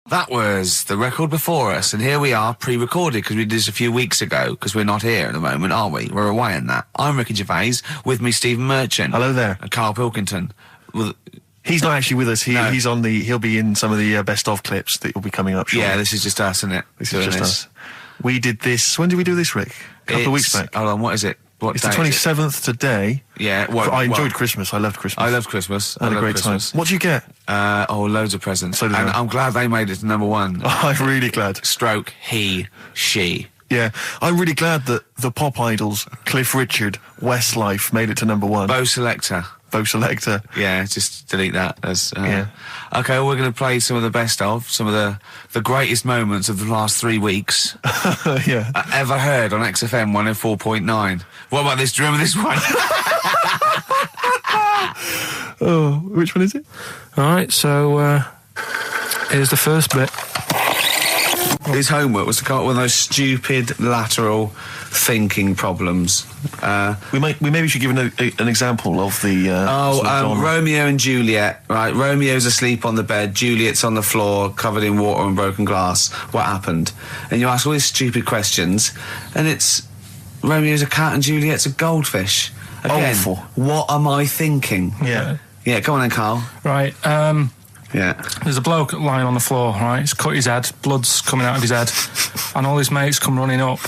That was the record before us, and here we are, pre-recorded, because we did this a few weeks ago, because we're not here at the moment, are we? We're away in that. I'm Ricky Gervais, with me Stephen Merchant. Hello there. And Karl Pilkington. Well, he's not actually with us. No. He'll be in some of the best of clips that will be coming up shortly. Yeah, this is just us, isn't it? This is just us. We did this, when did we do this, Rick? A couple of weeks back. Hold on, what is it? It's the 27th today. Yeah. I enjoyed Christmas. I loved Christmas. I loved Christmas. I had a great time. What did you get? Loads of presents. So did I. I'm glad they made it to number one. I'm really glad. Stroke, he, she. Yeah, I'm really glad that the pop idols, Cliff Richard, Westlife, made it to number one. Bo Selector. Yeah, just delete that. Yeah. Okay, well, we're going to play some of the best of, some of the greatest moments of the last 3 weeks. Yeah. Ever heard on XFM 104.9. What about this? Do you remember this one? Oh, which one is it? All right, so here's the first bit. His homework was to come up with one of those stupid lateral thinking problems. We maybe should give an example of the. Sort of Romeo and Juliet. Right, Romeo's asleep on the bed. Juliet's on the floor, covered in water and broken glass. What happened? And you ask all these stupid questions, and it's Romeo's a cat and Juliet's a goldfish. Again, awful. What am I thinking? Yeah. Yeah, come on then, Karl. Right, Yeah. there's a bloke lying on the floor, right? He's cut his head, blood's coming out of his head, and all his mates come running up,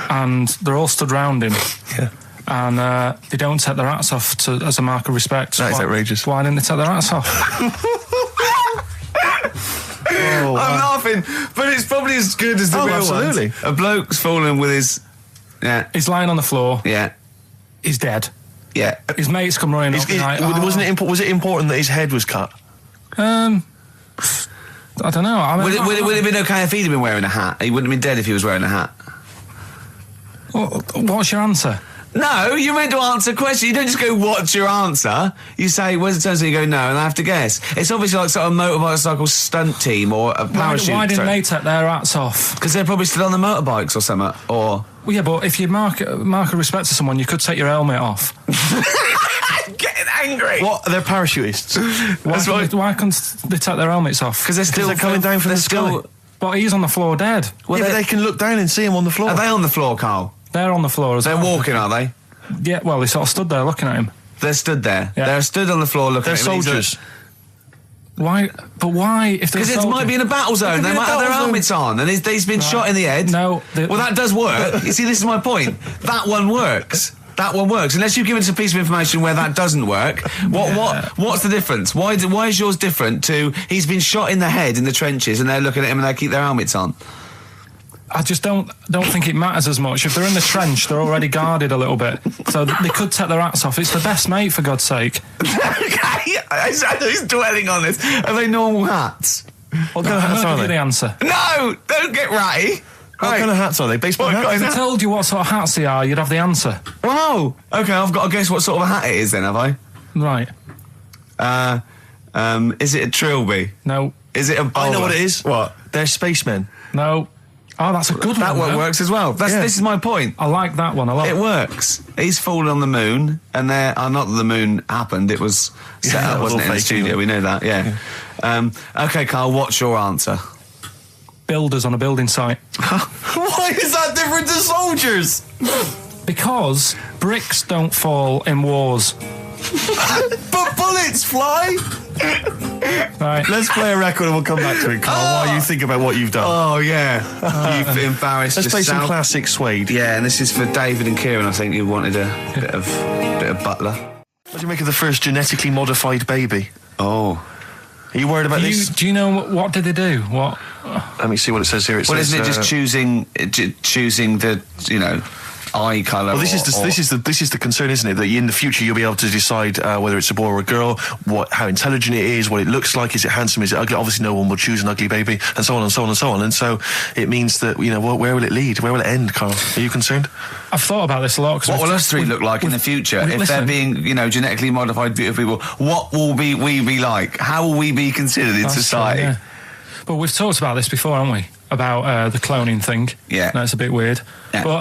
and they're all stood round him. Yeah. And they don't take their hats off as a mark of respect. That is outrageous. Why didn't they take their hats off? Oh, I'm laughing, but it's probably as good as the real absolutely. ones. A bloke's fallen with his... Yeah. He's lying on the floor. Yeah. He's dead. Yeah. His mates come running up. Was it important that his head was cut? I don't know. I mean, Would it have been okay if he'd have been wearing a hat? He wouldn't have been dead if he was wearing a hat. What's your answer? No, you're meant to answer questions. You don't just go, what's your answer? You say, where's the turn? So you go, no, and I have to guess. It's obviously like sort of motorcycle stunt team or a parachute. Why didn't they take their hats off? Because they're probably still on the motorbikes or something. Or... Well, yeah, but if you mark a respect to someone, you could take your helmet off. I'm getting angry. What? They're parachutists. Why couldn't they take their helmets off? Because they're coming down from the sky. But he's on the floor dead. Well, but they can look down and see him on the floor. Are they on the floor, Karl? They're on the floor as well. They're walking, are they? Yeah, well, they sort of stood there looking at him. They're stood there. Yeah. They're stood on the floor looking at him. They're soldiers. Why? But why? If they're because it might be in a battle zone. They might have their helmets on, and he's been shot in the head. No. Well, that does work. You see, this is my point. That one works. That one works. Unless you've given us a piece of information where that doesn't work. What's the difference? Why is yours different to he's been shot in the head in the trenches, and they're looking at him and they keep their helmets on? I just don't think it matters as much. If they're in the trench, they're already guarded a little bit, so they could take their hats off. It's the best mate, for God's sake. Okay, he's dwelling on this. Are they normal hats? What kind of hats are they? The answer. No, don't get ratty. What kind of hats are they? Baseball hats? If I told you what sort of hats they are, you'd have the answer. Wow. Okay, I've got to guess what sort of a hat it is then, have I? Right. Is it a trilby? No. Is it a bowler? I know what it is. What? They're spacemen. No. Oh, that's a good one. That one works as well. This is my point. I like that one a lot. It works. He's fallen on the moon, and not that the moon happened. It was set up, wasn't it, in the studio? We know that. Yeah. Okay, Karl. What's your answer? Builders on a building site. Why is that different to soldiers? Because bricks don't fall in wars. But bullets fly. Right. Let's play a record and we'll come back to it, Karl, while you think about what you've done. Oh, yeah. You've embarrassed Let's play yourself. some classic Suede. Yeah, and this is for David and Kieran. I think you wanted a bit of Butler. What do you make of the first genetically modified baby? Oh. Are you worried about this? Do you know what did they do? What? Let me see what it says here. Isn't it just choosing the, eye colour? Well, this is the concern, isn't it? That in the future you'll be able to decide whether it's a boy or a girl, how intelligent it is, what it looks like, is it handsome, is it ugly? Obviously, no one will choose an ugly baby, and so on and so on and so on. And so it means that where will it lead? Where will it end, Karl? Are you concerned? I've thought about this a lot. What will us three look like in the future if they're being, genetically modified beautiful people? What will we be like? How will we be considered in society? True, yeah. But we've talked about this before, haven't we? About the cloning thing. Yeah. That's a bit weird. Yeah. But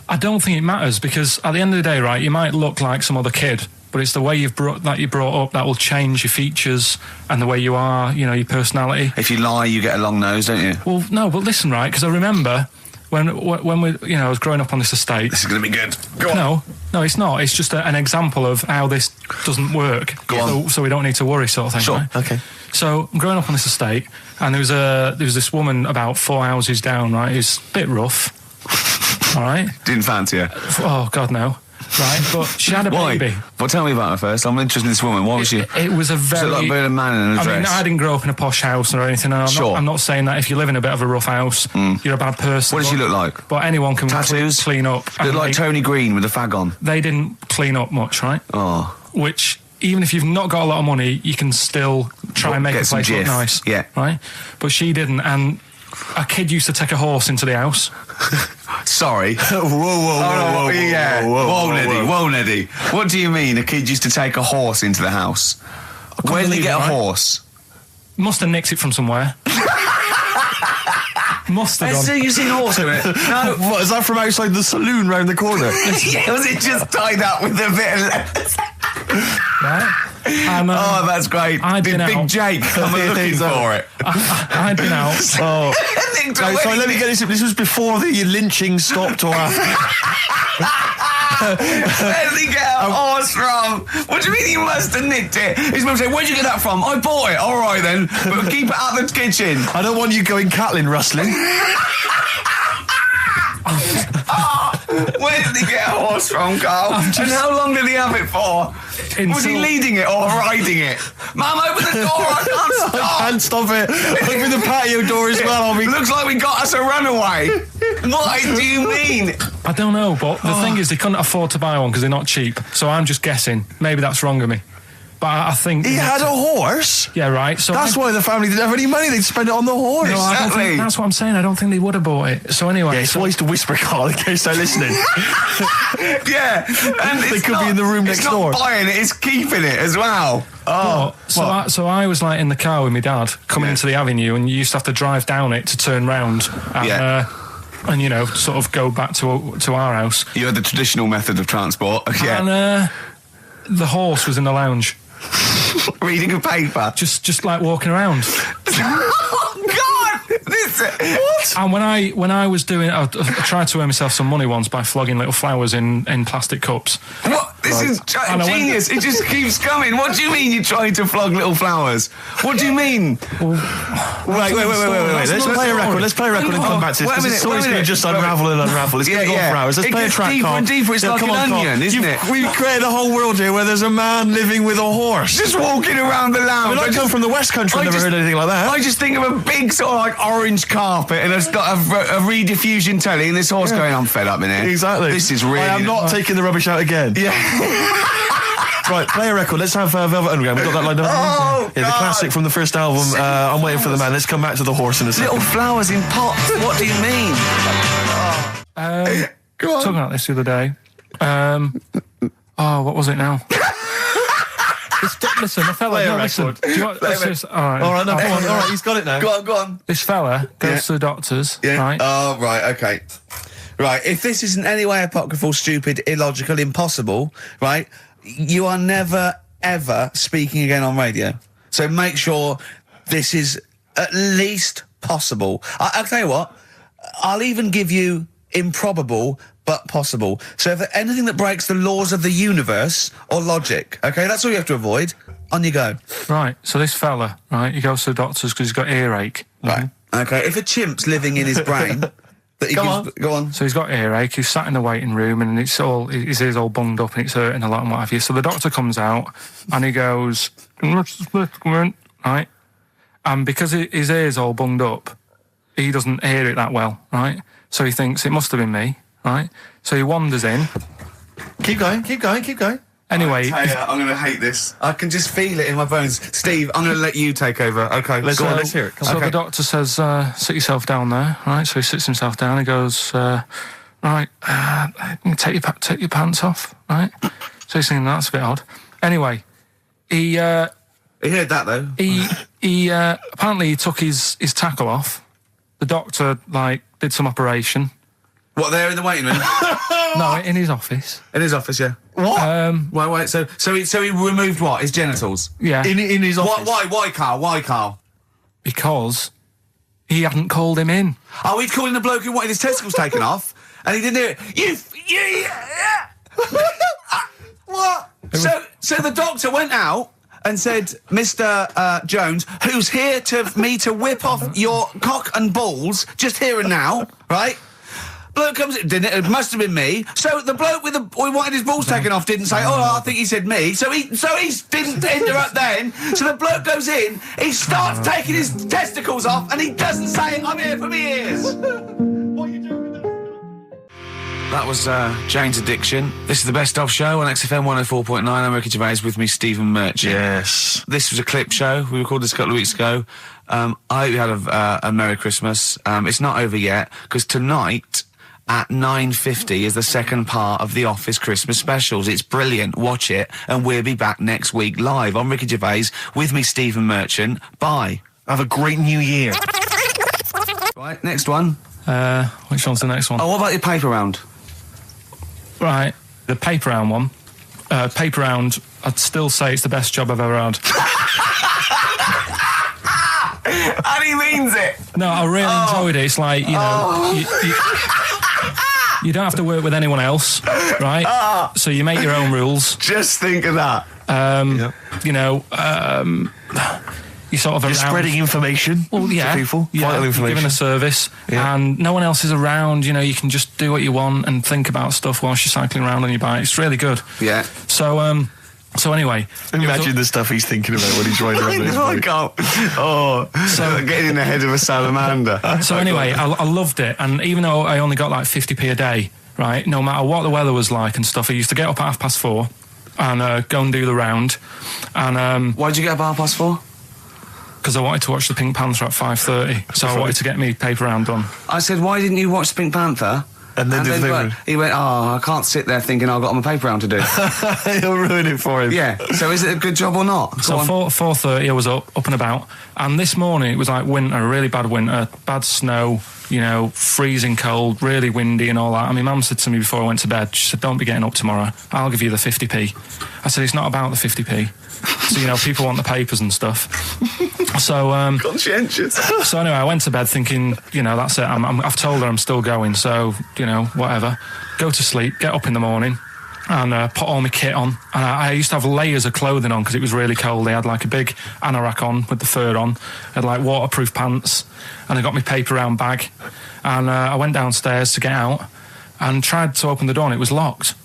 I don't think it matters, because at the end of the day, right, you might look like some other kid, but it's the way you brought up that will change your features and the way you are, you know, your personality. If you lie, you get a long nose, don't you? Well, no, but listen, right, because I remember when we, you know, I was growing up on this estate. This is going to be good. Go on. No, it's not. It's just an example of how this doesn't work. Go on. So we don't need to worry, sort of thing. Sure. Right? Okay. So I'm growing up on this estate, and there was this woman about 4 houses down, right, who's a bit rough. All right. Didn't fancy her. Oh God, no. Right, but she had a baby. Well, tell me about her first. I'm interested in this woman. What was she? It was a very... Was it like a man in a dress? I mean, I didn't grow up in a posh house or anything. And I'm not saying that if you live in a bit of a rough house, you're a bad person. What does she look like? But anyone can Tattoos? clean up. Look like Tony Green with a fag on. They didn't clean up much, right? Oh. Which, even if you've not got a lot of money, you can still try and make a place look nice. Yeah. Right? But she didn't, and a kid used to take a horse into the house. Sorry. Whoa, Neddy. What do you mean a kid used to take a horse into the house? Where did they get a horse? Must have nicked it from somewhere. Must have So done. you've seen a horse in it? No. What, is that from outside the saloon round the corner? Yeah, was it just tied up with a bit of leather? Right? And, Oh, that's great. Did Big Jake come looking for it? I'd been out. Oh. Sorry, let me get this. This was before the lynching stopped or after. Where did he get a horse from? What do you mean he must have nicked it? His mum said, where'd you get that from? I bought it. All right then, but keep it out of the kitchen. I don't want you going cattling rustling. Where did he get a horse from, Carl? And how long did he have it for? Was he leading it or riding it? Mum, open the door, I can't stop. I can't stop it. Open the patio door as well. Looks like we got us a runaway. What do you mean? I don't know, but the thing is, they couldn't afford to buy one because they're not cheap. So I'm just guessing. Maybe that's wrong of me. But I think... He had a horse? Yeah, right. So that's why the family didn't have any money. They'd spend it on the horse. No, I don't think, that's what I'm saying. I don't think they would have bought it. So anyway... Yeah, it's wise to whisper, Carl, in case they're listening. Yeah. And they could be in the room next door. It's not buying it, it's keeping it as well. Oh. So I was like in the car with my dad coming into the avenue, and you used to have to drive down it to turn round. And, and you know, sort of go back to our house. You had the traditional method of transport. Yeah. And the horse was in the lounge. Reading a paper. Just like walking around. Oh God! What? And when I was doing, I tried to earn myself some money once by flogging little flowers in plastic cups. What? This is genius. It just keeps coming. What do you mean you're trying to flog little flowers? What do you mean? Wait. Let's play a record. Let's play a record and come back to this. It's always going to just unravel and unravel. It's going to go for hours. Let's play a track, deeper and deeper. It's like an onion, isn't it? We've created a whole world here where there's a man living with a horse. Just walking around the lounge. I come from the West Country. I've never heard anything like that. I just think of a big sort of like orange carpet, and it's got a rediffusion telly, and this horse going, I'm fed up in here. Exactly. This is really... I am not taking the rubbish out again. Yeah. Right, play a record. Let's have Velvet Underground. We've got that lined up. Oh, yeah, the classic from the first album. I'm Waiting for the Man. Let's come back to the horse in a second. Little flowers in pots. What do you mean? Go on. Talking about this the other day. What was it now? Listen, the fella. Play a listen. record. Do you want, all right, no, come on. All right, he's got it now. Go on. This fella goes to the doctors, right? Oh, right, okay. Right, if this is in any way apocryphal, stupid, illogical, impossible, right, you are never, ever speaking again on radio. So make sure this is at least possible. I'll tell you what, I'll even give you improbable but possible. So if anything that breaks the laws of the universe or logic, okay, that's all you have to avoid. On you go. Right, so this fella, right, he goes to the doctors because he's got earache. Right, okay, if a chimp's living in his brain... Go on. So he's got earache, he's sat in the waiting room, and his ear's all bunged up and it's hurting a lot and what have you. So the doctor comes out and he goes, right? And because his ear's all bunged up, he doesn't hear it that well, right? So he thinks it must have been me, right? So he wanders in. Keep going. Anyway, I'm going to hate this. I can just feel it in my bones. Steve, I'm going to let you take over. Okay, let's hear it. So the doctor says, sit yourself down there, right? So he sits himself down. He goes, right, take your pants off, right? So he's thinking, that's a bit odd. Anyway, he heard that, though. He apparently he took his tackle off. The doctor, did some operation. What, there in the waiting room? No, in his office. In his office, yeah. What? Wait. So he removed what? His genitals? Yeah. In his office. Why, Carl? Why, Carl? Because he hadn't called him in. Oh, he'd called in a bloke who wanted his testicles taken off, and he didn't do it. What? So the doctor went out and said, Mr. Jones, who's here to whip off your cock and balls, just here and now, right? Bloke comes in, didn't it? It must have been me. So the bloke who wanted his balls taken off didn't say, I think he said me. So he didn't interrupt then. So the bloke goes in, he starts taking his testicles off, and he doesn't say, I'm here for me ears. What are you doing with that? That was Jane's Addiction. This is the Best Of Show on XFM 104.9. I'm Ricky Gervais, with me, Stephen Merchant. Yes. This was a clip show. We recorded this a couple of weeks ago. I hope you had a Merry Christmas. It's not over yet, because tonight at 9:50 is the second part of The Office Christmas specials. It's brilliant. Watch it, and we'll be back next week live. I'm Ricky Gervais, with me, Stephen Merchant. Bye. Have a great new year. Right, next one. Which one's the next one? Oh, what about your paper round? Right, the paper round one. Paper round, I'd still say it's the best job I've ever had. And he means it. No, I really enjoyed it. It's like, you don't have to work with anyone else, right? So you make your own rules. Just think of that. You sort of You're spreading information to people. Vital information. You're giving a service, and no one else is around. You can just do what you want and think about stuff whilst you're cycling around on your bike. It's really good. Yeah. So anyway, imagine the stuff he's thinking about when he's riding around his bike. So getting in the head of a salamander. So anyway, I loved it, and even though I only got like 50p a day, right? No matter what the weather was like and stuff, I used to get up at 4:30 and go and do the round. And why'd you get up at 4:30? Because I wanted to watch the Pink Panther at 5:30, so I wanted to get me paper round done. I said, why didn't you watch the Pink Panther? And then he went, I can't sit there thinking I've got my paper round to do. You'll ruin it for him. Yeah. So is it a good job or not? So 4:30 I was up and about, and this morning it was like winter, really bad winter, bad snow, freezing cold, really windy and all that. And my mum said to me before I went to bed, she said, don't be getting up tomorrow, I'll give you the 50p. I said, it's not about the 50p. So, people want the papers and stuff. So, conscientious. So anyway, I went to bed thinking, that's it. I've told her I'm still going, so, whatever. Go to sleep, get up in the morning, and put all my kit on. And I used to have layers of clothing on because it was really cold. I had like a big anorak on with the fur on. I had like waterproof pants, and I got my paper round bag. And I went downstairs to get out and tried to open the door, and it was locked.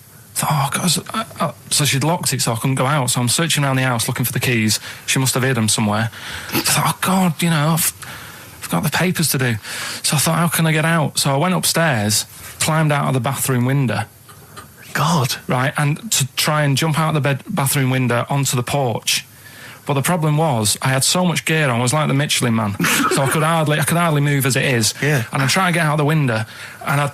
So she'd locked it so I couldn't go out. So I'm searching around the house looking for the keys. She must have hid them somewhere. I thought, God, I've got the papers to do. So I thought, how can I get out? So I went upstairs, climbed out of the bathroom window. God. Right, and to try and jump out of the bathroom window onto the porch. But the problem was, I had so much gear on, I was like the Michelin Man. So I could hardly move as it is. Yeah. And I try to get out of the window, and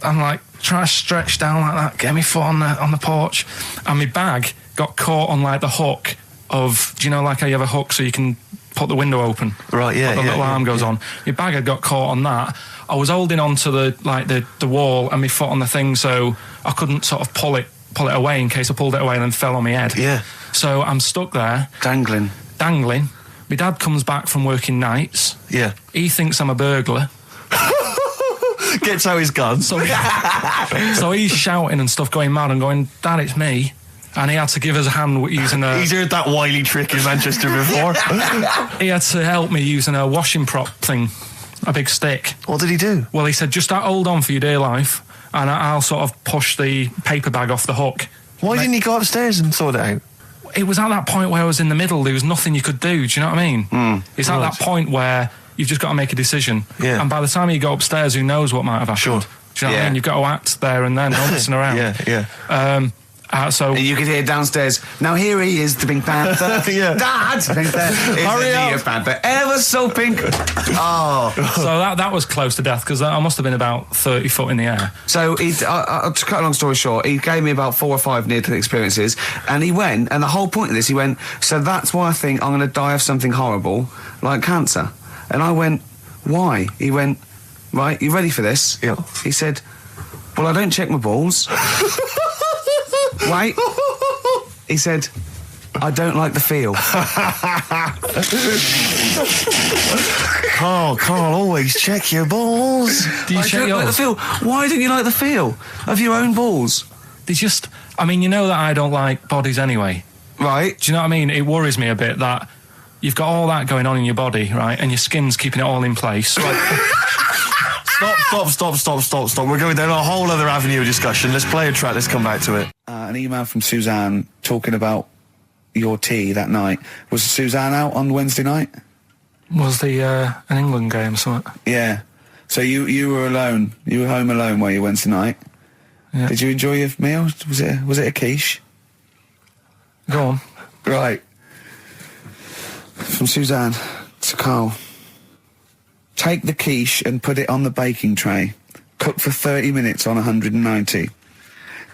I'm like, try to stretch down like that, get my foot on the porch, and my bag got caught on like the hook of, like how you have a hook so you can put the window open? Right, yeah. The little arm goes on. My bag had got caught on that. I was holding on to the wall and my foot on the thing, so I couldn't sort of pull it away in case I pulled it away and then fell on my head. Yeah. So I'm stuck there. Dangling. My dad comes back from working nights. Yeah. He thinks I'm a burglar. Gets out his gun. So he's shouting and stuff, going mad and going, Dad, it's me. And he had to give us a hand using a... He's heard that wily trick in Manchester before. He had to help me using a washing prop thing, a big stick. What did he do? Well, he said, just hold on for your dear life, and I'll sort of push the paper bag off the hook. Why didn't he go upstairs and sort it out? It was at that point where I was in the middle. There was nothing you could do. Do you know what I mean? It's at that point where you've just got to make a decision. Yeah. And by the time you go upstairs, who knows what might have happened? Sure. Do you know what I mean? You've got to act there and then, don't listen around. Yeah. So and you could hear downstairs, now here he is, the Pink Panther. Yeah. Dad! Hurry up! Panther, ever so pink. Oh. So that was close to death, because I must have been about 30 foot in the air. So, to cut a long story short, he gave me about 4 or 5 near-death experiences, and he went, and the whole point of this, he went, so that's why I think I'm going to die of something horrible, like cancer. And I went, why? He went, right, you ready for this? Yeah. He said, Well, I don't check my balls. Wait. He said, I don't like the feel. Carl, always check your balls. Do you I check don't like the yours? feel. Why don't you like the feel of your own balls? They just... I mean, you know that I don't like bodies anyway. Right. Do you know what I mean? It worries me a bit that you've got all that going on in your body, right? And your skin's keeping it all in place. Stop. We're going down a whole other avenue of discussion. Let's play a track. Let's come back to it. An email from Suzanne talking about your tea that night. Was Suzanne out on Wednesday night? Was the an England game or something? Yeah. So you were alone. You were home alone, were you, Wednesday night? Yeah. Did you enjoy your meal? Was it a quiche? Go on. Right. From Suzanne to Carl. Take the quiche and put it on the baking tray. Cook for 30 minutes on 190.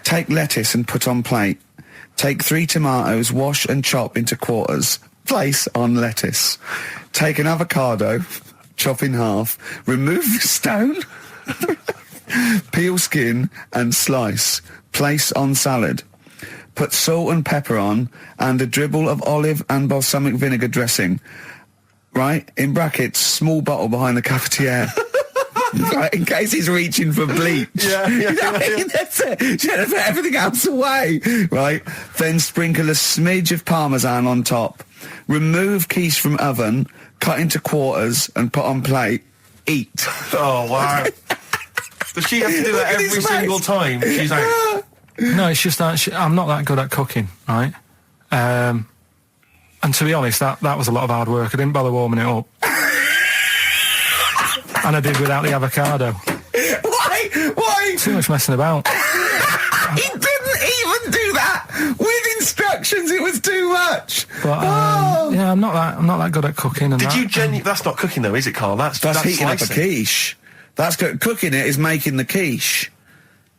Take lettuce and put on plate. Take 3 tomatoes, wash and chop into quarters. Place on lettuce. Take an avocado, chop in half. Remove the stone. Peel skin and slice. Place on salad. Put salt and pepper on and a dribble of olive and balsamic vinegar dressing. Right? In brackets, small bottle behind the cafetiere. Right, in case he's reaching for bleach. Yeah. That's it. Should have put everything else away. Right? Then sprinkle a smidge of parmesan on top. Remove quiche from oven, cut into quarters and put on plate. Eat. Oh, wow. Does she have to do that every single time? She's like... No, it's just that I'm not that good at cooking, right? And to be honest, that was a lot of hard work. I didn't bother warming it up. And I did without the avocado. Why? Too much messing about. He didn't even do that with instructions. It was too much. But yeah, I'm not that good at cooking. And Did you That's not cooking though, is it, Carl? That's heating up a slicing. quiche. That's cooking it is making the quiche.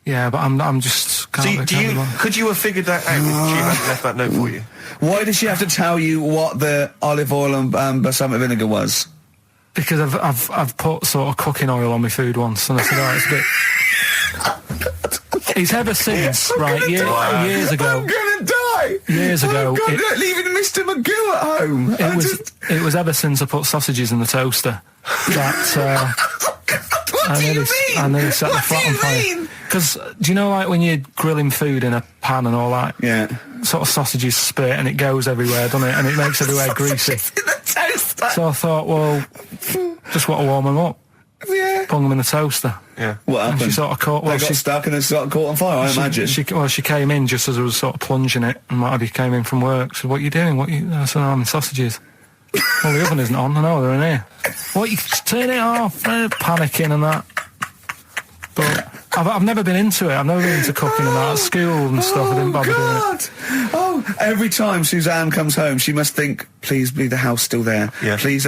Yeah, but I'm just. Could you have figured that out if she hadn't left that note for you? Why did she have to tell you what the olive oil and balsamic vinegar was? Because I've put sort of cooking oil on my food once, and I said, oh, it's a bit. It's ever since, right? Years ago. I'm gonna die. Years ago, leaving Mr. Magoo at home. It was ever since I put sausages in the toaster that. What do you mean? I nearly set the flat on fire. Because do you know, like when you're grilling food in a pan and all that? Yeah. Sort of sausages spit and it goes everywhere, doesn't it? And it makes everywhere greasy. In the toaster. So I thought, well, just want to warm them up. Yeah. Bung them in the toaster. Yeah. What happened? And she sort of caught. Well, they got stuck and they sort of caught on fire. I imagine. She came in just as I was sort of plunging it, and Marty came in from work. She said, "What are you doing? I said, I'm in sausages." Well, the oven isn't on. I know they're in here. What? You turn it off? Panicking and that. But I've never been into it. I've never been into cooking and that. At school and stuff, I didn't bother doing it. Oh, every time Suzanne comes home, she must think, please be the house still there. Yeah. Please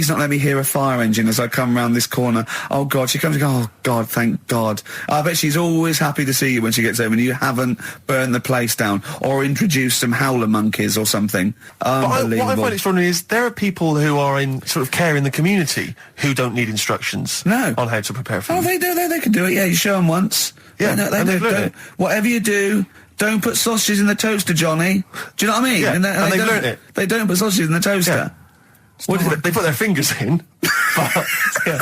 not let me hear a fire engine as I come round this corner. Oh, God. She comes and goes, oh, God, thank God. I bet she's always happy to see you when she gets home and you haven't burned the place down or introduced some howler monkeys or something. Unbelievable. What I find extraordinary is there are people who are in sort of care in the community who don't need instructions on how to prepare food. Oh, they do. They can do it. Yeah, you show them once. Yeah, they do. Whatever you do, don't put sausages in the toaster, Johnny. Do you know what I mean? Yeah, and they've learned it. They don't put sausages in the toaster. Yeah. They put their fingers in. But, yeah.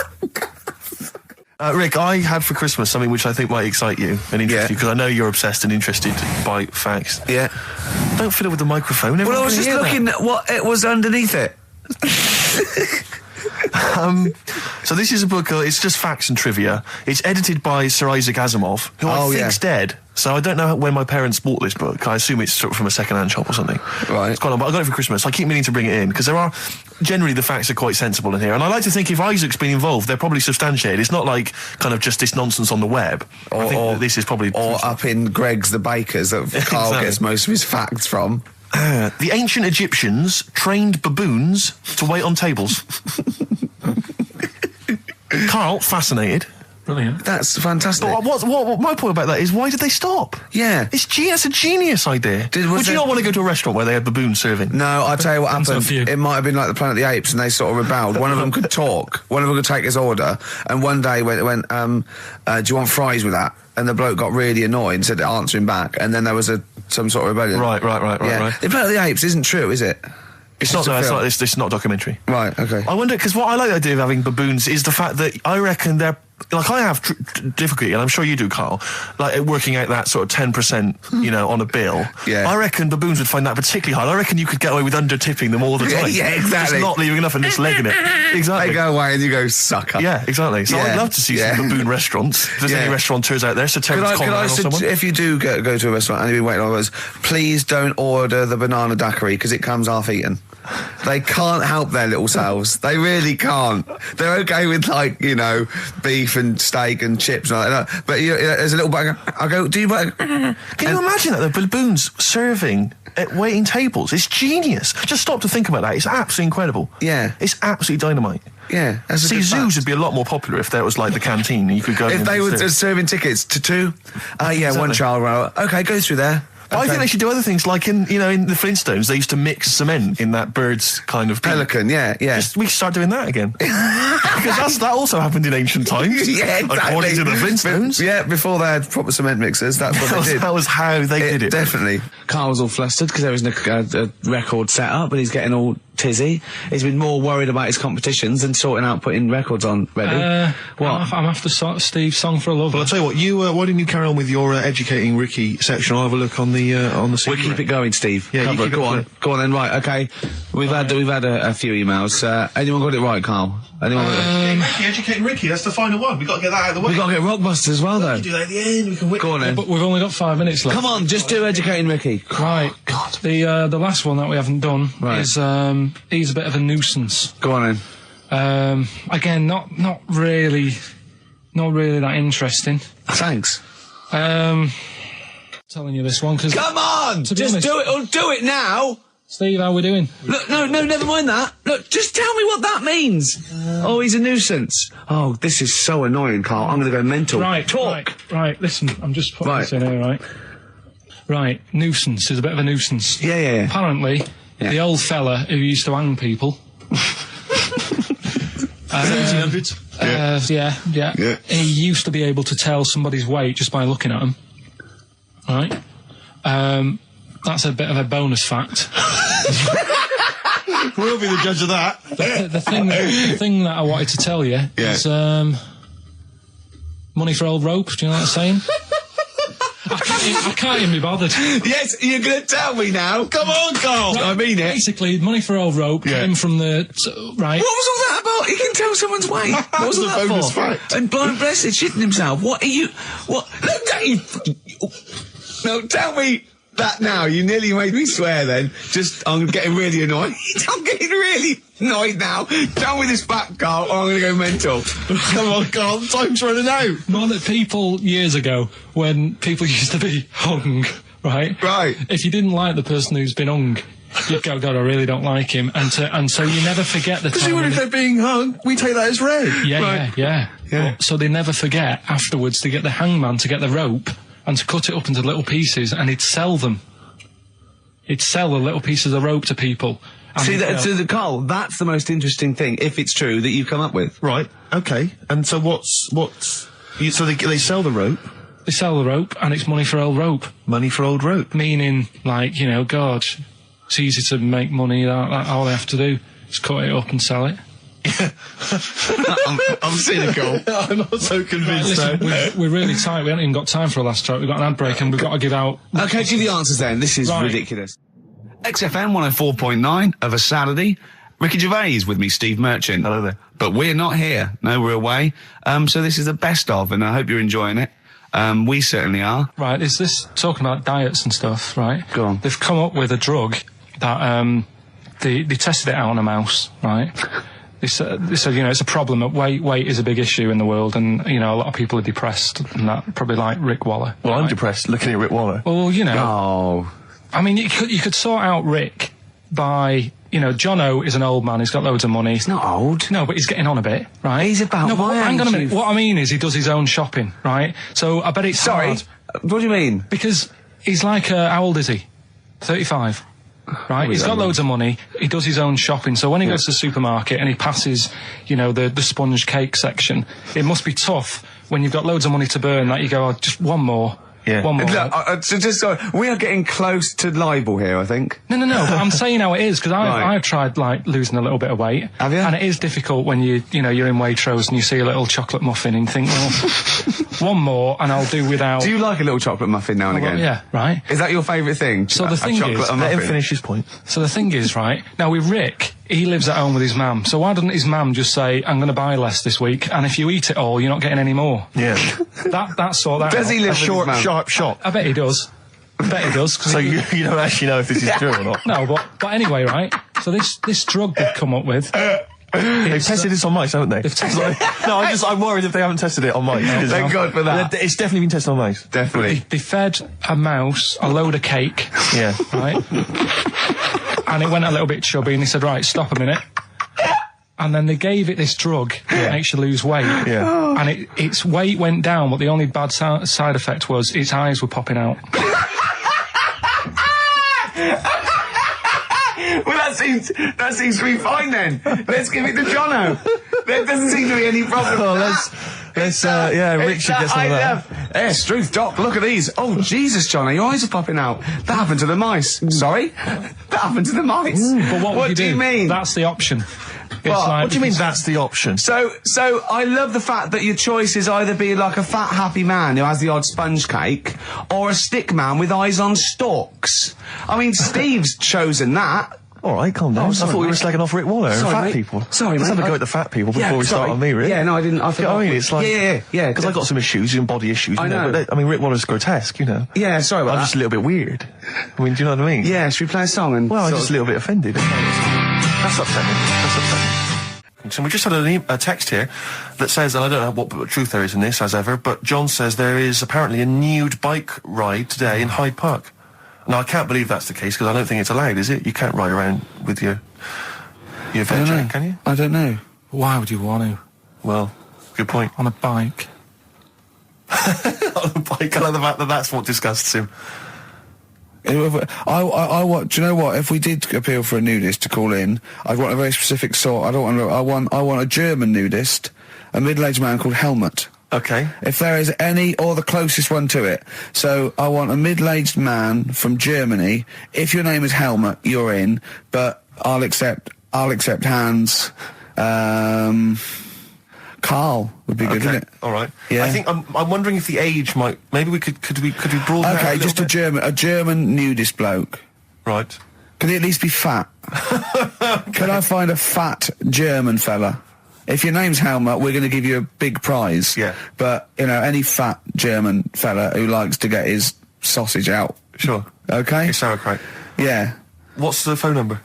Rick, I had for Christmas something which I think might excite you and interest you, because I know you're obsessed and interested by facts. Yeah. Don't fiddle with the microphone. Well, I was just looking at what it was underneath it. So this is a book, it's just facts and trivia. It's edited by Sir Isaac Asimov, who I think's dead. So I don't know when my parents bought this book. I assume it's sort of from a second-hand shop or something. Right. It's quite long, but I got it for Christmas. I keep meaning to bring it in, because generally the facts are quite sensible in here. And I like to think if Isaac's been involved, they're probably substantiated. It's not like kind of just this nonsense on the web. I think that this is probably... Or up in Greg's the Baker's that Carl gets most of his facts from. The ancient Egyptians trained baboons to wait on tables. Carl, fascinated. Brilliant. That's fantastic. But what my point about that is, why did they stop? Yeah. It's a genius idea. Would you not want to go to a restaurant where they had baboons serving? No, I'll tell you what Depends on happened. few. It might have been like the Planet of the Apes, and they sort of rebelled. One of them could talk. One of them could take his order. And one day went, do you want fries with that? And the bloke got really annoyed and said to answer him back. And then there was some sort of rebellion. Right. Yeah. The Planet of the Apes isn't true, is it? It's not a documentary. Right, okay. I wonder, because what I like the idea of having baboons is the fact that I reckon they're, like, I have difficulty, and I'm sure you do, Carl, like working out that sort of 10%, you know, on a bill. Yeah. I reckon baboons would find that particularly hard. I reckon you could get away with under-tipping them all the time. Yeah, exactly. Just not leaving enough and just legging it. Exactly. They go away and you go, sucker. Yeah, exactly. So I'd love to see some baboon restaurants. If there's any restaurateurs out there, so Terence Conran or someone. If you do go to a restaurant and you've been waiting on those, please don't order the banana daiquiri, because it comes half-eaten. They can't help their little selves. They really can't. They're okay with, like, you know, beef and steak and chips and all that. But there's a little bag. I go, do you... Can you imagine that? The baboons serving at waiting tables. It's genius. Just stop to think about that. It's absolutely incredible. Yeah. It's absolutely dynamite. Yeah. See, zoos would be a lot more popular if there was, like, the canteen and you could go... If they were serving tickets to two, exactly. One child, okay, go through there. But I think they should do other things, like in the Flintstones, they used to mix cement in that bird's kind of... Pelican, yeah. We should start doing that again. Because that also happened in ancient times. Yeah, exactly. According to the Flintstones. Yeah, before they had proper cement mixers, that's what they did. That was how they did it. Definitely. Carl's all flustered because there isn't a record set up, and he's getting all tizzy. He's been more worried about his competitions than sorting out putting records on ready. What? I'm after Steve's Song for a Lover. Well, I'll tell you what, why didn't you carry on with your educating Ricky section? I'll have a look on the We'll keep it going, Steve. Yeah, go on then. Right, okay. We've had a few emails. Anyone got it right, Carl? Anyone got it? Educating Ricky, that's the final one. We've got to get that out of the way. We've got to get Rockbusters as well, though. We can do that at the end. We can Go on then. But we've only got 5 minutes left. Come on, just do Educating Ricky. Right. God. The last one that we haven't done is he's a bit of a nuisance. Go on then. Again, not really that interesting. Thanks. Telling you this one because... Come on! Just do it, or do it now! Steve, how we doing? Look, no, never mind that. Look, just tell me what that means. Oh, he's a nuisance. Oh, this is so annoying, Carl. I'm going to go mental. Right, talk. Right, listen, I'm just putting this in here, right? Right, nuisance is a bit of a nuisance. Yeah. Apparently, the old fella who used to hang people... Yeah. He used to be able to tell somebody's weight just by looking at them. Right? That's a bit of a bonus fact. We'll be the judge of that. The thing that I wanted to tell you is money for old rope. Do you know what I'm saying? I can't even be bothered. Yes, you're going to tell me now. Come on, Carl. Right, I mean it. Basically, money for old rope came from the... Right. What was all that about? He can tell someone's weight. What was all that bonus for? fact. And blind blessed shitting himself. What are you... What? Look at you... No, tell me that now. You nearly made me swear then. I'm getting really annoyed. I'm getting really annoyed now. Tell me this back, Carl, or I'm going to go mental. Come on, Carl. Time's running out. More that people years ago, when people used to be hung, right? Right. If you didn't like the person who's been hung, you'd go, God, I really don't like him. And so you never forget the time. Because even if they're being hung, we take that as read. Yeah. So they never forget afterwards to get the hangman to get the rope and to cut it up into little pieces, and he'd sell them. He'd sell the little pieces of rope to people. See, Carl, that's the most interesting thing, if it's true, that you've come up with. Right, okay. And so so they sell the rope? They sell the rope, and it's money for old rope. Money for old rope? Meaning, like, God, it's easy to make money, all they have to do is cut it up and sell it. I'm cynical. I'm not so convinced. Right, listen, we're really tight. We haven't even got time for a last track. We've got an ad break and we've got to give out... Okay, do the answers then. This is ridiculous. XFM 104.9 of a Saturday. Ricky Gervais with me, Steve Merchant. Hello there. But we're not here. No, we're away. So this is the best of, and I hope you're enjoying it. We certainly are. Right, is this talking about diets and stuff, right? Go on. They've come up with a drug that they tested it out on a mouse, right? They said, it's a problem that weight is a big issue in the world, and, a lot of people are depressed, and that probably like Rick Waller. Well, I'm depressed looking at Rick Waller. Well, Oh. I mean, you could sort out Rick by you know, Jono is an old man. He's got loads of money. He's not old. No, but he's getting on a bit, right? He's about no, but my hang on a age, minute. What I mean is he does his own shopping, right? So I bet it's hard. What do you mean? Because he's like, how old is he? 35. Right, he's got loads of money. He does his own shopping. So when he goes to the supermarket and he passes, you know, the sponge cake section, it must be tough when you've got loads of money to burn. That you go, oh, just one more. Yeah. One more. Look, we are getting close to libel here, I think. No. But I'm saying how it is because I've tried like losing a little bit of weight. Have you? And it is difficult when you're in Waitrose and you see a little chocolate muffin and you think, well, one more and I'll do without. Do you like a little chocolate muffin now and again? Well, yeah, right. Is that your favourite thing? So the thing is, let him finish his point. So the thing is, right now with Rick, he lives at home with his mum. So why doesn't his mum just say, "I'm going to buy less this week, and if you eat it all, you're not getting any more." Yeah. That's sort that. Does he live Short, with his mum? sharp shot. I bet he does. I bet he does. So you don't actually know if this is true or not. No, but anyway, right. So this drug they've come up with. They've tested this on mice, haven't they? They've tested No, I'm worried if they haven't tested it on mice. Thank God for that. It's definitely been tested on mice. Definitely. They fed a mouse a load of cake. Yeah. Right. And it went a little bit chubby, and he said, "Right, stop a minute." And then they gave it this drug that makes you lose weight. Yeah. And its weight went down, but the only bad side effect was its eyes were popping out. Well, that seems to be fine then. Let's give it to Jono. There doesn't seem to be any problem. Oh, with let's Rick should get some of that. Yes, Truth, Doc, look at these. Oh, Jesus, Jono, your eyes are popping out. That happened to the mice. Sorry? That happened to the mice. But what do you mean? That's the option. What do you mean that's the option? So I love the fact that your choice is either be like a fat, happy man who has the odd sponge cake, or a stick man with eyes on stalks. I mean, Steve's chosen that. All right, calm down. I thought we were slagging off Rick Waller and fat people. Sorry, Let's mate. have a go at the fat people before we start on me, Rick. Yeah, no, I didn't. I forgot. I mean, it's like... Yeah. Because I've got some issues and body issues. I know. But Rick Waller's grotesque, you know. Yeah, sorry about I'm that. just a little bit weird. I mean, do you know what I mean? Yeah, should we play a song and... Well, I'm just a little bit offended. That's upsetting. So we just had a text here that says, and I don't know what truth there is in this, as ever, but John says there is apparently a nude bike ride today in Hyde Park. Now, I can't believe that's the case, because I don't think it's allowed, is it? You can't ride around with your veg jack, can you? I don't know. Why would you want to? Well, good point. On a bike. On a bike, I like the fact that that's what disgusts him. I want. Do you know what? If we did appeal for a nudist to call in, I'd want a very specific sort. I want a German nudist, a middle-aged man called Helmut. Okay. If there is any, or the closest one to it. So I want a middle-aged man from Germany. If your name is Helmut, you're in. But I'll accept Hans. Carl would be good, wouldn't it? All right. Yeah. I think I'm wondering if the age might. Maybe we could we broaden that Okay, a just little bit? a German nudist bloke. Right. Can he at least be fat? Can I find a fat German fella? If your name's Helmut, we're going to give you a big prize. Yeah. But, any fat German fella who likes to get his sausage out. Sure. Okay? It's sauerkraut. Yeah. What's the phone number?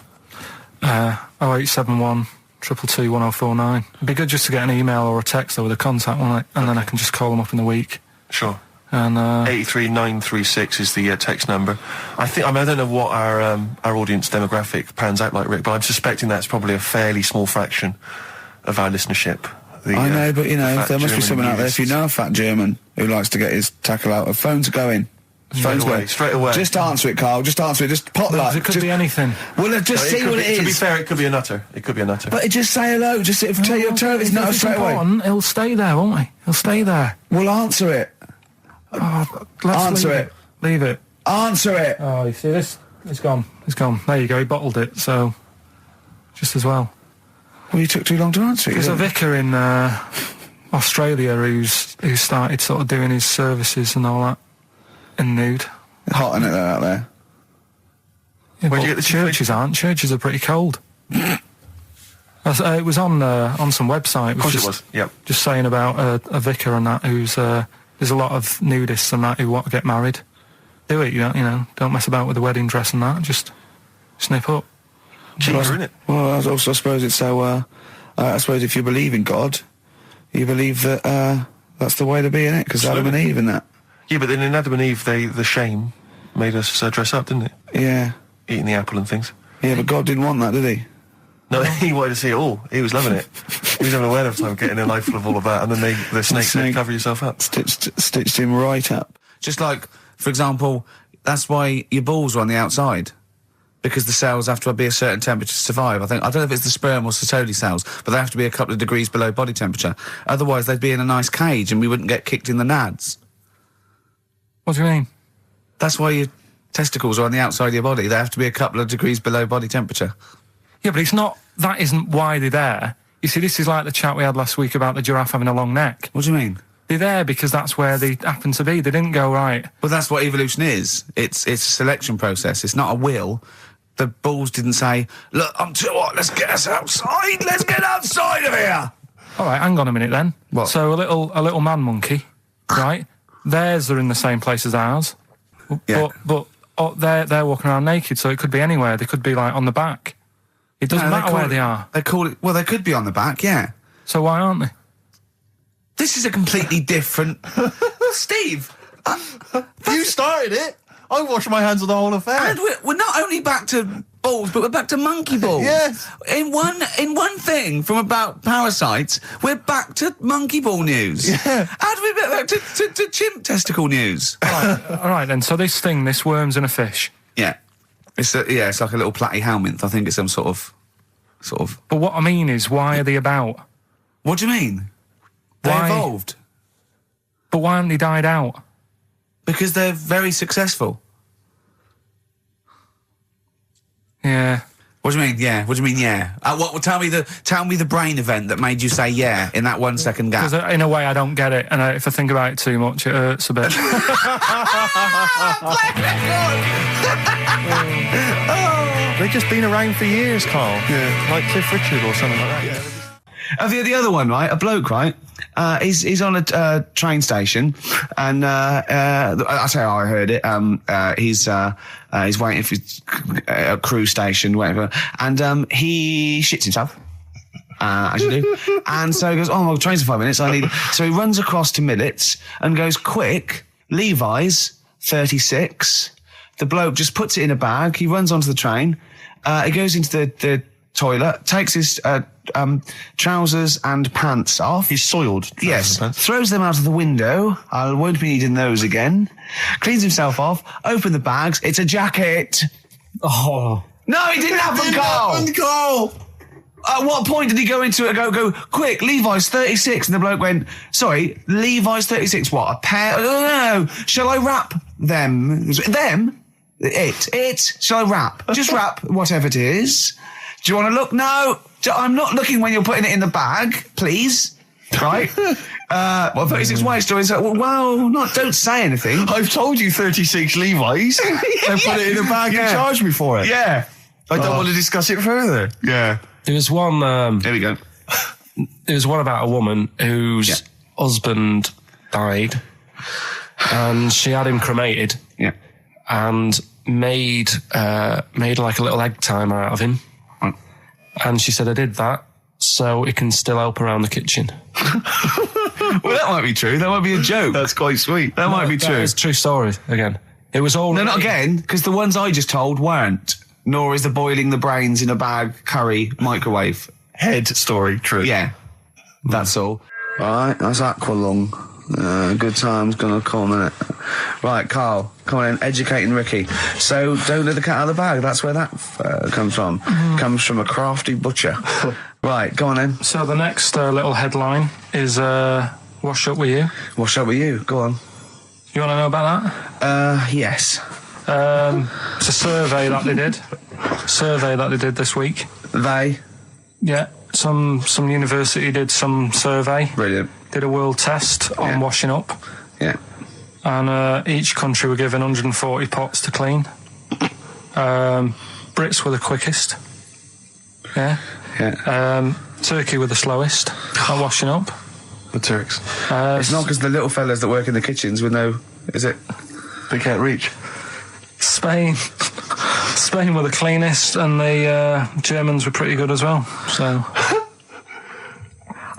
0871 222 1049. It'd be good just to get an email or a text with a contact, wouldn't it? And then I can just call them up in the week. Sure. And 83936 is the text number. I don't know what our audience demographic pans out like, Rick, but I'm suspecting that's probably a fairly small fraction of our listenership. I know, but there must be someone out there. If you know a fat German who likes to get his tackle out, a phone's going. Straight away. Just answer it, Carl. Just answer it. Just pop that. It could be anything. Well, just see what it is. To be fair, it could be a nutter. But just say hello. Just tell your turn. It's not straight away. He'll stay there, won't he? He'll stay there. Well, answer it. Let's leave it. Answer it. Oh, you see this? It's gone. There you go. He bottled it. So, just as well. Well, you took too long to answer it. There's a vicar in Australia who started sort of doing his services and all that in nude. Hot, isn't it, out there? Yeah, where'd you get the churches aren't. Churches are pretty cold. It was on some website. Of course it was. Yep. Just saying about a vicar and that who's there's a lot of nudists and that who want to get married. Do it, don't mess about with the wedding dress and that. Just snip up. Cheaper, isn't it? Well, I also suppose it's so. I suppose if you believe in God, you believe that that's the way to be, innit? Because Adam and Eve and that. Yeah, but then in Adam and Eve, the shame made us dress up, didn't it? Yeah. Eating the apple and things. Yeah, but God didn't want that, did he? No, he wanted to see it all. He was loving it. He was having a whale of time getting a knife full of all of that, and then the snake said, cover yourself up. Stitched him right up. Just like, for example, that's why your balls are on the outside. Because the cells have to be a certain temperature to survive. I don't know if it's the sperm or Sertoli cells, but they have to be a couple of degrees below body temperature. Otherwise, they'd be in a nice cage and we wouldn't get kicked in the nads. What do you mean? That's why your testicles are on the outside of your body. They have to be a couple of degrees below body temperature. Yeah, but it's not... That isn't why they're there. You see, this is like the chat we had last week about the giraffe having a long neck. What do you mean? They're there because that's where they happen to be. They didn't go, right... Well, that's what evolution is. It's a selection process. It's not a will. The balls didn't say, look, I'm too hot, let's get us outside, let's get outside of here! All right, hang on a minute then. What? So a little man monkey, right? Theirs are in the same place as ours. Yeah. But they're walking around naked, so it could be anywhere. They could be, like, on the back. It doesn't matter where they are. They call it... Well, they could be on the back, yeah. So why aren't they? This is a completely different... Steve! You started it! I wash my hands of the whole affair. And we're not only back to balls, but we're back to monkey balls. Yes. In one thing from about parasites, we're back to monkey ball news. Yeah. How do we get back to chimp testicle news? All right then. So this worm's in a fish. Yeah. It's like a little platyhelminth. I think it's some sort of. But what I mean is, why are they about? What do you mean? They Why? evolved. But why haven't they died out? Because they're very successful. Yeah. What do you mean? Yeah. What do you mean? Yeah. Tell me the brain event that made you say yeah in that 1 second gap. Because in a way I don't get it, and if I think about it too much, it hurts a bit. They've just been around for years, Carl. Yeah. Like Cliff Richard or something like that. Yeah. The other one, right? A bloke, right? He's on a train station, and I say I heard it. He's waiting for a crew station, whatever, and he shits himself. As you do. And so he goes, oh, well, train's in 5 minutes. So he runs across to Millets and goes, quick, Levi's 36. The bloke just puts it in a bag. He runs onto the train. He goes into the toilet, takes his trousers and pants off. He's soiled. Yes. Throws them out of the window. I won't be needing those again. Cleans himself off. Open the bags. It's a jacket. Oh. No, he didn't have them, Carl. At what point did he go into it and go, quick, Levi's 36? And the bloke went, sorry, Levi's 36, what, a pair? No. Shall I wrap them? Them? It. Shall I wrap? Just wrap whatever it is. Do you want to look? No. I'm not looking when you're putting it in the bag, please. Right? 36 white stories. Don't say anything. I've told you 36 Levi's. And put it in a bag and charge me for it. Yeah. I don't want to discuss it further. Yeah. There was one... Here we go. There was one about a woman whose husband died, and she had him cremated. Yeah. And made like a little egg timer out of him. Right. And she said, I did that so it can still help around the kitchen. Well, that might be true. That might be a joke. That's quite sweet. That might be true. It's a true story, again. It was all... No, not again, because the ones I just told weren't. Nor is the boiling the brains in a bag curry microwave Head story true. Yeah, that's all. Right, that's Aqualung. Good time's gonna come, innit? Right, Carl, come on in, educating Ricky. So, don't let the cat out of the bag. That's where that comes from. Comes from a crafty butcher. Right, go on then. So the next little headline is Wash Up With You. Wash up with you. Go on. You want to know about that? Yes. It's a survey that they did this week. They. Yeah, some university did some survey. Brilliant. Did a world test on washing up. Yeah. And each country were given 140 pots to clean. Brits were the quickest. Yeah. Yeah. Turkey were the slowest at washing up. The Turks. It's not because the little fellas that work in the kitchens with no... Is it? They can't reach. Spain were the cleanest, and the Germans were pretty good as well. So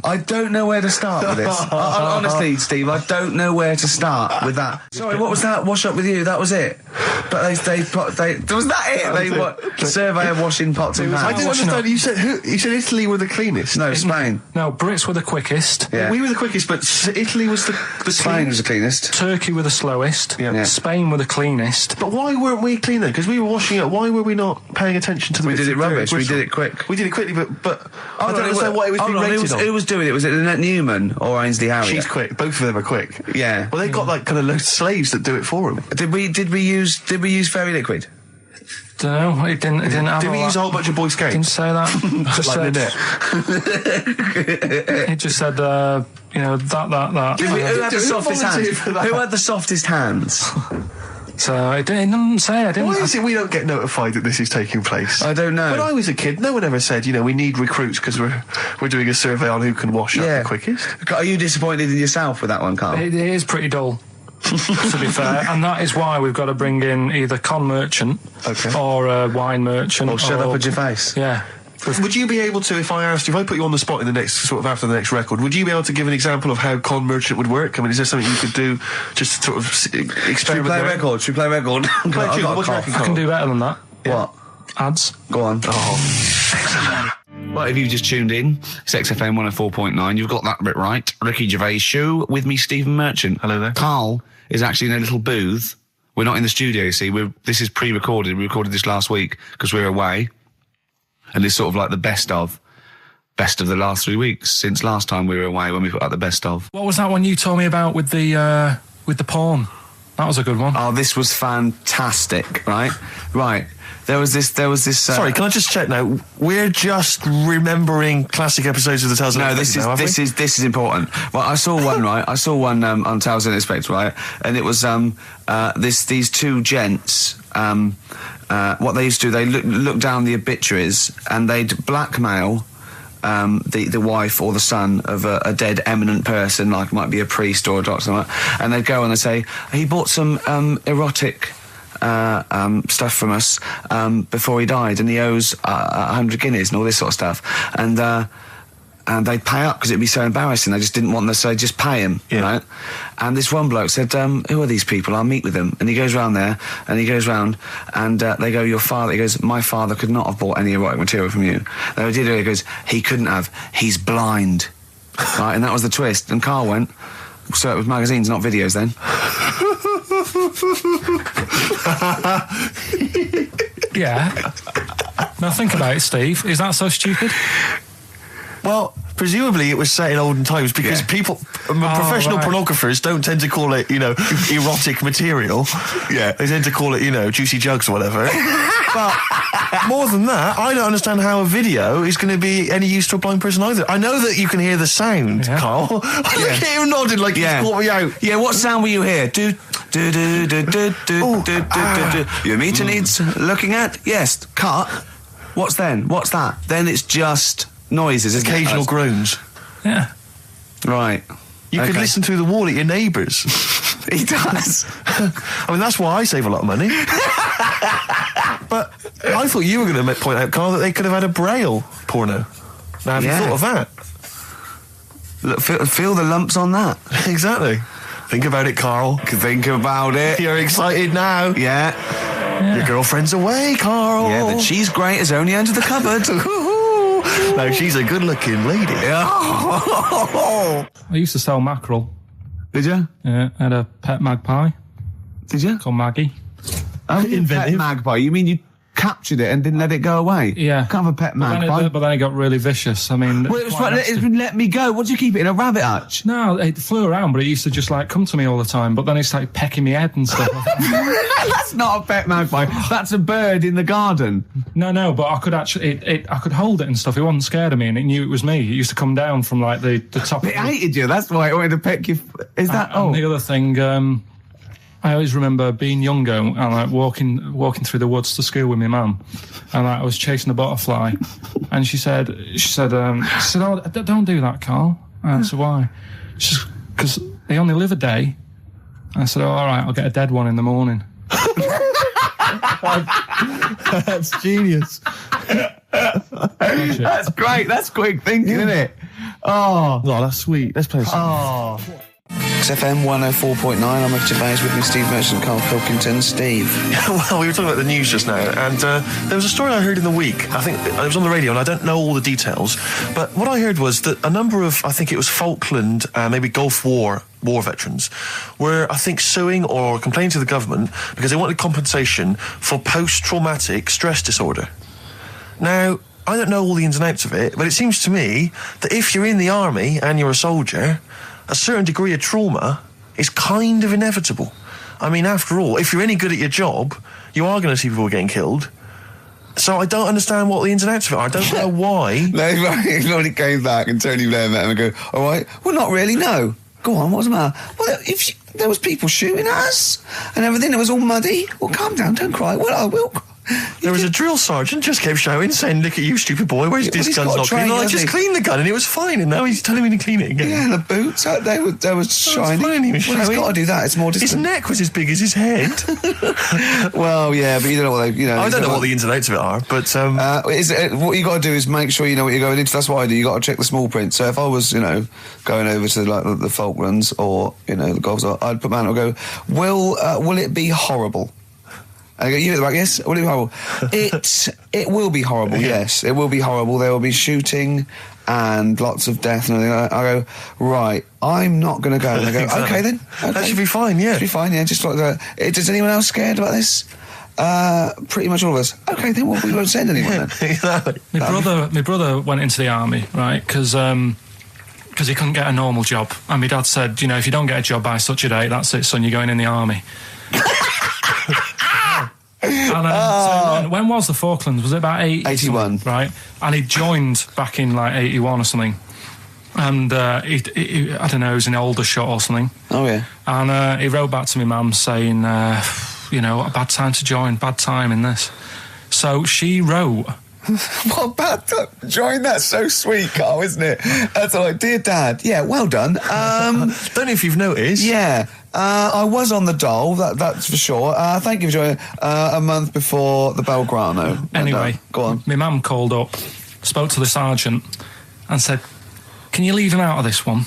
I don't know where to start with this. Honestly, Steve, I don't know where to start with that. Sorry, what was that? Wash up with you. That was it. was that it? They survey of washing pots and I pans. didn't understand. You said Italy were the cleanest. No, Spain. No, Brits were the quickest. Yeah. We were the quickest, but Italy was the Spain was cleanest. the cleanest. Turkey were the slowest. Yeah. Spain were the cleanest. But why weren't we clean then? Because we were washing it. Why were we not paying attention to the We bits did it of dirt rubbish. We bristle? did it quick. We did it quickly, but I don't understand why it was being rated on. Who was doing it? Was it Lynette Newman or Ainsley Harriott? She's quick. Both of them are quick. Yeah. Well, they've got like kind of loads of slaves that do it for them. Did we use fairy liquid? Don't know. It didn't have. Did we use a whole bunch of Boy Didn't Scouts? say that. Just Like said, it just said, that. Who had the softest volunteered hands? for that? Who had the softest hands? So it didn't say. I didn't. Why is it we don't get notified that this is taking place? I don't know. When I was a kid, no one ever said, we need recruits because we're doing a survey on who can wash up the quickest. Are you disappointed in yourself with that one, Carl? It is pretty dull, to be fair, and that is why we've got to bring in either con merchant or a wine merchant. Or shut up at your face. Yeah. Would you be able to, if I put you on the spot in the next, after the next record, would you be able to give an example of how con merchant would work? I mean, is there something you could do just to sort of experiment? Should we play a record? I can do better than that. What? Ads. Go on. Oh. Well, if you've just tuned in, it's XFM 104.9. You've got that bit right. Ricky Gervais show with me, Stephen Merchant. Hello there. Carl is actually in a little booth. We're not in the studio, you see. This is pre-recorded. We recorded this last week because we're away. And it's sort of like the best of the last 3 weeks since last time we were away when we put out the best of. What was that one you told me about with the porn? That was a good one. Oh, this was fantastic, right? Right. There was this. Sorry, can I just check now? We're just remembering classic episodes of the Tales Unexpected. No, this is important. Well, I saw one, right? I saw one on Tales Unexpected, right? And it was these two gents. What they used to do, they look down the obituaries and they'd blackmail the wife or the son of a dead eminent person, like might be a priest or a doctor, or something, and they'd go and they'd say, he bought some erotic stuff from us before he died, and he owes 100 guineas and all this sort of stuff, and they'd pay up because it'd be so embarrassing. They just didn't want them to say, just pay him, right? And this one bloke said, who are these people? I'll meet with them. And he goes round there, and they go, your father, he goes, my father could not have bought any erotic material from you. They did it, he goes, he couldn't have, he's blind. Right, and that was the twist. And Carl went, so it was magazines, not videos then. Yeah. Now think about it, Steve. Is that so stupid? Well, presumably it was set in olden times because professional pornographers don't tend to call it, erotic material. Yeah. They tend to call it, juicy jugs or whatever. But more than that, I don't understand how a video is going to be any use to a blind person either. I know that you can hear the sound, Carl. Look at him nodding like he's caught me out. Yeah, what sound will you hear? Your meter needs looking at? Yes. Cut. What's then? What's that? Then it's just noises, isn't Occasional it? groans. Yeah. Right. You could listen through the wall at your neighbours. He does. I mean, that's why I save a lot of money. But I thought you were going to point out, Carl, that they could have had a Braille porno. Now, have you thought of that? Look, feel the lumps on that. Exactly. Think about it, Carl. Think about it. You're excited now. Yeah. Your girlfriend's away, Carl. Yeah, the cheese grate is only under the cupboard. No, she's a good-looking lady. I used to sell mackerel. Did you? Yeah, I had a pet magpie Did you? called Maggie. Pet magpie. You mean you captured it and didn't let it go away? Yeah. Can't have a pet magpie. But then it got really vicious. I mean... Well, it was let me go. What do you keep it in a rabbit hutch? No, it flew around, but it used to just come to me all the time. But then it started pecking me head and stuff. That's not a pet magpie. That's a bird in the garden. No, but I could actually, I could hold it and stuff. It wasn't scared of me, and it knew it was me. It used to come down from the top. It hated you. That's why it wanted to peck you. Is that? And the other thing, I always remember being younger and walking through the woods to school with my mum, and I was chasing a butterfly, and she said, "Oh, don't do that, Carl." And I said, "Why?" She said, "Because they only live a day." I said, "Oh, all right, I'll get a dead one in the morning." That's genius. That's great. That's quick thinking, isn't it? Oh, that's sweet. Let's play a song. Oh. XFM 104.9, I'm at Gervais with me, Steve Merchant, Karl Pilkington. Steve. Well, we were talking about the news just now, and there was a story I heard in the week. I think it was on the radio, and I don't know all the details, but what I heard was that a number of, I think it was Falkland, maybe Gulf War veterans were, I think, suing or complaining to the government because they wanted compensation for post-traumatic stress disorder. Now, I don't know all the ins and outs of it, but it seems to me that if you're in the army and you're a soldier, a certain degree of trauma is kind of inevitable. I mean, after all, if you're any good at your job, you are going to see people getting killed. So I don't understand what the ins and outs of it are. I don't know why. No, he already came back and Tony Blair met him and go, all right, well, not really, no. Go on, what's the matter? Well, there was people shooting at us and everything, it was all muddy. Well, calm down, don't cry. Well, I will. There was a drill sergeant just kept shouting, saying, look at you, stupid boy, where's this gun's not clean? I just cleaned the gun and it was fine, and now he's telling me to clean it again. Yeah, and the boots, they were shiny. Fine, he's got to do that, it's more discipline. His neck was as big as his head. Well, yeah, but you don't know what I don't know what the ins and outs of it are, but... what you got to do is make sure you know what you're going into. That's what I do. You got to check the small print. So if I was, going over to the Falklands or, the Gulf, I'd put my hand up and go, will it be horrible? I go, you like, yes, will it be horrible? It will be horrible, yes. It will be horrible. There will be shooting and lots of death and everything. I go, right, I'm not going to go. And I go, exactly. Okay then. Okay. That should be fine, yeah. Should be fine, yeah. Just like that. Is anyone else scared about this? Pretty much all of us. Okay, then we won't send anyone then. Exactly. My brother went into the army, right, because he couldn't get a normal job. And my dad said, if you don't get a job by such a date, that's it, son, you're going in the army. And, so when was the Falklands? Was it about 81? Right, and he joined back in like 81 or something. And he I don't know, he was in Aldershot or something. Oh yeah. And he wrote back to my mum saying, a bad time to join, bad time in this. So she wrote. What bad time? Join, that's so sweet, Carl, isn't it? That's like, dear Dad, yeah, well done. Don't know if you've noticed. Yeah. I was on the dole, that's for sure. Thank you for joining a month before the Belgrano. Anyway, go on. My mum called up, spoke to the sergeant and said, can you leave him out of this one?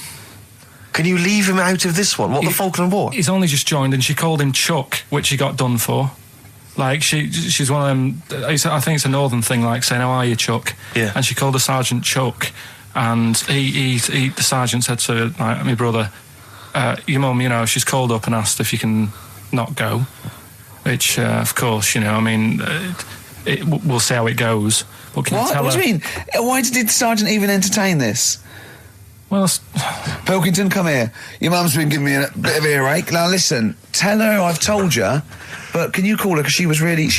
Can you leave him out of this one? What, the Falkland War? He's only just joined, and she called him Chuck, which he got done for. Like, she's one of them, I think it's a northern thing, like saying, how are you, Chuck? Yeah. And she called the sergeant Chuck, and the sergeant said to my brother, your mum, she's called up and asked if you can not go, which, of course, we'll see how it goes. But can you tell What do you mean? Why did the sergeant even entertain this? Well, Pilkington, come here. Your mum's been giving me a bit of earache. Now, listen, tell her I've told you, but can you call her, because she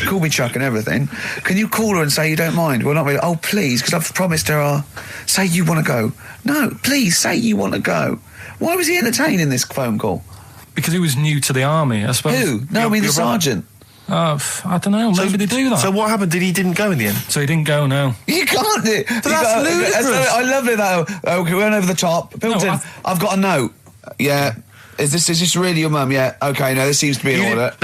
called me Chuck and everything. Can you call her and say you don't mind? Well, not really. Oh, please, because I've promised her say you want to go. No, please, say you want to go. Why was he entertaining this phone call? Because he was new to the army, I suppose. Who? No, I mean the sergeant. I don't know, maybe they do that. So what happened? He didn't go in the end? So he didn't go, no. You can't do it. That's ludicrous. I love it, that. Okay, we went over the top. Pilkington, I've got a note. Yeah. Is this really your mum? Yeah. Okay, no, this seems to be in order.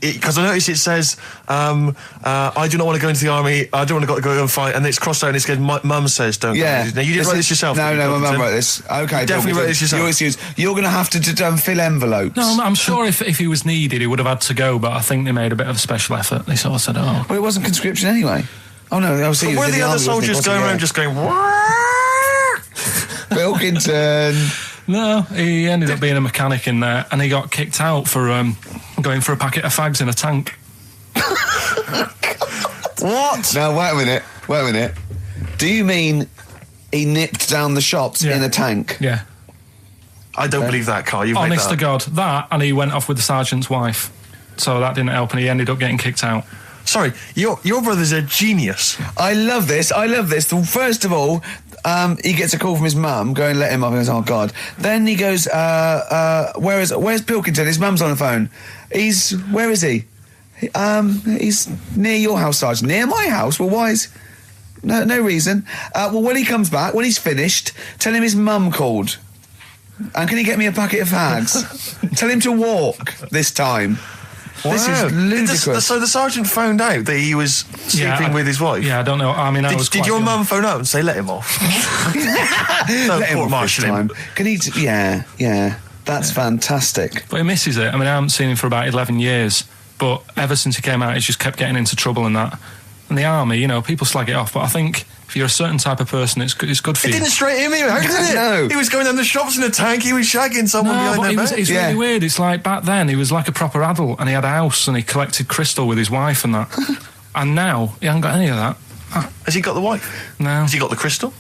Because I noticed it says, I do not want to go into the army, I don't want to go and fight, and it's crossed out and it's good, mum says don't go. Now, you didn't write this yourself? No, my mum wrote this. Okay, you definitely wrote this yourself. Your excuse. You're going to have to fill envelopes. No, I'm sure if he was needed, he would have had to go, but I think they made a bit of a special effort. They sort of said, Well, it wasn't conscription anyway. Oh, no, I was seeing... Were the other soldiers going around just going... Pilkington... No, he ended up being a mechanic in there, and he got kicked out for going for a packet of fags in a tank. What? Now, wait a minute. Do you mean he nipped down the shops in a tank? Yeah. I don't believe that, Carl. You've Honest made that to God. That, and he went off with the sergeant's wife. So that didn't help, and he ended up getting kicked out. Sorry, your brother's a genius. I love this. First of all, he gets a call from his mum, go and let him up, and he goes, oh, God. Then he goes, where's Pilkington? His mum's on the phone. Where is he? He's near your house, Sergeant. Near my house? Well, why is... No reason. Well, when he comes back, when he's finished, tell him his mum called. And can he get me a packet of fags? Tell him to walk this time. This is ludicrous. So the sergeant found out that he was sleeping with his wife? Yeah, I don't know. I mean, Did your mum phone up and say, let him off? Let him off this time. Can he... Yeah. That's fantastic. But he misses it. I mean, I haven't seen him for about 11 years, but ever since he came out, he's just kept getting into trouble and that. And the army, you know, people slag it off, but I think if you're a certain type of person, it's good for you. It didn't straight him out, did it? No. He was going down the shops in a tank, he was shagging someone behind their back. It's really weird. It's like back then, he was like a proper adult and he had a house and he collected crystal with his wife and that. And now, he hasn't got any of that. Has he got the wife? No. Has he got the crystal?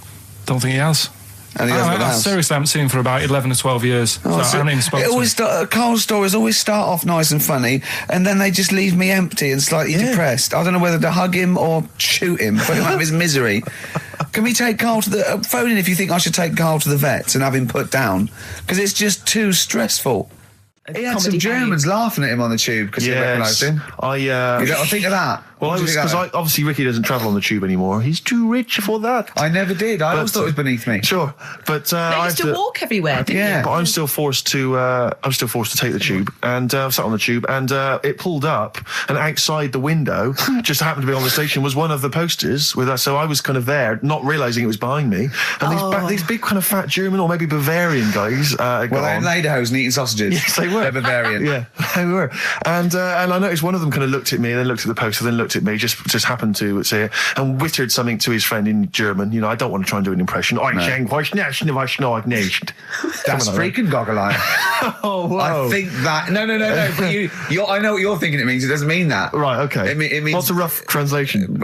Don't think he has. And he hasn't got the house. Seriously, I haven't seen him for about 11 or 12 years. I haven't even spoken to him. Carl's stories always start off nice and funny, and then they just leave me empty and slightly depressed. I don't know whether to hug him or shoot him, put him out of his misery. Can we take Carl to the... phone in if you think I should take Carl to the vets and have him put down, because it's just too stressful. He had some Germans laughing at him on the tube because he recognised him. You don't think of that? Well, because obviously Ricky doesn't travel on the tube anymore. He's too rich for that. I never did. I always thought it was beneath me. Sure, but I used to walk everywhere, didn't you? But I'm still forced to. Take the tube, and I sat on the tube, and it pulled up, and outside the window, just happened to be on the station, was one of the posters with us. So I was kind of there, not realising it was behind me, and these big kind of fat German or maybe Bavarian guys. Well, they're in lederhosen eating sausages. Yes, they were. They're Bavarian. Yeah, they were. And I noticed one of them kind of looked at me, and then looked at the poster, then looked at me, just happened to say it, and wittered something to his friend in German. You know, I don't want to try and do an impression. That's freaking goggle-eye. Oh, whoa. I think that... No. But I know what you're thinking it means. It doesn't mean that. Right, okay. It means... What's a rough translation?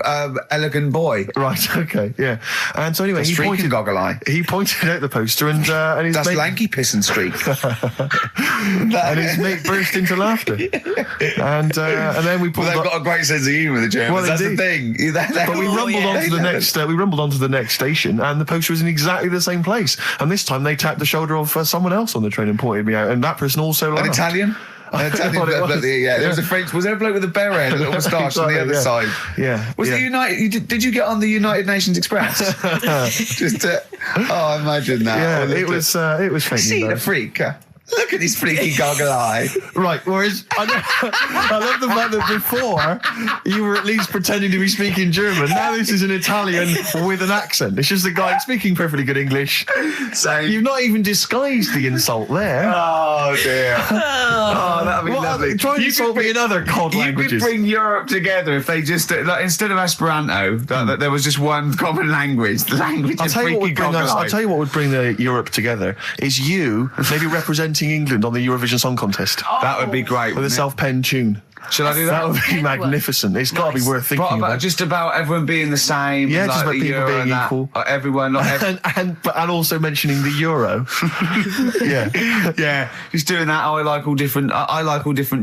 Elegant boy. Right, okay, yeah. And so anyway, He pointed out the poster, and his That's mate... lanky piss and streak. and his mate burst into laughter. And then we pulled they've got a great sense of humour, the Germans. Well, that's indeed. the thing. But we rumbled onto the next. We rumbled onto the next station, and the poster was in exactly the same place. And this time, they tapped the shoulder of someone else on the train and pointed me out, and that person also laughed. An Italian. There was a French. Was there a bloke with a beret, a little moustache on the other side? Yeah. Was the United? Did you get on the United Nations Express? Imagine that. Yeah, it was fake. See the freak. Look at this freaky goggle eye. Right, whereas I love the fact that before you were at least pretending to be speaking German. Now this is an Italian with an accent. It's just a guy speaking perfectly good English. Same. You've not even disguised the insult there. Oh dear. Oh, that'd be lovely. Try and insult me in other cod languages. You could bring Europe together if they just instead of Esperanto, that there was just one common language. The language of freaky goggle eye. I'll tell you what would bring the Europe together is you maybe representing England on the Eurovision Song Contest. That would be great. With a self-penned tune. Should I do that? That would be magnificent. It's got to be worth thinking about. Just about everyone being the same. Yeah, like just about people being equal. Everyone, not everyone. and also mentioning the euro. Yeah. Just doing that. I like all different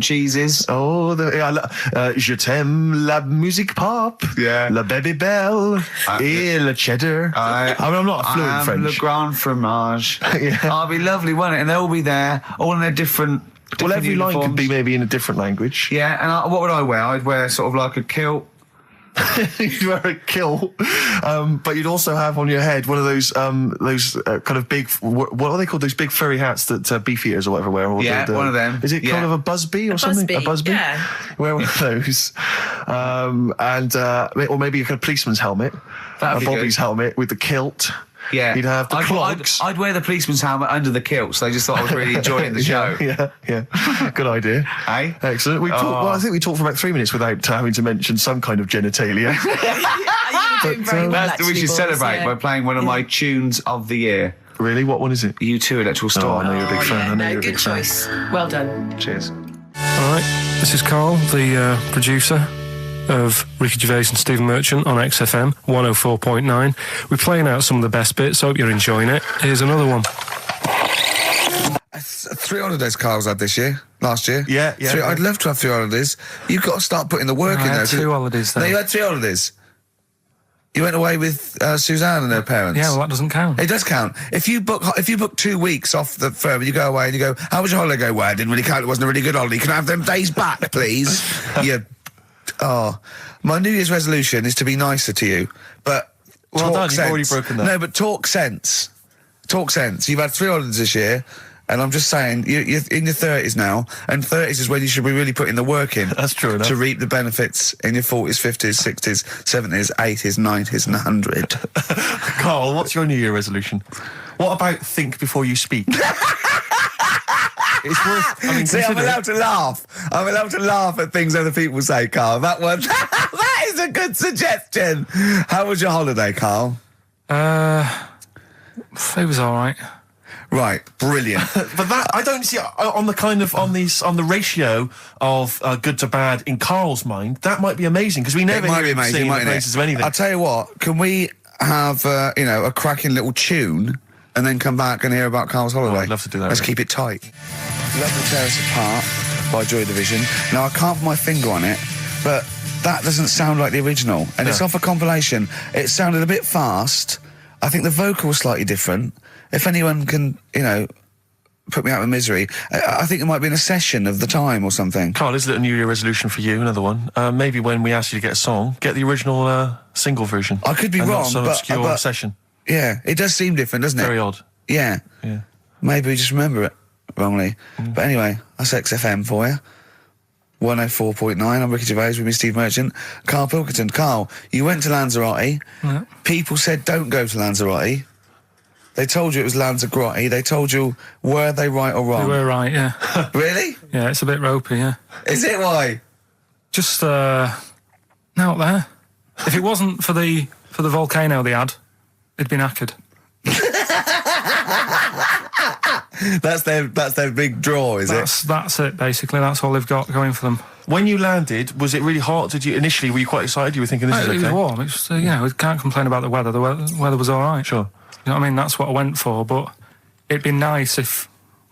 cheeses. Oh, je t'aime la musique pop. Yeah. La baby belle. Et le cheddar. I'm not fluent in French. Le grand fromage. Yeah. I'll be lovely, won't it? And they'll all be there, all in their different. Well, every uniforms. line could be maybe in a different language. Yeah, and what would I wear? I'd wear sort of like a kilt. You'd wear a kilt, but you'd also have on your head one of those kind of big, what are they called? Those big furry hats that beef eaters or whatever wear. Or one of them. Is it kind of a busby or something? A busby? Yeah. Wear one of those, or maybe a kind of policeman's helmet, a Bobby's helmet with the kilt. Yeah, you'd have the clogs. I'd wear the policeman's helmet under the kilt, so they just thought I was really enjoying the show. Yeah. Good idea. Hey? Excellent. I think we talked for about 3 minutes without having to mention some kind of genitalia. We should celebrate by playing one of my tunes of the year. Really? What one is it? U2 Electoral Storm. I know you're a big fan. I know you're a big fan. Good choice. Well done. Cheers. All right, this is Carl, the producer of Ricky Gervais and Stephen Merchant on XFM 104.9. We're playing out some of the best bits. Hope you're enjoying it. Here's another one. 3 holidays Carl's had last year. Yeah. I'd love to have 3 holidays. You've got to start putting the work in there. 2 holidays then. No, you had 3 holidays. You went away with Suzanne and her parents. Yeah, well, that doesn't count. It does count. If you book 2 weeks off the firm, you go away and you go, how was your holiday? Go, well, it didn't really count. It wasn't a really good holiday. Can I have them days back, please? My New Year's resolution is to be nicer to you, but well done, you've already broken that. No, but talk sense. Talk sense. You've had 3 holidays this year. And I'm just saying, you're in your 30s now, and 30s is when you should be really putting the work in. That's true enough. To reap the benefits in your 40s, 50s, 60s, 70s, 80s, 90s, and 100. Carl, what's your New Year resolution? What about think before you speak? It's worth. I mean, See, I'm consider it. allowed to laugh. I'm allowed to laugh at things other people say, Carl. That one, that is a good suggestion. How was your holiday, Carl? It was all right. Right, brilliant. But that I don't see on the ratio of good to bad in Carl's mind. That might be amazing because we never It might be hear him amazing, singing the mightn't praises it? of anything. I'll tell you what. Can we have a cracking little tune and then come back and hear about Carl's holiday? I'd love to do that, Let's really. keep it tight. Love to Tear Us Apart by Joy Division. Now I can't put my finger on it, but that doesn't sound like the original, and it's off a compilation. It sounded a bit fast. I think the vocal was slightly different. If anyone can, put me out of misery, I think it might be in a session of the time or something. Carl, is it a New Year resolution for you? Another one. Maybe when we ask you to get a song, get the original single version. I could be and wrong, not some but- obscure but- session. Yeah, it does seem different, doesn't it? Very odd. Yeah. Yeah. Maybe we just remember it wrongly. But anyway, that's XFM for you. 104.9, I'm Ricky Gervais with me, Steve Merchant. Karl Pilkington. Carl, you went to Lanzarote. Yeah. People said don't go to Lanzarote. They told you it was Lanzarote. They told you, were they right or We wrong? were right, yeah. Really? Yeah, it's a bit ropey, yeah. Is it why? Just, out there. If it wasn't for the volcano they had, it'd been knackered. That's their big draw, is it? That's it, basically. That's all they've got going for them. When you landed, was it really hot? Were you quite excited? You were thinking this is It okay? was warm. It's just, we can't complain about the weather. The weather was all right. Sure. You know what I mean? That's what I went for, but it'd be nice if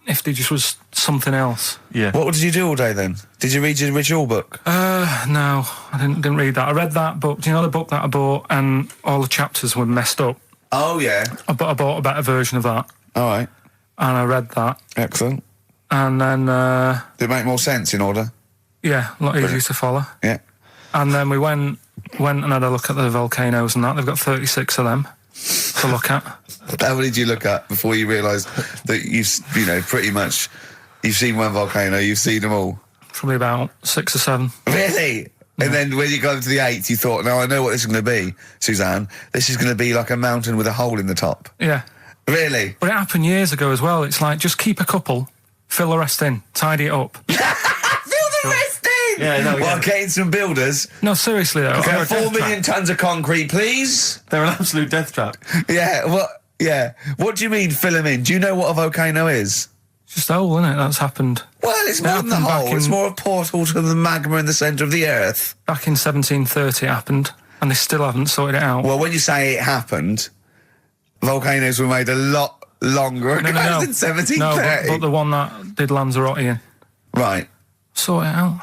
there just was something else. Yeah. What did you do all day then? Did you read your ritual book? No, I didn't read that. I read that book. Do you know the book that I bought and all the chapters were messed up? Oh, yeah. I bought a better version of that, All right. and I read that, Excellent. and then, Did it make more sense in order? yeah, a lot easier to follow. Yeah. And then we went and had a look at the volcanoes and that. They've got 36 of them to look at. How many did you look at before you realised that pretty much, you've seen one volcano, you've seen them all? Probably about 6 or 7. Really? And then when you got to the 8th, you thought, now I know what this is going to be, Suzanne. This is going to be like a mountain with a hole in the top. Yeah. Really? But it happened years ago as well. It's like, just keep a couple, fill the rest in, tidy it up. Fill the rest in! Yeah, no, Well, yeah. getting some builders. No, seriously though. Okay, 4 million tonnes of concrete, please. They're an absolute death trap. Yeah, what do you mean fill them in? Do you know what a volcano is? It's just a hole, isn't it? That's happened. Well, it's more than the happened back hole. It's in- more a portal to the magma in the centre of the earth. Back in 1730 it happened, and they still haven't sorted it out. Well, when you say it happened, volcanoes were made a lot longer ago than 1730. No, but the one that did Lanzarote in. Right. Sort it out.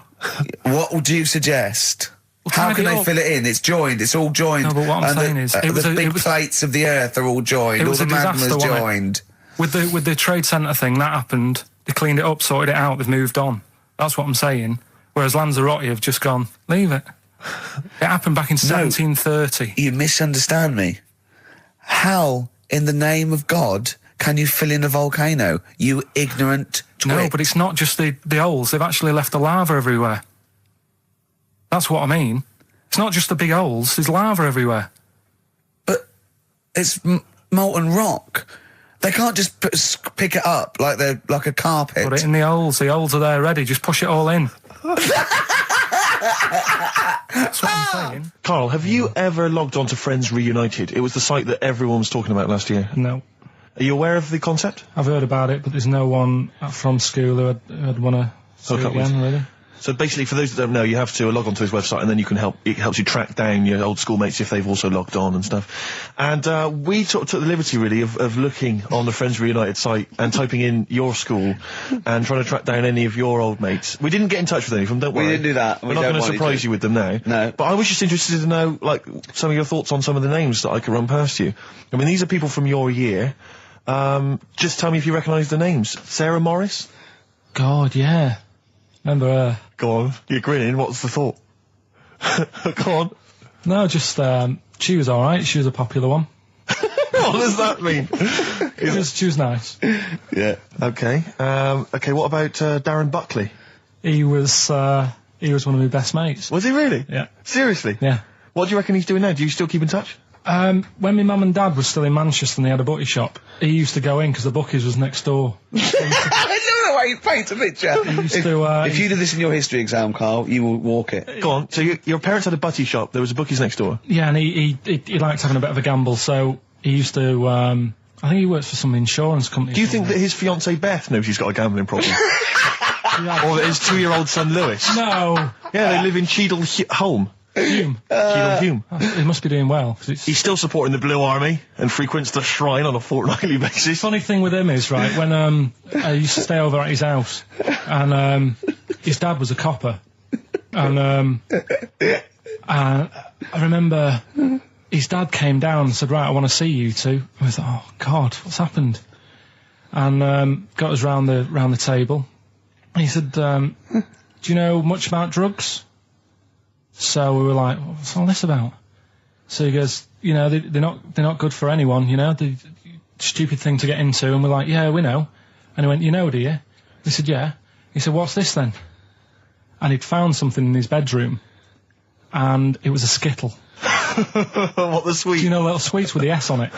What would you suggest? Well, How tidy can it they up. fill it in? It's joined. It's all joined. No, but what I'm And saying is, it was the a- big it was- plates of the earth are all joined. It All was the a disaster, magma's wasn't it? joined. With the trade centre thing, that happened. They cleaned it up, sorted it out, they've moved on. That's what I'm saying. Whereas Lanzarote have just gone, leave it. It happened back in 1730. You misunderstand me. How, in the name of God, can you fill in a volcano? You ignorant twit. No, but it's not just the holes. They've actually left the lava everywhere. That's what I mean. It's not just the big holes. There's lava everywhere. But it's molten rock. They can't just pick it up like they're like a carpet. Put it in the holes. The holes are there ready. Just push it all in. That's what I'm saying. Carl, have you ever logged on to Friends Reunited? It was the site that everyone was talking about last year. No. Are you aware of the concept? I've heard about it, but there's no one from school who'd want to see it Hook up with. again, really. So basically, for those that don't know, you have to log on to his website, and then it helps you track down your old schoolmates if they've also logged on and stuff. And we took the liberty, really, of looking on the Friends Reunited site and typing in your school and trying to track down any of your old mates. We didn't get in touch with any of them, don't worry. We didn't do that. We're not going to surprise you with them now. No. But I was just interested to know, like, some of your thoughts on some of the names that I could run past you. I mean, these are people from your year. Just tell me if you recognise the names. Sarah Morris? God, yeah. Remember her? Go on, you're grinning. What's the thought? Go on. No, just, she was alright. She was a popular one. Oh, What does that mean? She was nice. Yeah. Okay. Okay. What about Darren Buckley? He was one of my best mates. Was he really? Yeah. Seriously? Yeah. What do you reckon he's doing now? Do you still keep in touch? When my mum and dad were still in Manchester and they had a butty shop, he used to go in because the bookies was next door. I know the way you paint a picture. If you did this in your history exam, Carl, you will walk it. Go on. So your parents had a butty shop. There was a bookies next door. Yeah, and he liked having a bit of a gamble, so he used to. I think he works for some insurance company. Do you think that his fiancée Beth knows he's got a gambling problem? Or that his 2-year-old son Lewis? No. Yeah, they live in Cheadle Home. Hume. Cheadle Hume. He must be doing well. He's still supporting the Blue Army and frequents the shrine on a fortnightly basis. Funny thing with him is, right, when I used to stay over at his house, and his dad was a copper, and I remember his dad came down and said, right, I want to see you two. And I was like, oh God, what's happened? And got us round the table. And he said, do you know much about drugs? So we were like, what's all this about? So he goes, you know, they're not good for anyone, you know, the stupid thing to get into. And we're like, yeah, we know. And he went, you know, do you? We said, yeah. He said, what's this then? And he'd found something in his bedroom, and it was a Skittle. What, the sweet? Do you know, little sweets with the S on it?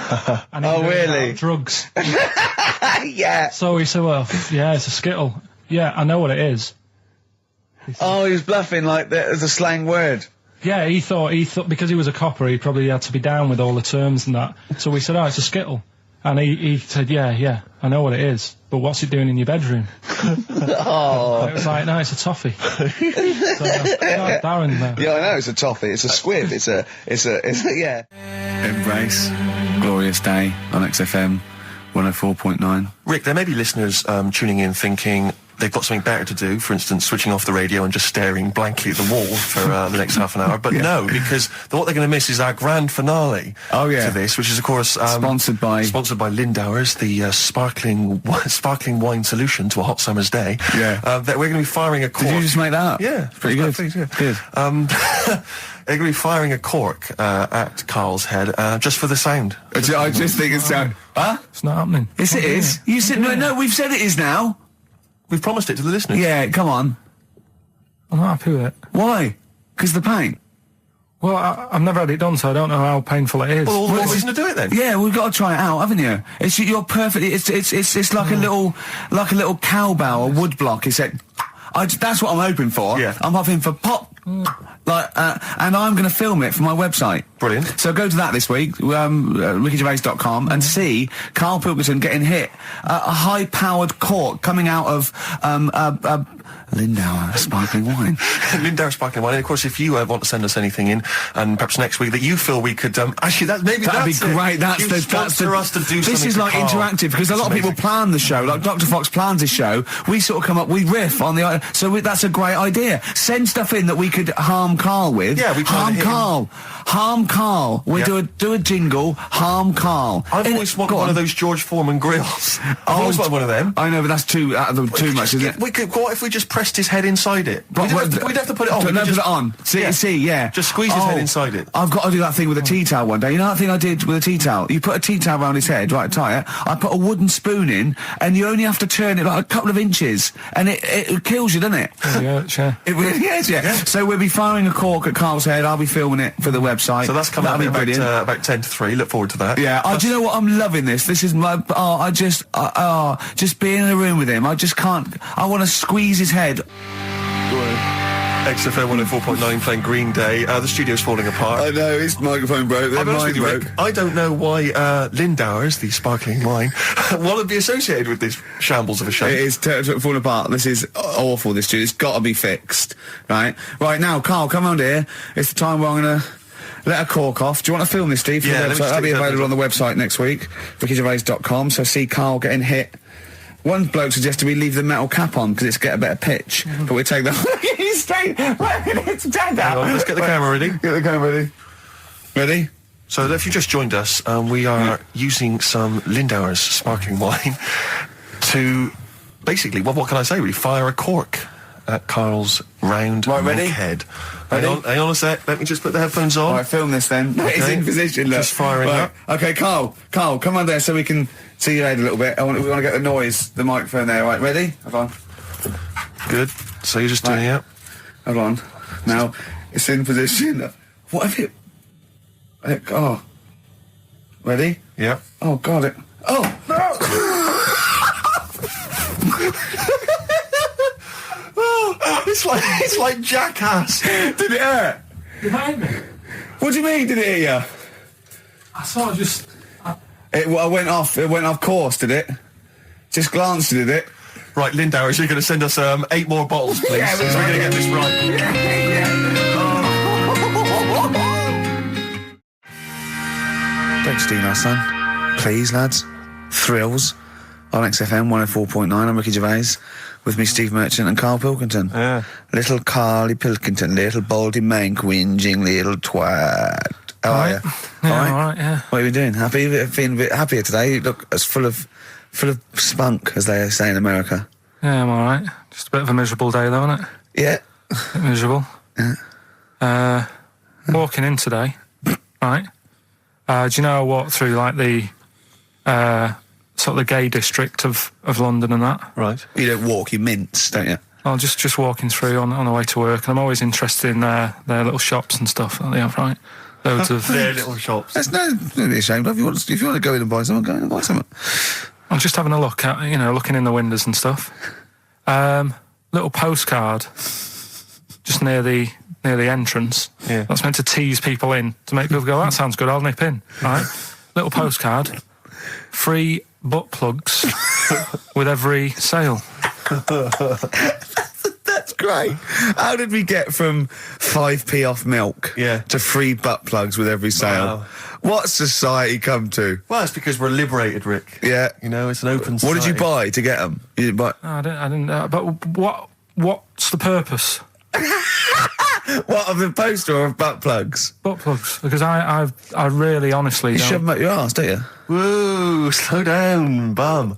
And Oh, really? Drugs. Yeah. So he said, well, yeah, it's a Skittle. Yeah, I know what it is. Oh, he was bluffing like that as a slang word. Yeah, he thought because he was a copper, he probably had to be down with all the terms and that. So we said, oh, it's a Skittle. And he said, yeah, I know what it is, but what's it doing in your bedroom? Oh. It was like, no, it's a toffee. So, Darren there. Yeah, I know, it's a toffee, it's a squib, it's a, yeah. Embrace, glorious day on XFM 104.9. Rick, there may be listeners tuning in thinking they've got something better to do, for instance, switching off the radio and just staring blankly at the wall for the next half an hour. But no, because what they're going to miss is our grand finale to this, which is, of course... sponsored by Lindauer's, the sparkling wine solution to a hot summer's day. Yeah. That we're going to be firing a cork. Did you just make that up? Yeah. Pretty good. Please, yeah. Good. They're going to be firing a cork at Carl's head just for the sound. I just think it's sound... Huh? It's not happening. Yes, it is. You said... No, we've said it is now. We've promised it to the listeners. Yeah, come on. I'm not happy with it. Why? Because the pain? Well, I've never had it done, so I don't know how painful it is. Well, all the more reason to do it then. Yeah, we've got to try it out, haven't you? You're perfect. It's like a little cowbell or wood block. That's what I'm hoping for. Yeah. I'm hoping for pop. And I'm going to film it for my website. Brilliant. So go to that this week, rickygervais.com, and see Karl Pilkington getting hit. A high-powered cork coming out of Lindauer sparkling wine. Lindauer sparkling wine. And of course, if you want to send us anything in, and perhaps next week that you feel we could actually that'd be great. That's us to do. This is like interactive because a lot of people plan the show. Like Dr. Fox plans his show. We sort of come up, we riff on the. So that's a great idea. Send stuff in that we could harm Karl with. Yeah, we harm Karl. Harm Karl. We do a jingle. Harm Karl. I've always wanted one of those George Foreman grills. I've always wanted one of them. I know, but that's too much, isn't it? What if we just pressed his head inside it? We'd have to put it on. Put it on. See. Just squeeze his head inside it. I've got to do that thing with a tea towel one day. You know that thing I did with a tea towel? You put a tea towel around his head, right, tie it. I put a wooden spoon in, and you only have to turn it like a couple of inches, and it kills you, doesn't it? Yeah, sure. It really is, yeah. So we'll be firing a cork at Karl's head. I'll be filming it for the website. So that's coming up about 10 to 3. Look forward to that. Yeah. Do you know what? I'm loving this. This is my... just being in a room with him. I just can't... I want to squeeze his head. XFM 104.9 playing Green Day. The studio's falling apart. I know, his microphone broke. I'll be honest with you, Rick, I don't know why Lindauer's, the sparkling wine, want to be associated with this shambles of a show. It is falling apart. This is awful, this studio. It's got to be fixed. Right now, Karl, come on here. It's the time where I'm going to... let a cork off. Do you want to film this, Steve? Yeah, that'll be available on the website next week, rickygervais.com. So see Karl getting hit. One bloke suggested we leave the metal cap on because it's get a better pitch, but we take that. He's straight. It's dead out. Let's get the camera ready. Get the camera ready. Ready? So if you just joined us, we are using some Lindauer's sparkling wine to basically, what can I say? Really fire a cork at Carl's round ready? head. Ready? Hang on a sec. Let me just put the headphones on. All right, film this then. Okay. He's in position, look. Just firing up. Okay, Carl, come on there so we can see your head a little bit. We want to get the noise, the microphone there. Right, ready? Hold on. Good. So you're just doing it. Hold on. Now, it's in position. What have you... Oh. Ready? Yeah. Oh, God, it... Oh, no! Oh, it's like Jackass. Did it hurt? Behind me. What do you mean, did it hit you? I sort of just... It went off course, did it? Just glanced, did it? Right, Lindauer, is you going to send us 8 more bottles, please? Yeah, so we're going to get this right. Don't steal our son. Please, lads. Thrills on XFM 104.9. I'm Ricky Gervais. With me, Steve Merchant and Karl Pilkington. Yeah. Little Carly Pilkington, little baldy mank, whinging little twat. How are you? Yeah, all right, yeah. What are you doing? Happy? Feeling a bit happier today? You look as full of spunk, as they say in America. Yeah, I'm all right. Just a bit of a miserable day, though, isn't it? Yeah. A bit miserable. Yeah. Walking in today, right? Do you know I walked through, like, the sort of the gay district of London and that? Right. You don't walk, you mince, don't you? Well, just walking through on the way to work, and I'm always interested in their little shops and stuff that they have, right? Loads of... Their little shops. There's no be ashamed of. If you want to go in and buy something, go in and buy something. I'm just having a look at, looking in the windows and stuff. Little postcard just near the entrance. Yeah. That's meant to tease people in, to make people go, that sounds good, I'll nip in. Right? Little postcard. Free butt plugs with every sale. That's great. How did we get from 5p off milk to free butt plugs with every sale? Wow. What society come to? Well, it's because we're liberated, Rick. Yeah. It's an open society. What did you buy to get them? You didn't buy... No, I didn't. But what's the purpose? What, of the poster or of butt plugs? Butt plugs. Because I really honestly You don't... shove them up your arse, don't you? Whoa, slow down, bum.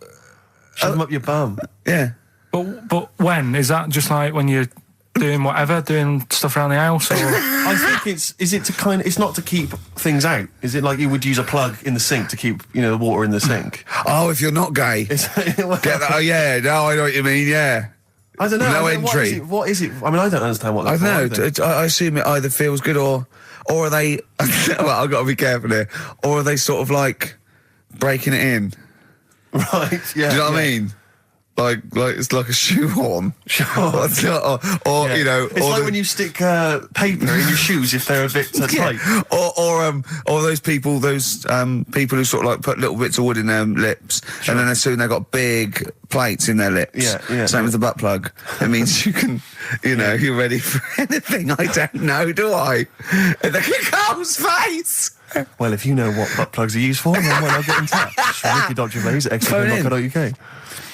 Shove them up your bum. Yeah. But when? Is that just like when you're doing whatever, doing stuff around the house? Or? I think it's not to keep things out. Is it like you would use a plug in the sink to keep, the water in the sink? Oh, if you're not gay. Get that? Oh, yeah. No, I know what you mean, yeah. I don't know. No entry. What is it? I mean, I don't understand what I that's don't know. I assume it either feels good or are they... well, I've got to be careful here. Or are they sort of like breaking it in? Right, yeah. Do you know what I mean? Like it's like a shoehorn. Sure. or It's like when you stick paper in your shoes if they're a bit tight. Or those people who sort of like put little bits of wood in their lips, and then as soon they've got big plates in their lips. Yeah. Same with the butt plug. It means you can, you're ready for anything. I don't know, do I? Look at Carl's face. Well, if you know what butt plugs are used for, then why not get in touch? Ricky.Gervais at xfm.co.uk.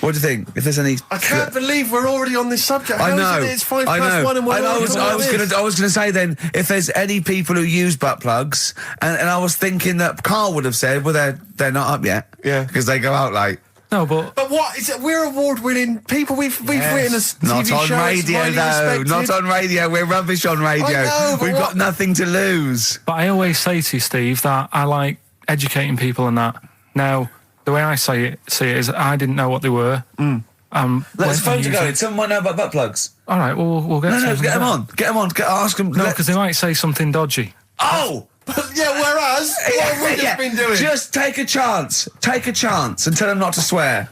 What do you think? If there's any... I can't believe we're already on this subject. I know. It's 1:05 and we're I was going to say then, if there's any people who use butt plugs, and I was thinking that Carl would have said, well, they're not up yet. Yeah. Because they go out late. No, but what is it? We're award-winning people. We've written a TV Not on show. radio, though. Not on radio. We're rubbish on radio. I know, but We've got nothing to lose. I always say to you, Steve, that I like educating people and that. Now, the way I see it is I didn't know what they were. Let's phone to go. Someone might know about butt plugs. All right, well, we'll get. No, get them on. Get them on. Ask them. No, because they might say something dodgy. Oh. Yeah, whereas, what have we just been doing? Just take a chance. Take a chance and tell them not to swear.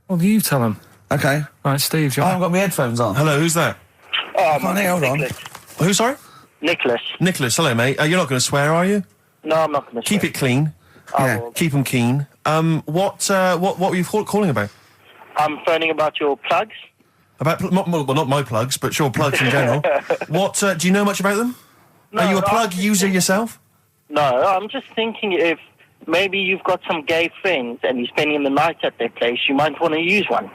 Well, you tell them. Okay. Right, Steve, I haven't got my headphones on. Hello, who's that? Hold on. Who, sorry? Nicholas. Nicholas, hello, mate. You're not going to swear, are you? No, I'm not going to. Keep it clean. Yeah. Keep them keen. What were you calling about? I'm phoning about your plugs. About not my plugs, but sure, plugs in general. What do you know much about them? No, Are you a plug user yourself? No, I'm just thinking if maybe you've got some gay friends and you're spending the night at their place, you might want to use one.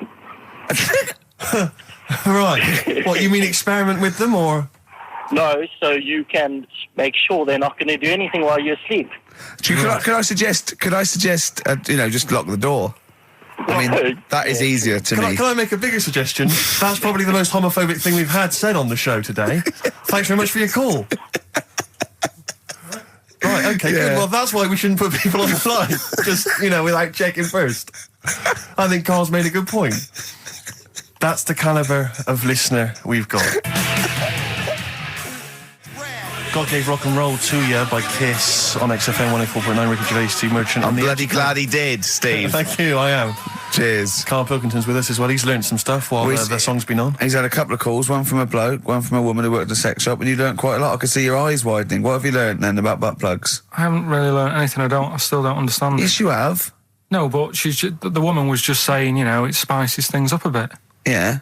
Right. What, you mean experiment with them, or? No, so you can make sure they're not going to do anything while you're asleep. Could I suggest? Just lock the door. I mean, that is easier to me. Can I make a bigger suggestion? That's probably the most homophobic thing we've had said on the show today. Thanks very much for your call. Right, okay, good. Well, that's why we shouldn't put people on the line. Just, without checking first. I think Carl's made a good point. That's the calibre of listener we've got. God Gave Rock and Roll to You by Kiss on XFM 104.9. Ricky Gervais, Steve Merchant. I'm bloody glad he did, Steve. Thank you, I am. Cheers. Karl Pilkington's with us as well. He's learned some stuff while the song's been on. He's had a couple of calls, one from a bloke, one from a woman who worked in a sex shop, and you learnt quite a lot. I could see your eyes widening. What have you learnt then about butt plugs? I haven't really learnt anything. I still don't understand. Yes, you have. No, but the woman was just saying, it spices things up a bit. Yeah.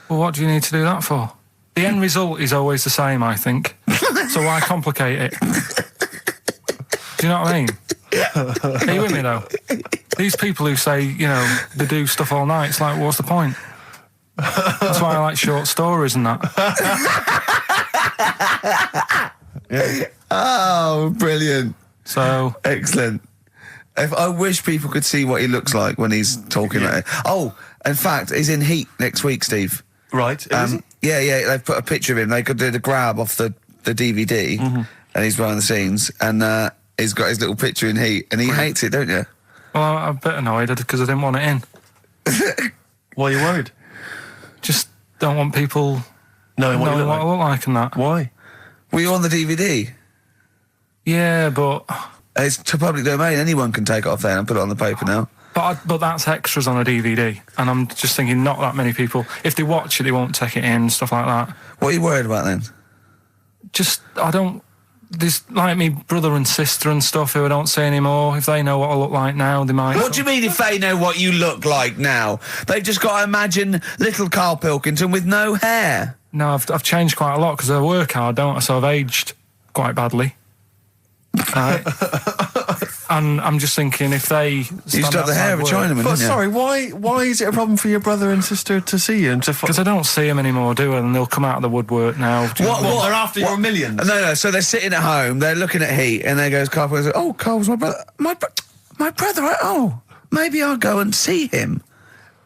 Well, what do you need to do that for? The end result is always the same, I think. So why complicate it? Do you know what I mean? Are you with me, though? These people who say, they do stuff all night, it's like, what's the point? That's why I like short stories and that. Yeah. Oh, brilliant. So... Excellent. I wish people could see what he looks like when he's talking like it. Oh, in fact, he's in Heat next week, Steve. Right. Yeah, they've put a picture of him. They could do the grab off the DVD, and he's behind the scenes, and he's got his little picture in Heat, and he hates it, don't you? Well, I'm a bit annoyed because I didn't want it in. Why are you worried? Just don't want people knowing what I look like and that. Why? Were you on the DVD? Yeah, but... It's to public domain. Anyone can take it off there and put it on the paper now. But that's extras on a DVD, and I'm just thinking not that many people, if they watch it, they won't take it in, stuff like that. What are you worried about then? There's like me brother and sister and stuff who I don't see anymore. If they know what I look like now, they might... What do you mean if they know what you look like now? They've just got to imagine little Karl Pilkington with no hair. No, I've changed quite a lot because I work hard, don't I? So I've aged quite badly. Right. And I'm just thinking if they... You used to have the hair of a Chinaman, But didn't you? sorry, why is it a problem for your brother and sister to see you? Because I don't see them anymore, do I? And they'll come out of the woodwork now. What? They're after your millions? No. So they're sitting at home, they're looking at Heat, and there goes Karl Pilkington. Oh, Karl's my brother. My brother. Oh, maybe I'll go and see him.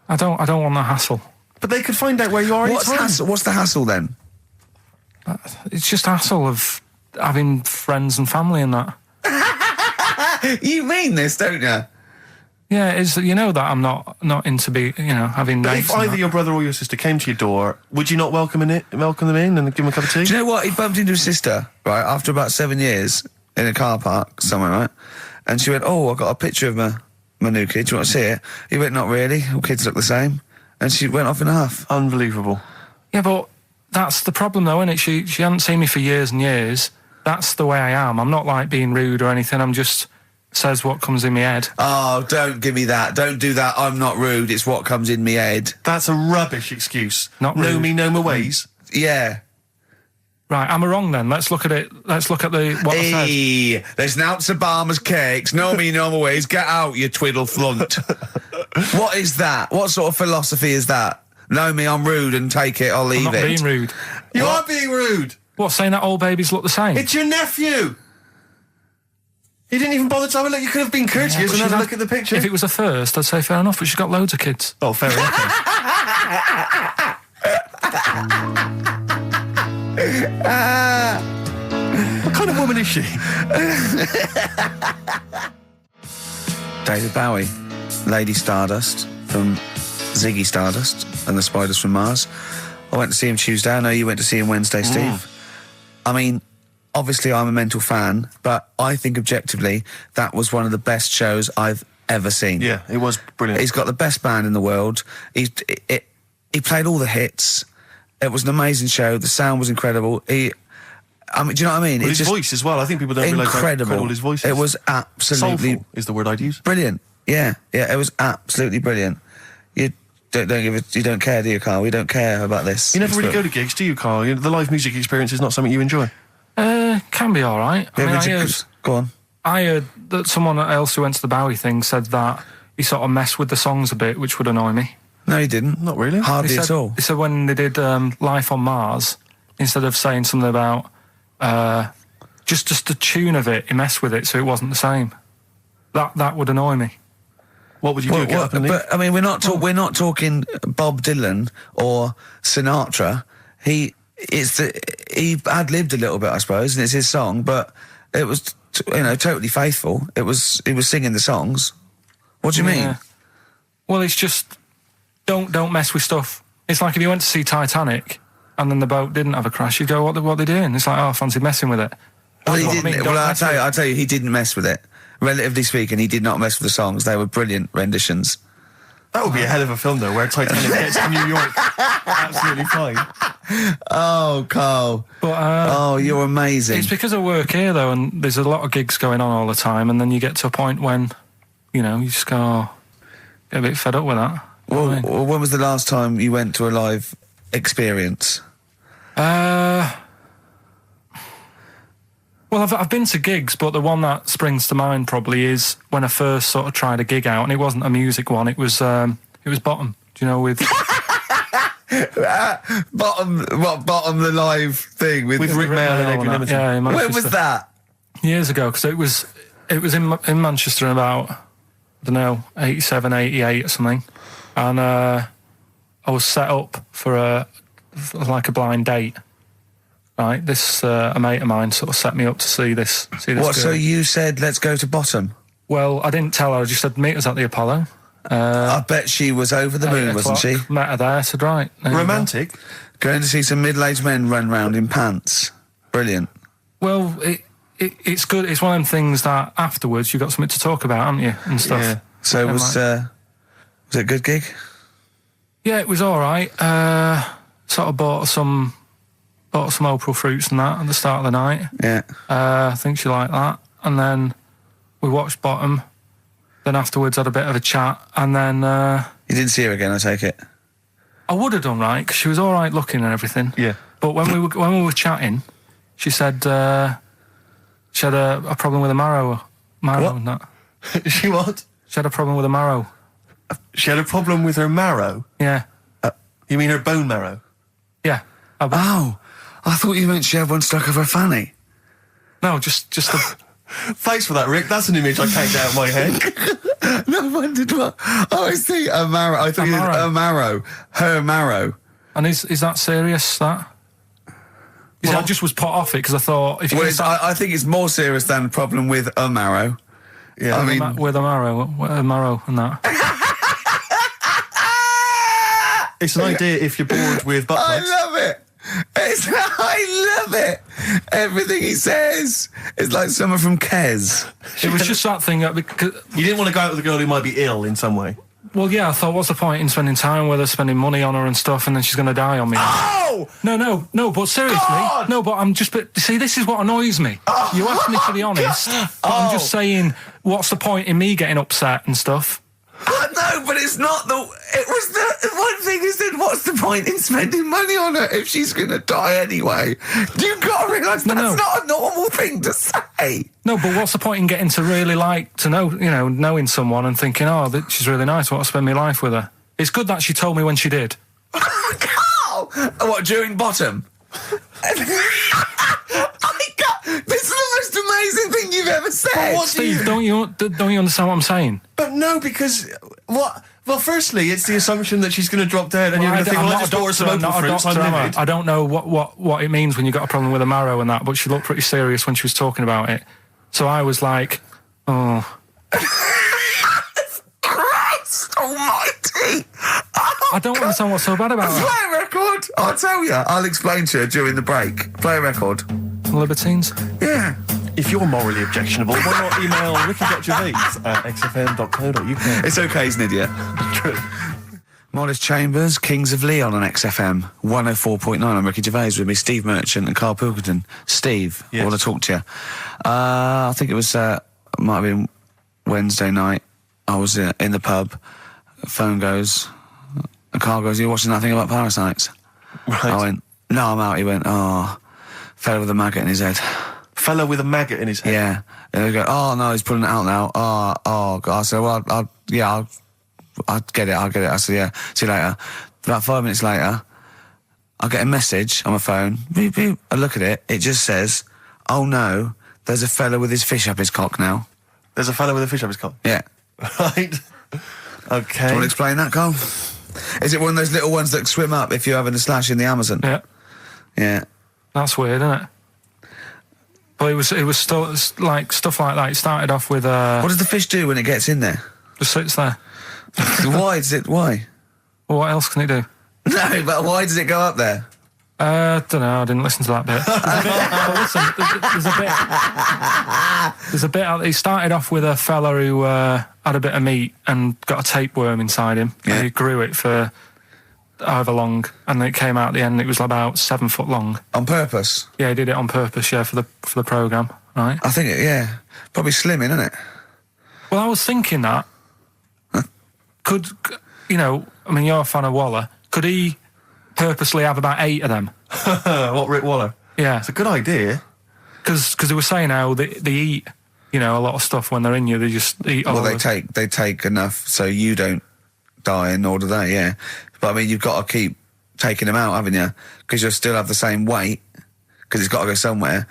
I don't want the hassle. But they could find out where you are. What's the hassle then? It's just hassle of having friends and family and that. You mean this, don't you? Yeah, it's that I'm not into having But mates. if either your brother or your sister came to your door, would you not welcome them in and give them a cup of tea? Do you know what? He bumped into his sister, right, after about 7 years in a car park somewhere, right? And she went, oh, I got a picture of my new kid. Do you want to see it? He went, not really. All kids look the same. And she went off in a huff. Unbelievable. Yeah, but that's the problem, though, isn't it? She hadn't seen me for years and years. That's the way I am. I'm not like being rude or anything. I'm just says what comes in my head. Oh, don't give me that. Don't do that. I'm not rude. It's what comes in me head. That's a rubbish excuse. Not rude. Know me, know my ways. Yeah. Right, am I wrong then? Let's look at it. Let's look at what I said. There's an ounce of Barmer's cakes. Know me, know my ways. Get out, you twiddle flunt. What is that? What sort of philosophy is that? Know me, I'm rude and take it, I'll leave I'm not being rude. You are being rude. What, saying that all babies look the same? It's your nephew. You didn't even bother to have a look. You could have been courteous and had a look at the picture. If it was a first, I'd say fair enough, but she's got loads of kids. Oh, fair enough. What kind of woman is she? David Bowie, Lady Stardust from Ziggy Stardust and the Spiders from Mars. I went to see him Tuesday. I know you went to see him Wednesday, Steve. I mean, obviously I'm a mental fan, but I think objectively that was one of the best shows I've ever seen. Yeah, it was brilliant. He's got the best band in the world. He played all the hits. It was an amazing show. The sound was incredible. Do you know what I mean? Well, his voice as well. I think people don't realise how incredible his voice is. It was absolutely... Soulful is the word I'd use. Brilliant. Yeah, it was absolutely brilliant. You don't care, do you, Karl? We don't care about this. You never really go to gigs, do you, Karl? The live music experience is not something you enjoy. Can be all right. Go on. I heard that someone else who went to the Bowie thing said that he sort of messed with the songs a bit, which would annoy me. No, he didn't. Not really. Hardly at all. He said when they did Life on Mars, instead of saying something about just the tune of it, he messed with it so it wasn't the same. That would annoy me. What would you do? Get up and leave? But I mean, we're not talking Bob Dylan or Sinatra. He ad-libbed a little bit, I suppose, and it's his song, but it was totally faithful. He was singing the songs. What do you mean? Well, it's just don't mess with stuff. It's like if you went to see Titanic and then the boat didn't have a crash, you'd go, what are they doing? It's like, I fancy messing with it. Well, he didn't. I'll tell you, he didn't mess with it. Relatively speaking, he did not mess with the songs. They were brilliant renditions. That would be a hell of a film, though, where Titanic gets to New York. Absolutely fine. Oh, Carl. But, you're amazing. It's because I work here, though, and there's a lot of gigs going on all the time, and then you get to a point when, you just go, get a bit fed up with that. Well, when was the last time you went to a live experience? Well, I've been to gigs, but the one that springs to mind probably is when I first sort of tried a gig out, and it wasn't a music one. It was Bottom. Do you know with Bottom the live thing with Rick Mail and Equanimity? Yeah, in Manchester. When was that? Years ago, because it was in Manchester in about, I don't know, 87, 88 or something, and I was set up for a blind date. Right, this a mate of mine sort of set me up to see this. What? girl. So you said, let's go to Bottom? Well, I didn't tell her. I just said, meet us at the Apollo. I bet she was over the moon, wasn't she? Met her there. I said, right. Romantic? Going to see some middle-aged men run round in pants. Brilliant. Well, it's good. It's one of them things that afterwards you've got something to talk about, haven't you, and stuff. Yeah. So was it a good gig? Yeah, it was all right. Sort of bought some April fruits and that at the start of the night. Yeah. I think she liked that. And then we watched Bottom. Then afterwards had a bit of a chat. And then... you didn't see her again, I take it? I would have done, right, because she was all right looking and everything. Yeah. But when we were chatting, she said she had a problem with a marrow What? and that. She what? She had a problem with a marrow. She had a problem with her marrow? Yeah. You mean her bone marrow? Yeah. Oh, I thought you meant she had one stuck of her fanny. No, just the... Thanks for that, Rick. That's an image I can't get out of my head. No, I wondered what... Oh, I see, a marrow. I thought you meant a marrow. Her marrow. And is that serious, that? I just was put off it because I thought... if you I think it's more serious than the problem with a marrow. Yeah, I mean... with a marrow and that. It's an idea if you're bored with butt I plugs. love it. I love it. Everything he says is like someone from Kes. It was just that thing that... because, You didn't want to go out with a girl who might be ill in some way. well, yeah, I thought, what's the point in spending time with her, spending money on her and stuff, and then she's going to die on me? Oh! No, but seriously. God! No, but I'm just... But, see, this is what annoys me. You asked me to be honest, but I'm just saying, what's the point in me getting upset and stuff? No, but it's not the... It was the... One thing is that what's the point in spending money on her if she's going to die anyway? You've got to realise that's not a normal thing to say. No, but what's the point in getting to really like to know, knowing someone and thinking, oh, she's really nice, I want to spend my life with her. It's good that she told me when she did. Carl! What, during Bottom? This is the most amazing thing you've ever said. Steve, don't you understand what I'm saying? But no, because... What? Well, firstly, it's the assumption that she's going to drop dead and you're going to think, well, I just bought her some April fruits, I'm livid. I don't know what it means when you've got a problem with a marrow and that, but she looked pretty serious when she was talking about it. So I was like, oh... Christ almighty! I don't understand what's so bad about Play that. a record! I'll tell you. I'll explain to you during the break. Play a record. Libertines? Yeah. If you're morally objectionable, why not email ricky.gervais@xfm.co.uk? It's okay, he's an idiot. True. Modest Chambers, Kings of Leon on XFM 104.9. I'm Ricky Gervais, with me Steve Merchant and Karl Pilkington. Steve, Yes. I want to talk to you. I think it was, might have been Wednesday night. I was in the pub. Phone goes. And Carl goes, "You watching that thing about parasites?" Right. I went, "No, I'm out." He went, "Oh, fella with a maggot in his head." Fella with a maggot in his head. Yeah. And they go, "Oh, no, he's pulling it out now." Oh, God. I said, "Well, I'll get it. I said, "Yeah, see you later." About 5 minutes later, I get a message on my phone. Beep, beep. I look at it. It just says, "Oh, no, there's a fella with his fish up his cock now." There's a fella with a fish up his cock. Yeah. Right. Okay. Do you want to explain that, Carl? Is it one of those little ones that swim up if you're having a slash in the Amazon? Yeah. Yeah. That's weird, isn't it? But it was still like stuff like that. It started off with What does the fish do when it gets in there? just sits there. Why? Well, what else can it do? No, but why does it go up there? Don't know. I didn't listen to that bit. There's a bit. He started off with a fella who had a bit of meat and got a tapeworm inside him. Yeah. And he grew it for however long, and then it came out at the end. It was about 7 foot long. On purpose? Yeah, he did it on purpose. Yeah, for the program, right? I think probably slimming, isn't it? Well, I was thinking that could I mean, you're a fan of Waller. Could he purposely have about 8 of them? What, Rick Waller? Yeah, It's a good idea. because they were saying how they eat, a lot of stuff when they're in you. They just eat. Well, all they the- take enough so you don't die, and nor do they. Yeah, but I mean, you've got to keep taking them out, haven't you? Because you'll still have the same weight because it's got to go somewhere.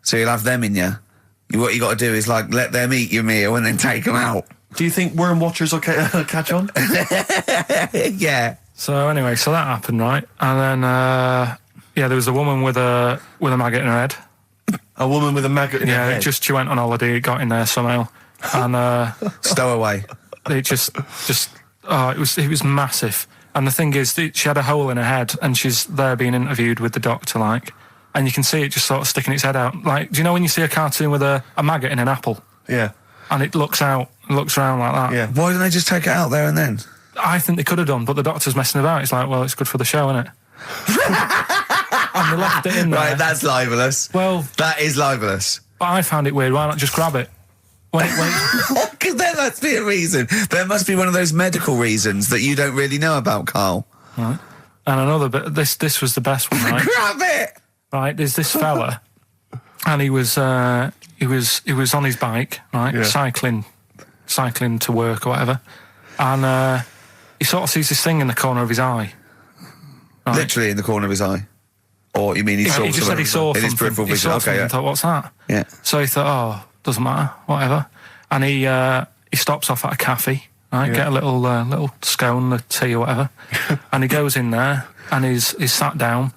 So you'll have them in you. What you got to do is like let them eat your meal and then take them out. Do you think worm watchers will catch on? Yeah. So anyway, so that happened, right? And then there was a woman with a maggot in her head. A woman with a maggot in her Yeah, head? she went on holiday, it got in there somehow, and Stowaway. it just it was massive. And the thing is, she had a hole in her head, and she's there being interviewed with the doctor, like, and you can see it just sort of sticking its head out. Like, do you know when you see a cartoon with a maggot in an apple, Yeah. and it looks around like that? Yeah. Why didn't they just take it out there and then? I think they could have done, but the doctor's messing about. It's like, well, it's good for the show, isn't it? And they left it in there. Right, that's libelous. Well, That is libelous. but I found it weird. Why not just grab it? Because there must be a reason. There must be one of those medical reasons that you don't really know about, Carl. Right. And another bit. This was the best one, right? Grab it! Right. There's this fella, and he was on his bike, right, Yeah. cycling to work or whatever, and he sort of sees this thing in the corner of his eye. Right. Literally in the corner of his eye. Or you mean he saw He just something said he saw in his something. peripheral He vision? saw Okay, something yeah. and thought, what's that? Yeah. So he thought, oh, doesn't matter, whatever. And he stops off at a cafe, right? Yeah. Get a little scone, a tea or whatever. And he goes in there and he's sat down,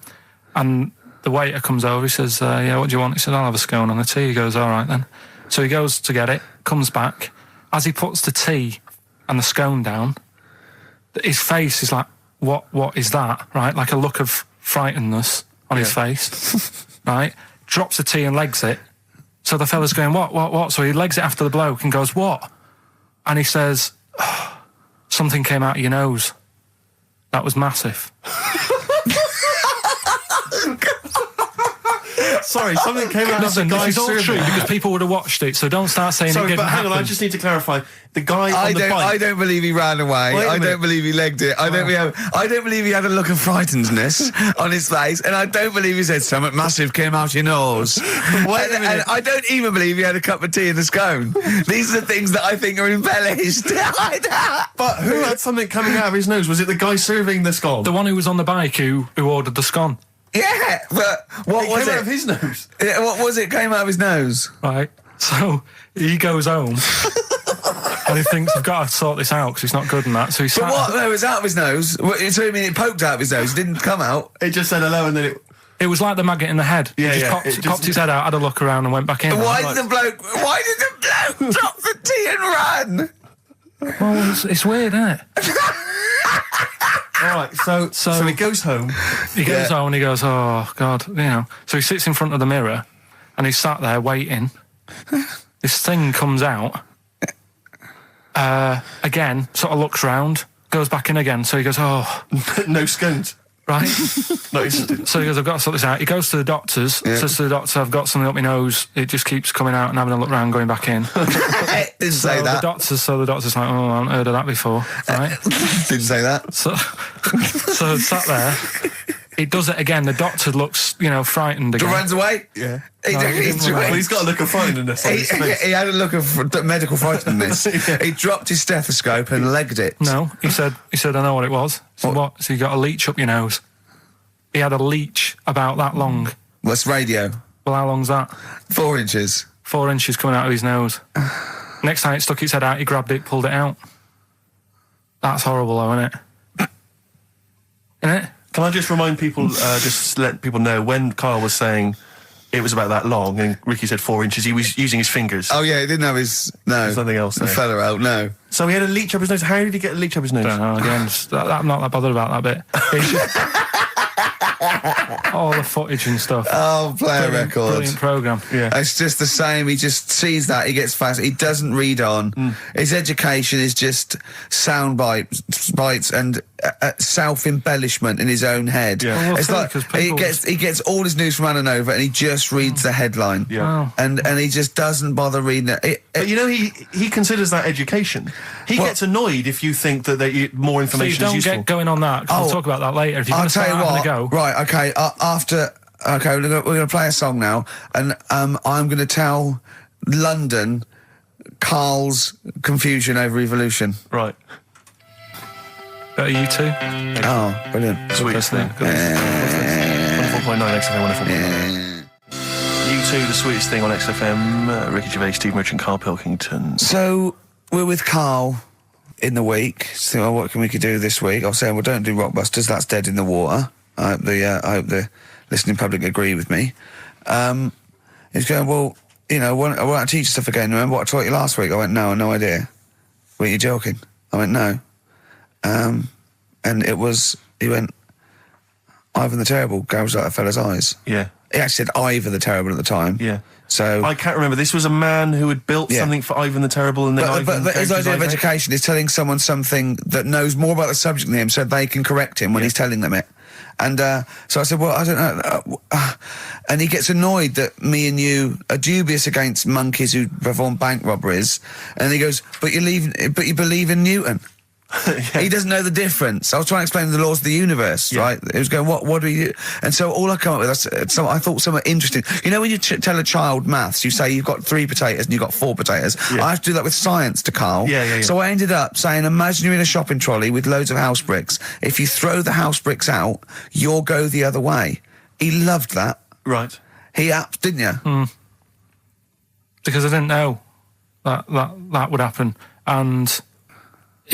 and the waiter comes over. He says, yeah, what do you want? He said, I'll have a scone and a tea. He goes, all right then. So he goes to get it, comes back. As he puts the tea and the scone down, his face is like, what is that? Right? Like a look of frightenedness on his face, right? Drops the tea and legs it. So the fella's going, what? So he legs it after the bloke and goes, what? And he says, oh, something came out of your nose. That was massive. Sorry, something came out Listen, of the this guy's is all true because people would have watched it, so don't start saying it Sorry, didn't but hang on, I happen. just need to clarify. The guy I on the don't bike... believe he ran away. Wait a I minute. don't believe he legged it. I don't believe he had a look of frightenedness on his face, and I don't believe he said something massive came out your nose. Wait a minute. And I don't even believe he had a cup of tea and a scone. These are the things that I think are embellished. But who had something coming out of his nose? Was it the guy serving the scone? The one who was on the bike who ordered the scone, Yeah, but what It was came it? out of his nose. Yeah, what was it? Came out of his nose. right? So he goes home and he thinks, I've got to sort this out because it's not good and that. So he But what? No, it was out of his nose. So you mean it poked out of his nose? It didn't come out. It just said hello and then it... It was like the maggot in the head. Yeah, he just yeah, popped, it just- popped his head out, had a look around and went back in. Why Like, did the bloke drop the tea and run? well, it's weird, isn't it? All right, so he goes home. He goes Yeah. home and he goes, oh, God, So he sits in front of the mirror and he's sat there waiting. This thing comes out. Again, sort of looks round, goes back in again. So he goes, oh, No scones. right. No, he's- So he goes, I've got to sort this out. He goes to the doctors, says to the doctor, I've got something up my nose. It just keeps coming out and having a look round, going back in. Didn't say So that. the doctor's like, oh, I haven't heard of that before, right? Didn't say that. So sat there. It does it again. The doctor looks, frightened again. Runs away. yeah. He, No, he didn't run away. Well, he's got a look of frightenedness on his face. he had a look of medical frightenedness. He dropped his stethoscope and legged it. No, he said, I know what it was. So what? So you got a leech up your nose. He had a leech about that long. What's radio? Well, how long's that? 4 inches. 4 inches coming out of his nose. Next time it stuck its head out, he grabbed it, pulled it out. That's horrible, though, isn't it? Isn't it? Can I just remind people, just let people know, when Karl was saying it was about that long and Ricky said 4 inches, he was using his fingers. Oh, yeah, he didn't have his... No. There's nothing else there. Feather out, no. So he had a leech up his nose. How did he get a leech up his nose? I don't know, again, I'm not that bothered about that bit. It's just all the footage and stuff. Oh, play a record. Brilliant programme. Yeah. It's just the same. He just sees that. He gets fast. He doesn't read on. His education is just sound bites and self-embellishment in his own head. Yeah. Well, It's like people- he gets all his news from Ananova and he just reads the headline. Yeah. Wow. And he just doesn't bother reading it. But you know, he considers that education. He Well- gets annoyed if you think that more So you information is don't useful. get going on that, 'cause Oh, we'll talk about that later. If you're going I'll to tell start you having what. a go... Right, okay. Okay, we're going to play a song now, and I'm going to tell London Karl's confusion over evolution. Right. Better you two? Oh, brilliant. Sweetest thing. 104.9 XFM, 104.9. U2, the sweetest thing on XFM. Ricky Gervais, Steve Merchant, Karl Pilkington. So we're with Karl in the week. So what can we do this week? I was saying, well, don't do Rockbusters. That's dead in the water. I hope the listening public agree with me. He's going, well, you know, I want to teach you stuff again. Remember what I taught you last week? I went, no, no idea. Were you joking? I went, no. And he went, Ivan the Terrible gouged out a fella's eyes. Yeah. He actually said Ivan the Terrible at the time. Yeah. So I can't remember. This was a man who had built Yeah. something for Ivan the Terrible, and then Ivan but his gouged idea of eye out. education is telling someone something that knows more about the subject than him so they can correct him when he's telling them it. And so I said, well, I don't know. And he gets annoyed that me and you are dubious against monkeys who perform bank robberies. And he goes, but you believe in Newton. He doesn't know the difference. I was trying to explain the laws of the universe, right? He was going, what do you... And so all I come up with, I thought somewhat interesting. You know when you tell a child maths, you say you've got 3 potatoes and you've got 4 potatoes. I have to do that with science to Karl. Yeah. So I ended up saying, imagine you're in a shopping trolley with loads of house bricks. If you throw the house bricks out, you'll go the other way. He loved that. Right. Didn't you? Because I didn't know that would happen. And...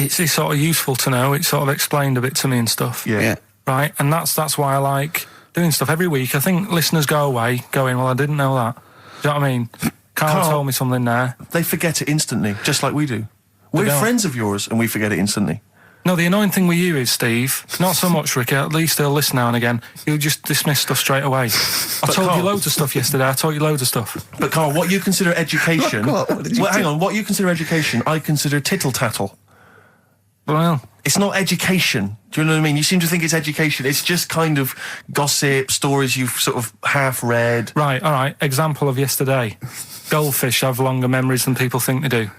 It's sort of useful to know. It sort of explained a bit to me and stuff. Yeah. Right? And that's why I like doing stuff every week. I think listeners go away going, well, I didn't know that. Do you know what I mean? Karl told me something there. They forget it instantly, just like we do. We're don't. friends of yours, and we forget it instantly. No, the annoying thing with you is, Steve, not so much, Ricky, at least he'll listen now and again, he'll just dismiss stuff straight away. I told you loads of stuff yesterday, I taught you loads of stuff. But Karl, what you consider education... What did you hang on, what you consider education, I consider tittle-tattle. Well, It's not education. Do you know what I mean? You seem to think it's education. It's just kind of gossip, stories you've sort of half read. right, all right, example of yesterday. Goldfish have longer memories than people think they do.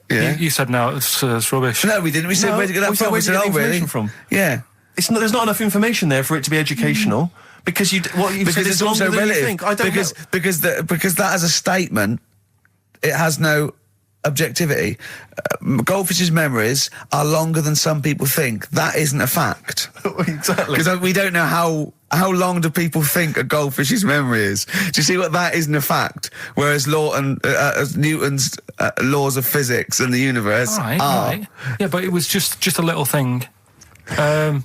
Yeah. You said no, it's rubbish. No, we didn't. We said, No, where'd you get that we said, from? We where'd you said, get the oh, really? information from? Yeah. There's not enough information there for it to be educational. Because what you've said Because is it's also longer than you relative. think. I don't know. Because that as a statement, it has no objectivity. Goldfish's memories are longer than some people think. That isn't a fact. Exactly. Because we don't know how long do people think a goldfish's memory is. Do you see what that isn't a fact? Whereas Newton's laws of physics and the universe All right, are. right. Yeah, but it was just a little thing. And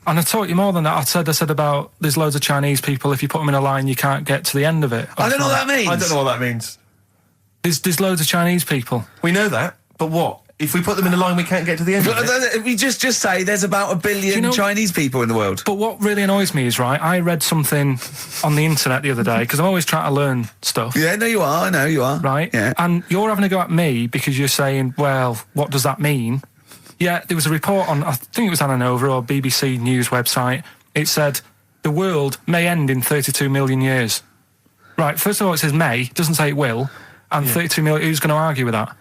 I taught you more than that. I said about there's loads of Chinese people, if you put them in a line, you can't get to the end of it. I don't know what that means. I don't know what that means. There's loads of Chinese people. We know that, but what? If we put them in a line, we can't get to the end of it. We just say there's about 1 billion you know- Chinese people in the world. But what really annoys me is, right, I read something on the internet the other day, because I'm always trying to learn stuff. Yeah, no, you are. I know you are. Right? Yeah. And you're having a go at me because you're saying, well, what does that mean? Yeah, there was a report on, I think it was Ananova or BBC News website. It said, the world may end in 32 million years. Right, first of all, it says may, it doesn't say it will. And 32 million, who's going to argue with that?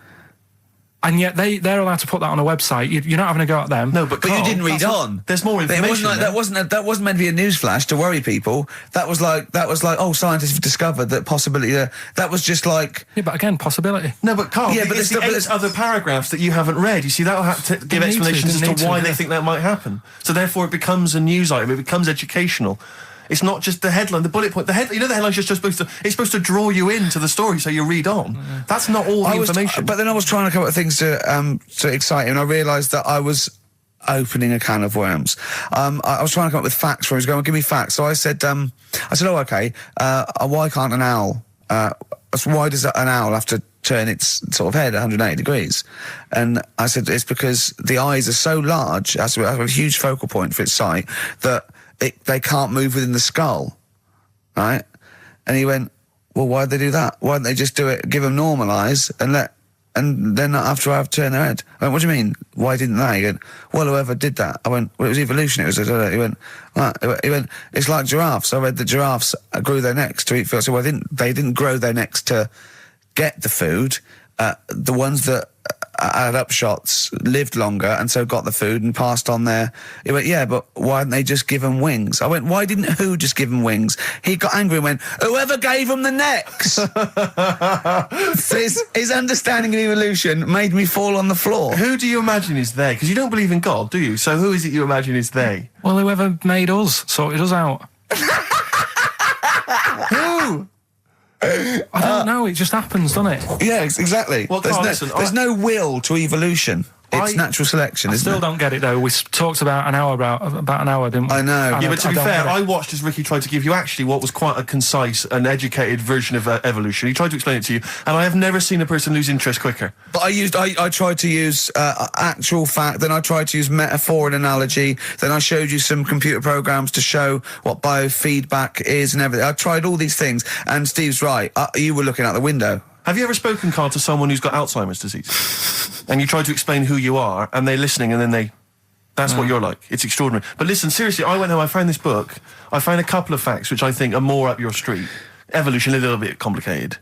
And yet they're allowed to put that on a website. You're not having a go at them. No, but But you Karl, didn't read that's on. There's more information. It wasn't like, that wasn't meant to be a newsflash to worry people. That was like, oh, scientists have discovered that possibility. That was just like. Yeah, but again, possibility. No, but Karl, Yeah, but it's there's the 8 other paragraphs that you haven't read. You see, that'll have to give need explanations to, as to why yeah. they think that might happen. So therefore, it becomes a news item. It becomes educational. It's not just the headline, the bullet point. The headline's just supposed to draw you into the story so you read on. That's not all the information. But then I was trying to come up with things to excite you, and I realised that I was opening a can of worms. I was trying to come up with facts for him. He was going, give me facts. So I said, oh, okay, why can't an owl, why does an owl have to turn its sort of head 180 degrees? And I said, it's because the eyes are so large, it has a huge focal point for its sight, that they can't move within the skull, right? And he went, well, why'd they do that? Why don't they just do it, give them normal eyes, and then not have to turn their head? I went, what do you mean? Why didn't they? He went, well, whoever did that. I went, well, it was evolution. He went, it's like giraffes. I read that giraffes grew their necks to eat food. So they didn't grow their necks to get the food. The ones that had upshots lived longer and so got the food and passed on their... He went, yeah, but why didn't they just give them wings? I went, why didn't who just give them wings? He got angry and went, whoever gave them the necks! his understanding of evolution made me fall on the floor. Who do you imagine is they? Because you don't believe in God, do you? So who is it you imagine is they? Well, whoever made us sorted us out. Who? I don't know, it just happens, doesn't it? Yeah, exactly. Well, there's no will to evolution. It's natural selection, I isn't still it? don't get it, though. We talked about an hour, didn't we? I know. Yeah, but to be fair, I I watched as Ricky tried to give you actually what was quite a concise and educated version of evolution. He tried to explain it to you, and I have never seen a person lose interest quicker. But I tried to use actual fact, then I tried to use metaphor and analogy, then I showed you some computer programs to show what biofeedback is and everything. I tried all these things, and Steve's right. You were looking out the window. Have you ever spoken, Carl, to someone who's got Alzheimer's disease? And you try to explain who you are, and they're listening, and then that's what you're like. It's extraordinary. But listen, seriously, I went home, I found this book, I found a couple of facts which I think are more up your street. Evolution, a little bit complicated,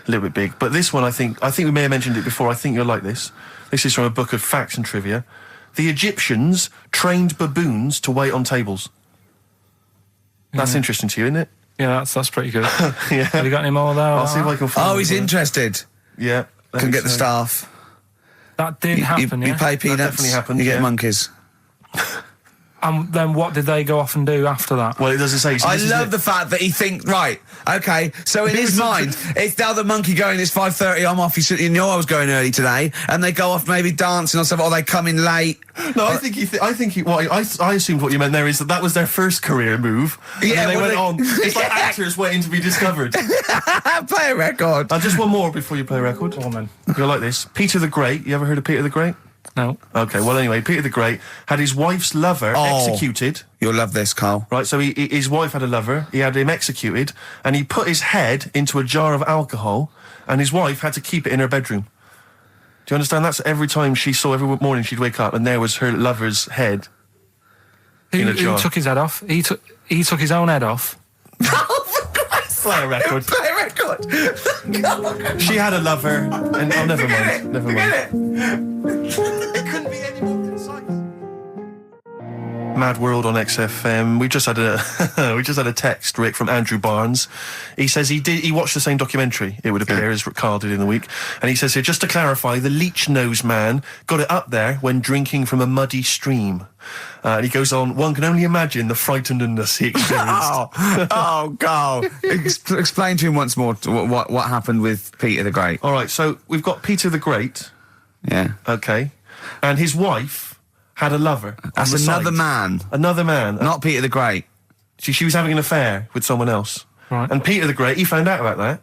a little bit big. But this one, I think we may have mentioned it before, I think you'll like this. This is from a book of facts and trivia. The Egyptians trained baboons to wait on tables. That's interesting to you, isn't it? Yeah, that's pretty good. Yeah. Have you got any more there? I'll see if I can find Oh, he's interested. Yeah. Can get the staff. That did happen, You pay peanuts, definitely happened, you get yeah. monkeys. And then what did they go off and do after that? Well, it doesn't say. So I this is love it. the fact that he thinks, right, okay, so in his mind, it's now the monkey going, it's 5:30, I'm off, you know I was going early today, and they go off maybe dancing or something, or they come in late. No, I assumed what you meant there is that was their first career move. And Yeah, then they well, went they- on. It's like actors waiting to be discovered. Play a record. Just one more before you play a record. Go on, then. You'll like this. Peter the Great. You ever heard of Peter the Great? No. Okay, well anyway, Peter the Great had his wife's lover executed. You'll love this, Carl. Right, so his wife had a lover, he had him executed, and he put his head into a jar of alcohol, and his wife had to keep it in her bedroom. Do you understand? That's every time every morning she'd wake up, and there was her lover's head in a jar. Who took his head off? He took his own head off. Play a record. Play a record. She had a lover, and never mind. Never mind. It couldn't be any more concise. Mad World on XFM. We just had a text, Rick, from Andrew Barnes. He says he watched the same documentary, it would appear, as Carl did in the week. And he says here, just to clarify, the leech nose man got it up there when drinking from a muddy stream. And he goes on, one can only imagine the frightenedness he experienced. Oh, Carl. Explain to him once more what happened with Peter the Great. All right, so we've got Peter the Great. Yeah. Okay. And his wife had a lover. That's on the another side. man. Another man. Not Peter the Great. She was having an affair with someone else. Right. And Peter the Great, he found out about that.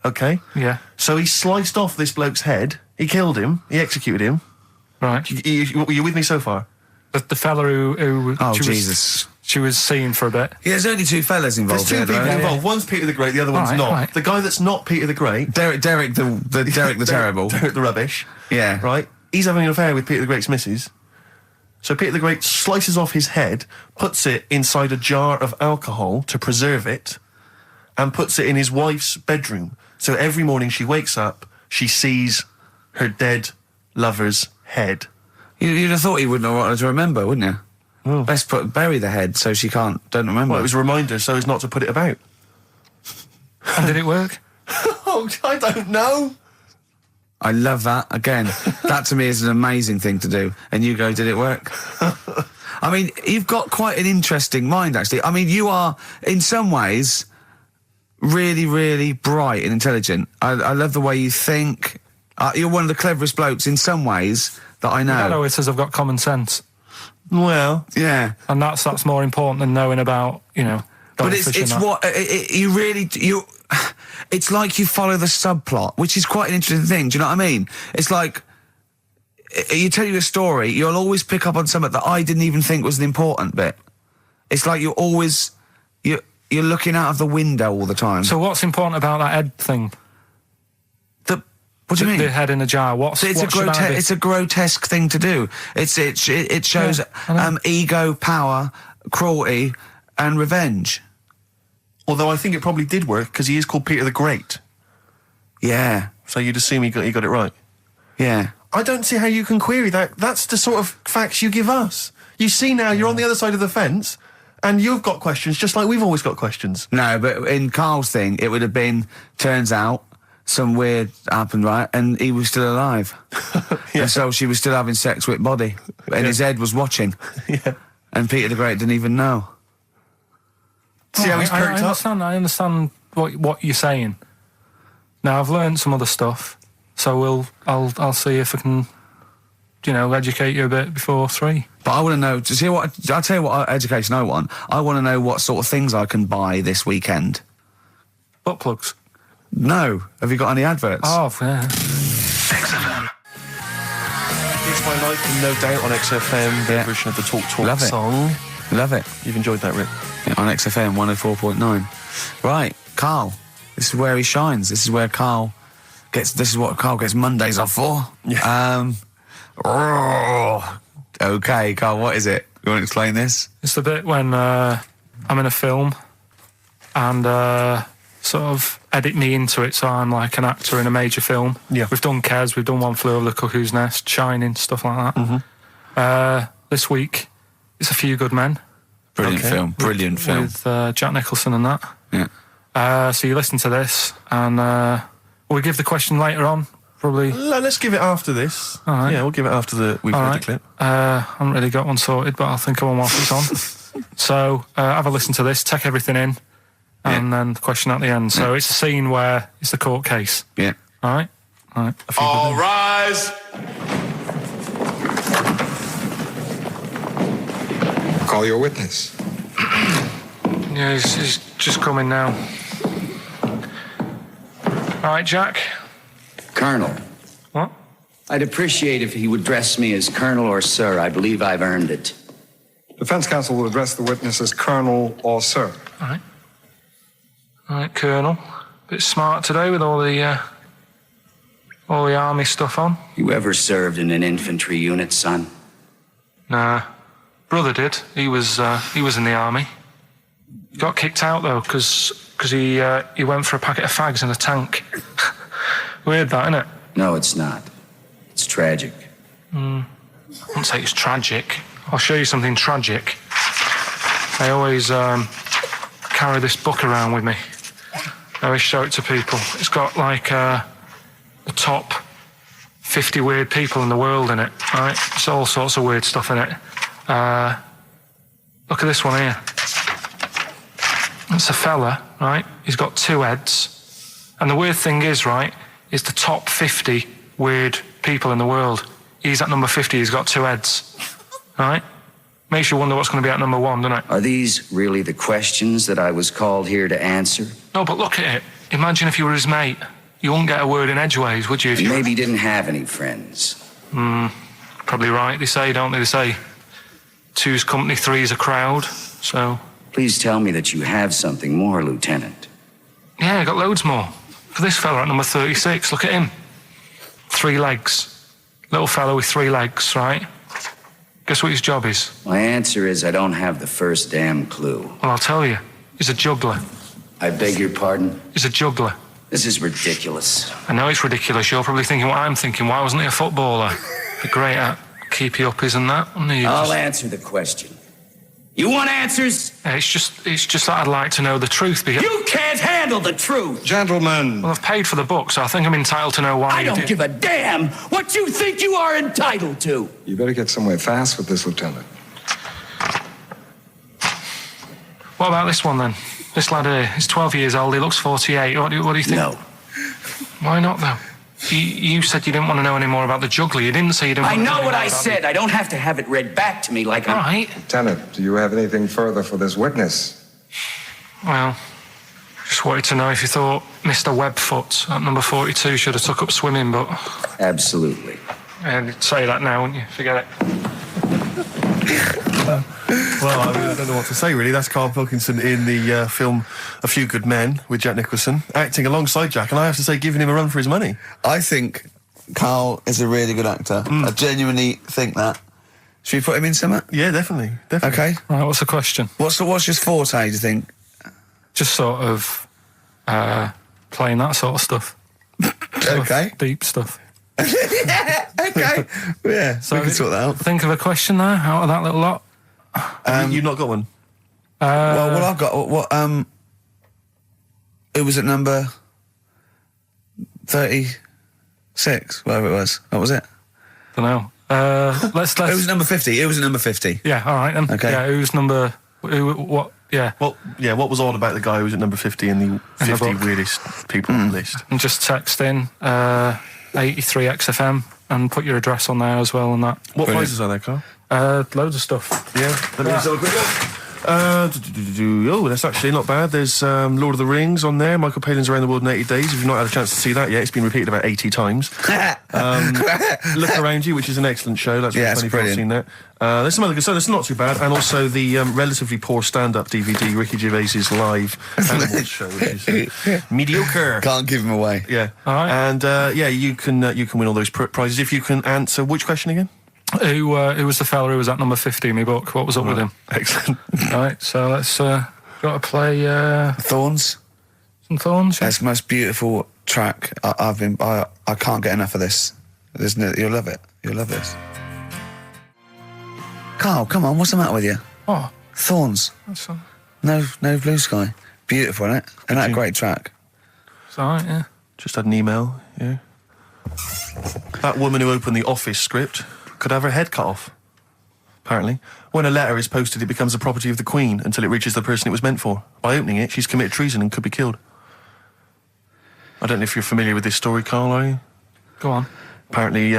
Okay. Yeah. So he sliced off this bloke's head. He killed him. He executed him. Right. You with me so far? The fella who Oh, Jesus. she was seeing for a bit. Yeah, there's only two fellas involved. There's two people there, involved. One's Peter the Great, the other one's Right, not. right. The guy that's not Peter the Great, Derek the Terrible. Derek the Rubbish, Yeah. right? He's having an affair with Peter the Great's missus. So Peter the Great slices off his head, puts it inside a jar of alcohol to preserve it, and puts it in his wife's bedroom. So every morning she wakes up, she sees her dead lover's head. You'd have thought he wouldn't have wanted to remember, wouldn't you? Oh. Best bury the head so she don't remember. Well, it was a reminder so as not to put it about. And did it work? Oh, I don't know. I love that. Again, that to me is an amazing thing to do. And you go, did it work? I mean, you've got quite an interesting mind, actually. I mean, you are, in some ways, really, really bright and intelligent. I love the way you think. You're one of the cleverest blokes in some ways that I know. Hello, it says I've got common sense. Well, Yeah. And that's more important than knowing about, But it's what you really you. It's like you follow the subplot, which is quite an interesting thing. Do you know what I mean? It's like you tell you a story, you'll always pick up on something that I didn't even think was an important bit. It's like you're looking out of the window all the time. So what's important about that head thing? What do you mean? The head in a jar. It's a grotesque thing to do. It shows ego, power, cruelty, and revenge. although I think it probably did work because he is called Peter the Great. Yeah. So you'd assume he got it right. Yeah. I don't see how you can query that. That's the sort of facts you give us. You see now, you're on the other side of the fence, and you've got questions just like we've always got questions. No, but in Carl's thing, it would have been, turns out, some weird happened, right? And he was still alive. Yeah. And so she was still having sex with body. And his head was watching. Yeah. And Peter the Great didn't even know. See how he's perked up? I understand what you're saying. Now, I've learned some other stuff, so I'll see if I can, educate you a bit before 3. But I want to know, to see what, I'll tell you what education I want. I want to know what sort of things I can buy this weekend. Butt plugs. No. Have you got any adverts? Oh, yeah. XFM. It's My Life in No Doubt on XFM, their version of the Talk Love it. song. Love it. You've enjoyed that, Rick? Yeah, on XFM 104.9. Right, Carl. This is where he shines. This is what Carl gets Mondays off for. Yeah. Okay, Carl, what is it? You want to explain this? It's the bit when I'm in a film and sort of edit me into it, so I'm like an actor in a major film. Yeah. We've done Kes, we've done One Flew Over the Cuckoo's Nest, Shining, stuff like that. Mm-hmm. This week, it's A Few Good Men. Brilliant Okay. film. Brilliant film. With Jack Nicholson and that. Yeah. So you listen to this, and we'll give the question later on, probably. Let's give it after this. All right. Yeah, we'll give it after we've heard the clip. I haven't really got one sorted, but I'll think of one whilst it's on. So have a listen to this, take everything in, and then the question at the end. So it's a scene where it's the court case. Yeah. All right? All right. All rise. Call your witness. Yeah, he's just coming now. All right, Jack. Colonel, What? I'd appreciate if he would address me as Colonel or Sir. I believe I've earned it. Defense counsel will address the witness as Colonel or Sir. All right. All right, Colonel. Bit smart today with all the army stuff on. You ever served in an infantry unit, son? Nah. Brother did. He was in the army. He got kicked out though because he went for a packet of fags in a tank. Weird that, isn't it? No, it's not. It's tragic. I wouldn't say it's tragic. I'll show you something tragic. I always carry this book around with me. I always show it to people. It's got like the top 50 weird people in the world in it, right? It's all sorts of weird stuff in it. Look at this one here. It's a fella, right? He's got 2 heads. And the weird thing is, right, is the top 50 weird people in the world. He's at number 50, he's got 2 heads. Right? Makes you wonder what's going to be at number 1, doesn't it? Are these really the questions that I was called here to answer? No, but look at it. Imagine if you were his mate. You wouldn't get a word in edgeways, would you? If you Maybe he didn't have any friends. Probably right, they say, don't they? They say 2's company, 3's a crowd. So, Please tell me that you have something more, Lieutenant. yeah, I got loads more. For this fella at number 36, look at him. 3 legs. Little fella with 3 legs, right? Guess what his job is? My answer is I don't have the first damn clue. Well, I'll tell you. He's a juggler. I beg your pardon? He's a juggler. This is ridiculous. I know it's ridiculous. You're probably thinking what I'm thinking. Why wasn't he a footballer? Be great at keepy uppies and that. I'll answer the question. You want answers? It's just that I'd like to know the truth. Because, You can't handle the truth. Gentlemen, well, I've paid for the book, so I think I'm entitled to know why. I don't give a damn what you think you are entitled to. you better get somewhere fast with this, Lieutenant. What about this one then? This lad here, he's 12 years old. He looks 48. What do you think? No. Why not though? You said you didn't want to know any more about the juggler. You didn't say you didn't I want to know know what any I more about said. I don't have to have it read back to me like All right. Lieutenant, do you have anything further for this witness? Well, just wanted to know if you thought Mr. Webfoot at number 42 should have took up swimming, but... Absolutely. Yeah, you'd say that now, wouldn't you? Forget it. Well, I don't know what to say, really. That's Karl Pilkington in the film A Few Good Men with Jack Nicholson, acting alongside Jack, and I have to say, giving him a run for his money. I think Karl is a really good actor. I genuinely think that. Should we put him in something? Yeah, definitely. Okay. All right, what's the question? What's his forte, do you think? Just sort of playing that sort of stuff. Okay. Deep stuff. Okay. Yeah, so we can sort that out. Think of a question there out of that little lot. You've not got one? Well, what I've got... it was at number 36, whatever it was. What was it? Don't know. Let's. It was number 50. It was at number 50. Yeah, all right then. Okay. Yeah, who's number... what... Yeah. Well, yeah, what was odd about the guy who was at number 50 in the 50 book. weirdest people list? And just text in 83 XFM and put your address on there as well and that. What prizes are there, Carl? Loads of stuff. Yeah, let me just have a quick look. Oh, that's actually not bad. There's Lord of the Rings on there. Michael Palin's Around the World in 80 Days. If you've not had a chance to see that yet, it's been repeated about 80 times. Look Around You, which is an excellent show. That's Yeah, funny it's if you've seen brilliant. that. There's some other good stuff. That's not too bad. And also the relatively poor stand-up DVD, Ricky Gervais's live Animals show, which is mediocre. Can't give him away. Yeah. All right. And you can win all those prizes if you can answer which question again? Who was the fella who was at number 50 in my book? What was up with him? Excellent. Right, so let's got to play Thorns. some Thorns. Yeah? It's the most beautiful track. I can't get enough of this. You'll love it. You'll love this. Carl, come on, what's the matter with you? Oh, Thorns. that's No Blue Sky. Beautiful, isn't it? And that great track. it's all right, yeah. Just had an email, yeah. That woman who opened the Office script could have her head cut off, apparently. When a letter is posted, it becomes the property of the Queen until it reaches the person it was meant for. By opening it, she's committed treason and could be killed. I don't know if you're familiar with this story, Carl, are you? Go on. Apparently,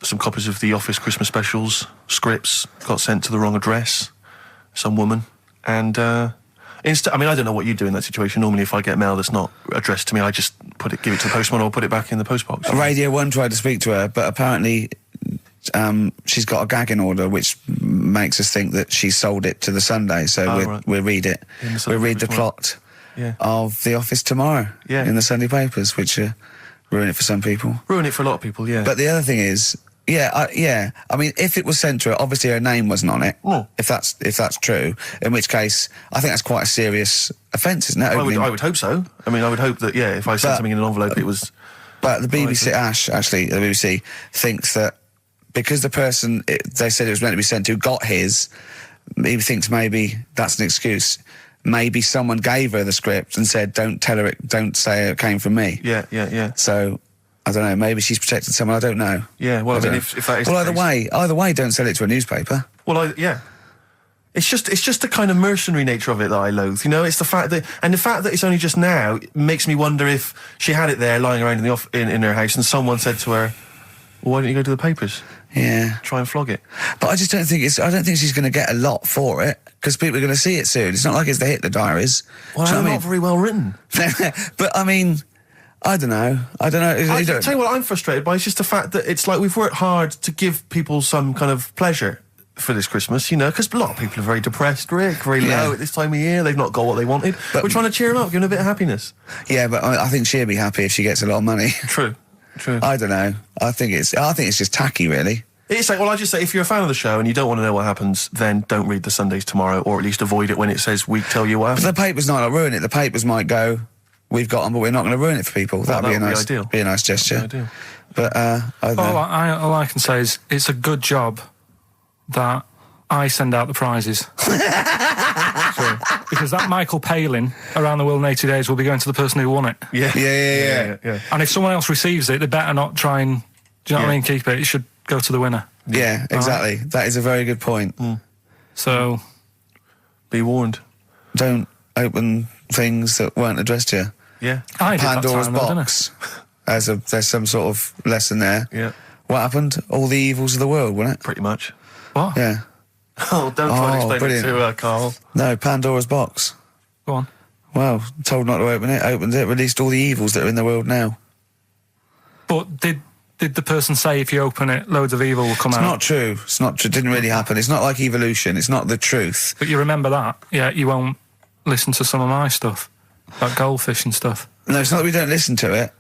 some copies of the Office Christmas specials, scripts, got sent to the wrong address, some woman, and... I don't know what you do in that situation. Normally, if I get mail that's not addressed to me, I just give it to the postman or put it back in the postbox. Radio 1 tried to speak to her, but apparently she's got a gagging order, which makes us think that she sold it to the Sunday. So we'll read it. We'll read the plot of The Office tomorrow in the Sunday papers, which ruin it for some people. Ruin it for a lot of people, yeah. But the other thing is... I mean, if it was sent to her, obviously her name wasn't on it. Oh. If that's true, in which case, I think that's quite a serious offence, isn't it? I would hope so. I mean, I would hope that, if I sent something in an envelope, it was... But the BBC, the BBC thinks that because the person they said it was meant to be sent to got his, he thinks maybe that's an excuse. Maybe someone gave her the script and said, don't say it came from me. Yeah. So... I don't know, maybe she's protected someone, I don't know. Yeah, well, I mean, if that is Well, the case, either way, don't sell it to a newspaper. Well, It's just the kind of mercenary nature of it that I loathe, It's the fact that it's only just now makes me wonder if she had it there lying around in her house and someone said to her, well, why don't you go to the papers? Yeah. Try and flog it. But I just don't think she's going to get a lot for it, because people are going to see it soon. It's not like it's the Hitler Diaries. Well, they're not very well written. But, I mean... I don't know. I tell you what I'm frustrated by is just the fact that it's like we've worked hard to give people some kind of pleasure for this Christmas, because a lot of people are very depressed, Rick, very low at this time of year. They've not got what they wanted. But we're trying to cheer them up, give them a bit of happiness. Yeah, but I think she'll be happy if she gets a lot of money. True. I don't know. I think it's just tacky, really. It's like, well, I just say, if you're a fan of the show and you don't want to know what happens, then don't read the Sundays tomorrow, or at least avoid it when it says we tell you what happened. But the papers might not ruin it. The papers might go... We've got them, but we're not going to ruin it for people. That'd be a nice gesture. Ideal. But all I can say is it's a good job that I send out the prizes. Because that Michael Palin Around the World in 80 Days will be going to the person who won it. Yeah. And if someone else receives it, they better not try and, do you know what I mean, keep it. It should go to the winner. Yeah, exactly. Right? That is a very good point. So, be warned. Don't open things that weren't addressed to you. Yeah. I did Pandora's that time, box. There's some sort of lesson there. Yeah. What happened? All the evils of the world, wasn't it? Pretty much. What? Yeah. Oh, don't try and explain brilliant. it to Carl. No, Pandora's box. Go on. Well, told not to open it, opened it, released all the evils that are in the world now. But did the person say if you open it, loads of evil will come out? It's not true. It's not true. It didn't really happen. It's not like evolution. It's not the truth. But you remember that? Yeah, you won't listen to some of my stuff, like goldfish and stuff. No, it's not that we don't listen to it.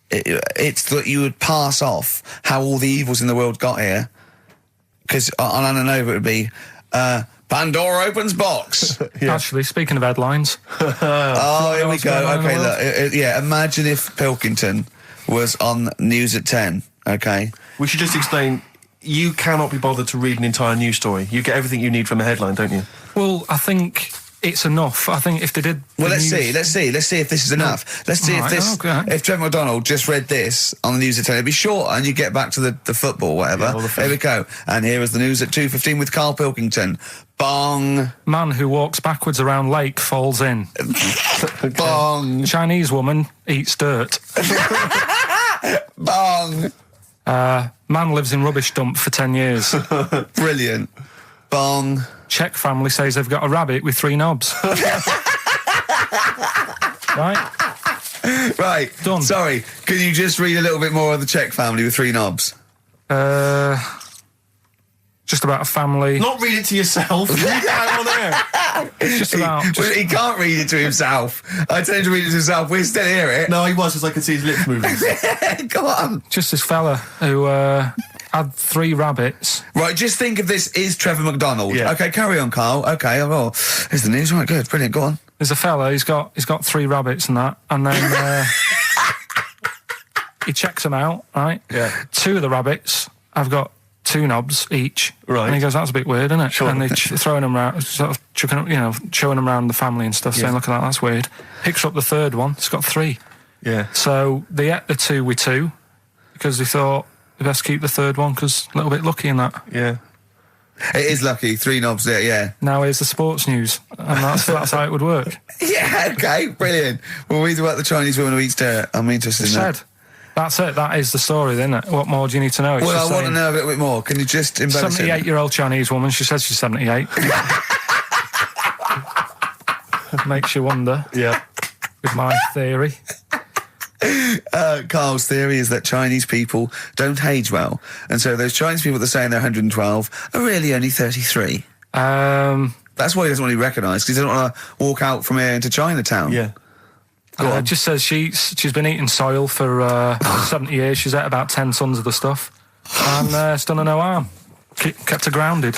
It's that you would pass off how all the evils in the world got here. Because on Ananova it would be, Pandora opens box. Actually, speaking of headlines. Oh, here we what's going go. on in the Okay, world? look. Yeah, imagine if Pilkington was on News at 10, okay? We should just explain, you cannot be bothered to read an entire news story. You get everything you need from a headline, don't you? Well, I think it's enough. I think if they did... Well, let's see if this is enough. Let's see if Trevor McDonald just read this on the News at 10, it'd be shorter and you get back to the football, whatever. Yeah, well, Here we go. And here is the news at 2:15 with Karl Pilkington. Bong. Man who walks backwards around lake falls in. Bong. Chinese woman eats dirt. Bong. Man lives in rubbish dump for 10 years. Brilliant. Bong. Czech family says they've got a rabbit with 3 knobs. Right? Right. Done. Sorry, can you just read a little bit more of the Czech family with 3 knobs? Just about a family. Not read it to yourself. Read it out on air. It's just about... He can't read it to himself. I tell him to read it to himself. We still hear it. No, he was, because I could see his lips moving. Go on. Just this fella who had 3 rabbits. Right, just think of this is Trevor McDonald. Yeah. Okay, carry on, Carl. Okay, oh, here's the news. Right, good, brilliant. Go on. There's a fella, he's got 3 rabbits and that, and then he checks them out, right? Yeah. 2 of the rabbits have got 2 knobs each. Right. And he goes, that's a bit weird, isn't it? Sure. And they're throwing them around, sort of chucking, showing them around the family and stuff, saying, look at that, that's weird. Picks up the 3rd one, it's got 3. Yeah. So they ate the 2 with 2 because they thought they best keep the 3rd one because a little bit lucky in that. Yeah. It is lucky. 3 knobs there, yeah. Now here's the sports news, and that's how it would work. Yeah, okay, brilliant. Well, read about the Chinese woman who eats dirt. I'm interested in that. That's it. That is the story, then. What more do you need to know? It's Well, just I want to saying, know a little bit more. Can you just embellish it? 78-year-old Chinese woman. She says she's 78. Makes you wonder. Yeah. With my theory. Carl's theory is that Chinese people don't age well, and so those Chinese people that are saying they're 112 are really only 33. That's why he doesn't want to be recognised, because he doesn't want to walk out from here into Chinatown. Yeah. It just says she's been eating soil for 70 years. She's ate about 10 tons of the stuff, and it's done her no harm. Kept her grounded.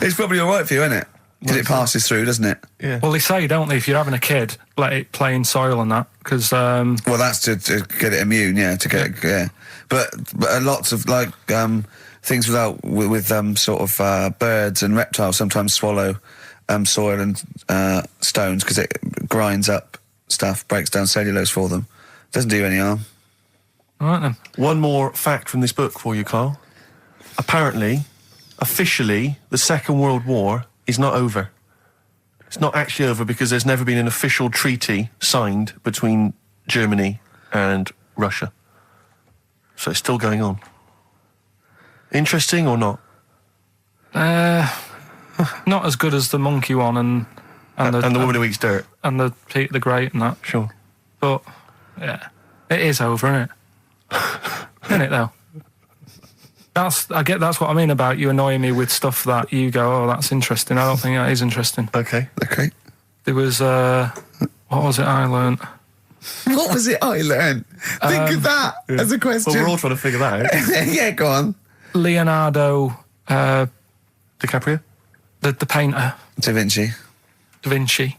It's probably all right for you, isn't it? Because it passes through, doesn't it? Yeah. Well, they say, don't they, if you're having a kid, let it play in soil and that, because... Well, that's to get it immune, yeah, to get it, yeah. But lots of, like, things with sort of birds and reptiles sometimes swallow soil and stones because it grinds up stuff, breaks down cellulose for them. Doesn't do you any harm. All right, then. One more fact from this book for you, Carl. Apparently, officially, the Second World War is not over. It's not actually over because there's never been an official treaty signed between Germany and Russia. So it's still going on. Interesting or not? Not as good as the monkey one and the woman who eats dirt. And the Peter the Great and that. Sure. But, yeah, it is over, isn't it? Isn't it, though? That's what I mean about you annoying me with stuff that you go, oh, that's interesting. I don't think that is interesting. Okay. There was, what was it I learnt? What was it I learned? Think of that as a question. Well, we're all trying to figure that out. Yeah, go on. Leonardo... DiCaprio? The painter. Da Vinci.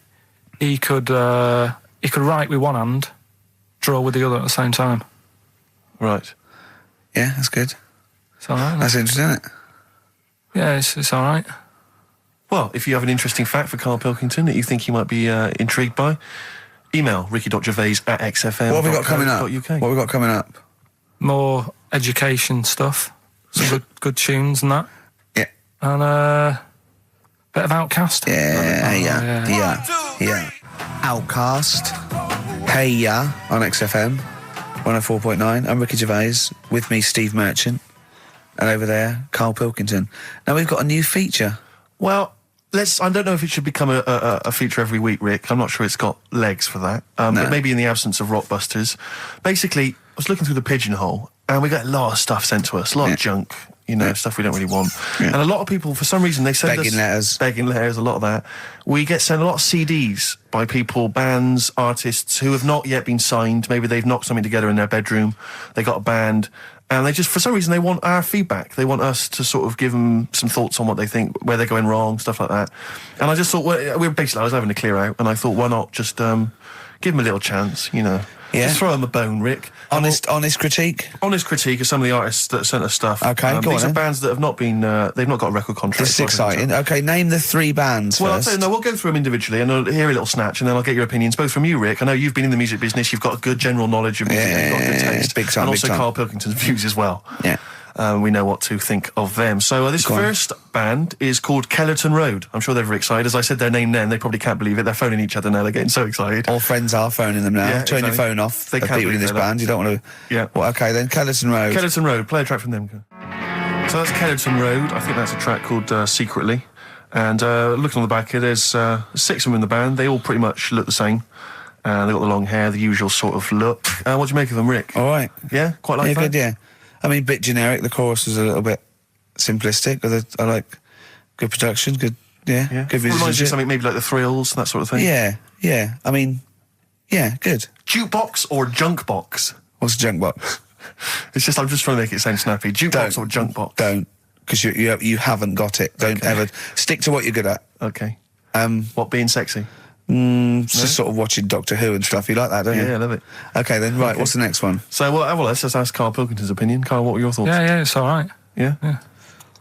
He could write with one hand, draw with the other at the same time. Right. Yeah, that's good. It's all right. That's interesting, isn't it? Yeah, it's all right. Well, if you have an interesting fact for Karl Pilkington that you think he might be intrigued by, email ricky.gervais@xfm.co.uk. What have we got coming up? What have we got coming up? More education stuff. Some good tunes and that. Yeah. And a bit of Outcast. Yeah. Outcast. Hey Ya on XFM 104.9. I'm Ricky Gervais. With me, Steve Merchant. And over there, Karl Pilkington. Now we've got a new feature. Well, I don't know if it should become a feature every week, Rick. I'm not sure it's got legs for that. No. But maybe in the absence of Rockbusters. Basically, I was looking through the pigeonhole, and we got a lot of stuff sent to us, a lot of junk, stuff we don't really want. Yeah. And a lot of people, for some reason, they send us... Begging letters, a lot of that. We get sent a lot of CDs by people, bands, artists, who have not yet been signed. Maybe they've knocked something together in their bedroom. They got a band... And they just, for some reason, they want our feedback. They want us to sort of give them some thoughts on what they think, where they're going wrong, stuff like that. And I just thought, I was having a clear out, and I thought, why not just give them a little chance, Yeah. Just throw them a bone, Rick. Honest critique? Honest critique of some of the artists that sent us stuff. Okay, go these on are bands that have not been, they've not got a record contract. This is exciting. Okay, name the 3 bands well, first. I'll tell you, no, we'll go through them individually, and I'll hear a little snatch, and then I'll get your opinions, both from you, Rick. I know you've been in the music business, you've got a good general knowledge of music, you've got good taste. Big time, and also big time. Karl Pilkington's views as well. Yeah. We know what to think of them. So this first band is called Kellerton Road. I'm sure they're very excited. As I said their name then, they probably can't believe it. They're phoning each other now. They're getting so excited. All friends are phoning them now. Yeah, Turn your phone off. They can't people in this band. You don't want to... Yeah. Well, okay, then. Kellerton Road. Kellerton Road. Play a track from them. So that's Kellerton Road. I think that's a track called Secretly. And looking on the back here, there's 6 of them in the band. They all pretty much look the same. They've got the long hair, the usual sort of look. What do you make of them, Rick? All right. Yeah? Quite like that? Good, yeah. I mean, a bit generic. The chorus was a little bit simplistic. I like good production, good musicianship. Reminds you of something maybe like the Thrills, that sort of thing? Yeah. I mean, yeah, good. Jukebox or junk box? What's a junk box? I'm just trying to make it sound snappy. Jukebox or junk box? Don't, because you haven't got it. Don't ever stick to what you're good at. Okay. What, being sexy? Just sort of watching Doctor Who and stuff. You like that, don't you? Yeah, I love it. Okay, then, right, what's the next one? So, well, let's just ask Karl Pilkington's opinion. Karl, what were your thoughts? Yeah, it's all right. Yeah?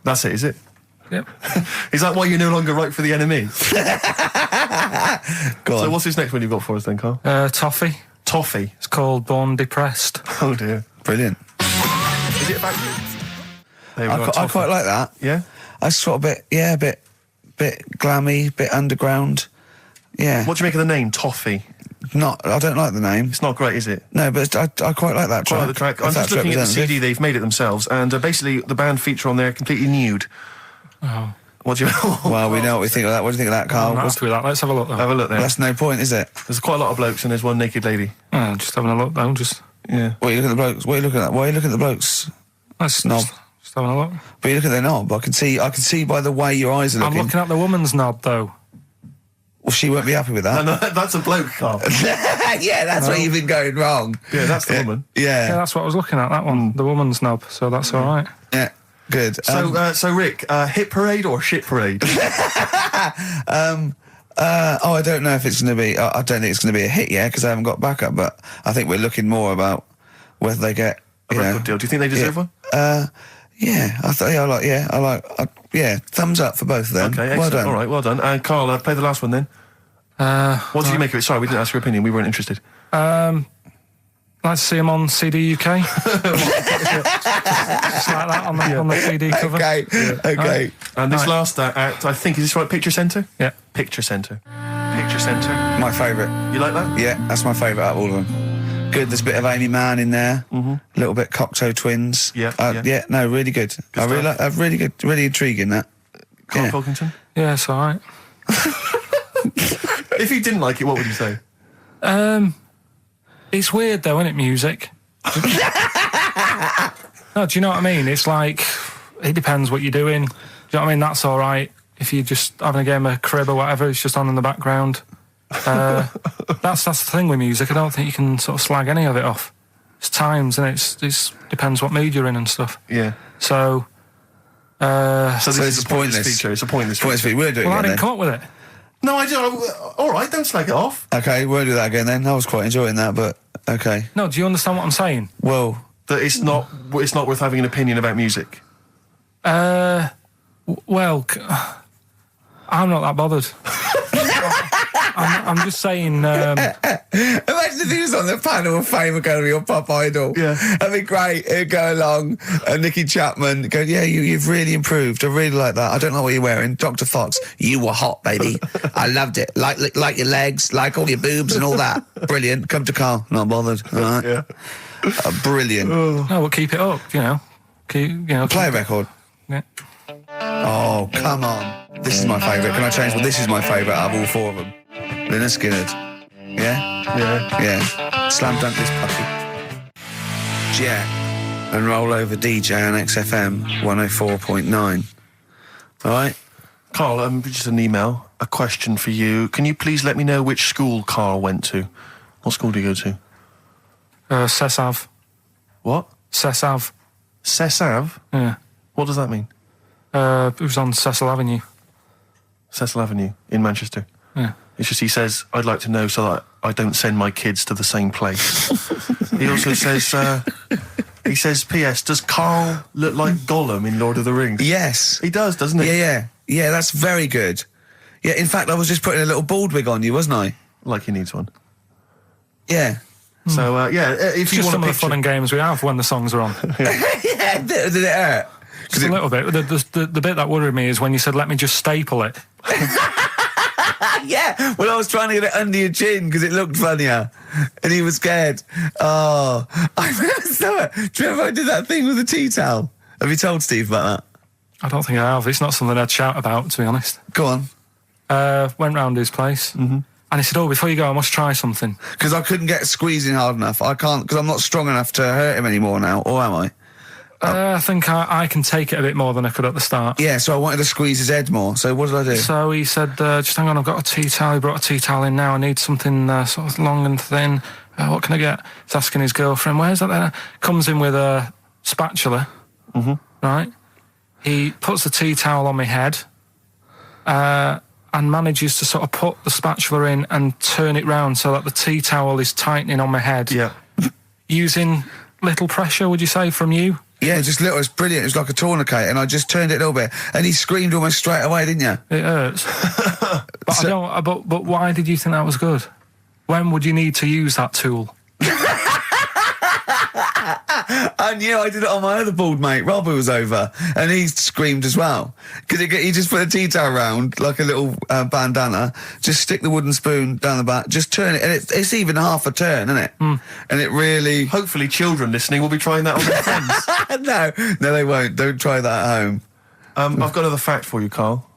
That's it, is it? Yep. Is that why you're no longer right for the enemy? Go on. So what's this next one you've got for us then, Karl? Toffee. Toffee? It's called Born Depressed. Oh, dear. Brilliant. Is it about you? I quite like that. Yeah? I sort of a bit glammy, bit underground. Yeah. What do you make of the name, Toffee? I don't like the name. It's not great, is it? No, but I quite like that track. Quite like the track. I'm just looking at the CD, they've made it themselves, and basically the band feature on there completely nude. Oh. What do you... Well, we know what we think of that. What do you think of that, Karl? Let's have a look, though. Have a look there. Well, that's no point, is it? There's quite a lot of blokes and there's one naked lady. Just having a look, though, Yeah. What are you looking at the blokes? What are you looking at? Why are you looking at the blokes? That's knob. Just having a look. But you look at their knob. I can see by the way your eyes are looking. I'm looking at the woman's knob, though. Well, she won't be happy with that. No, that's a bloke, Karl. Yeah, that's where you've been going wrong. Yeah, that's the woman. Yeah, that's what I was looking at, that one, the woman's knob, so that's all right. Yeah, good. So Rick, hit parade or shit parade? I don't know if it's going to be... I don't think it's going to be a hit yet, because I haven't got backup, but I think we're looking more about whether they get... A record deal. Do you think they deserve one? Thumbs up for both of them. Okay, excellent. Well done. All right, well done. And Karl, play the last one then. What did you make of it? Sorry, we didn't ask your opinion. We weren't interested. Like to see him on CD UK. Just like that on the CD cover. Okay. Right. And this last act, I think, is this right? Picture Centre? Yeah. Picture Centre. Picture Centre. My favourite. You like that? Yeah, that's my favourite out of all of them. Good, there's a bit of Amy Mann in there. Mm-hmm. A little bit Cocteau Twins. Yeah. No, really good. I really like, really good, really intriguing that. Karl Pilkington? Yeah, it's all right. If you didn't like it, what would you say? It's weird though, isn't it, music? No, do you know what I mean? It's like, it depends what you're doing. Do you know what I mean? That's all right. If you're just having a game of crib or whatever, it's just on in the background. That's the thing with music. I don't think you can sort of slag any of it off. It's times, and it depends what mood you're in and stuff. Yeah. So So this is a pointless pointless feature. It's a pointless feature. We'll do it again I didn't then. come up with it. No, I don't. All right, don't slag it off. Okay, we'll do that again then. I was quite enjoying that, but okay. No, do you understand what I'm saying? Well, That it's not worth having an opinion about music. Well, I'm not that bothered. I'm just saying. Imagine if he was on the panel of fame and going to be your pop idol. Yeah. That'd be great. He'd go along, and Nicky Chapman go, yeah, you've really improved. I really like that. I don't like what you're wearing. Dr. Fox, you were hot, baby. I loved it. Like your legs, like all your boobs and all that. Brilliant. Come to Carl. Not bothered. All right. Yeah. Brilliant. No, we'll keep it up. Play a record. Yeah. Oh, come on. This is my favourite. Can I change one? This is my favourite out of all four of them. Lynyrd Skynyrd. Yeah? Yeah. Yeah. Slam dunk this puppy. Jet and roll over DJ on XFM 104.9. All right? Carl, just an email, a question for you. Can you please let me know which school Carl went to? What school do you go to? Sesav. What? Sesav. Sesav? Yeah. What does that mean? It was on Cecil Avenue. Cecil Avenue in Manchester. Yeah. It's just he says, I'd like to know so that I don't send my kids to the same place. He also says, he says, P.S., does Carl look like Gollum in Lord of the Rings? Yes. He does, doesn't he? Yeah. Yeah, that's very good. Yeah, in fact, I was just putting a little bald wig on you, wasn't I? Like he needs one. Yeah. So, if you Just want some a of the fun and games we have when the songs are on. Yeah, did it hurt? Just a little bit. The bit that worried me is when you said, let me just staple it. Yeah, well, I was trying to get it under your chin because it looked funnier, and he was scared. Oh, I remember. Do you remember I did that thing with the tea towel? Have you told Steve about that? I don't think I have. It's not something I'd shout about, to be honest. Go on. Went round his place, and he said, before you go, I must try something. Because I couldn't get squeezing hard enough. I can't, because I'm not strong enough to hurt him anymore now, or am I? I think I can take it a bit more than I could at the start. Yeah, so I wanted to squeeze his head more. So what did I do? So he said, just hang on, I've got a tea towel. He brought a tea towel in now. I need something sort of long and thin. What can I get? He's asking his girlfriend, where's that there? Comes in with a spatula, right? He puts the tea towel on my head and manages to sort of put the spatula in and turn it round so that the tea towel is tightening on my head. Yeah. Using little pressure, would you say, from you? Yeah, just little. It's brilliant. It was like a tourniquet, and I just turned it a little bit, and he screamed almost straight away, didn't you? It hurts. But why did you think that was good? When would you need to use that tool? I knew. I did it on my other bald mate. Rob, who was over, and he screamed as well. Because he just put a tea towel round, like a little bandana, just stick the wooden spoon down the back, just turn it, and it's even half a turn, isn't it? And it really... Hopefully children listening will be trying that on their friends. No, they won't. Don't try that at home. I've got another fact for you, Carl.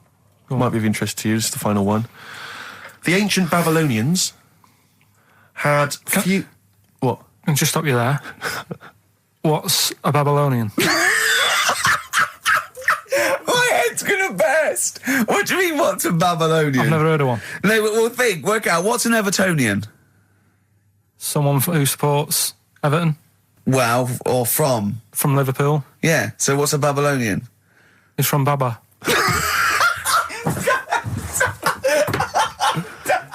Might be of interest to you. This is the final one. The ancient Babylonians had few... What? And just stop you there. What's a Babylonian? My head's gonna burst. What do you mean, what's a Babylonian? I've never heard of one. No, but we'll work out, what's an Evertonian? Someone who supports Everton. Well, or from? From Liverpool. Yeah, so what's a Babylonian? He's from Baba.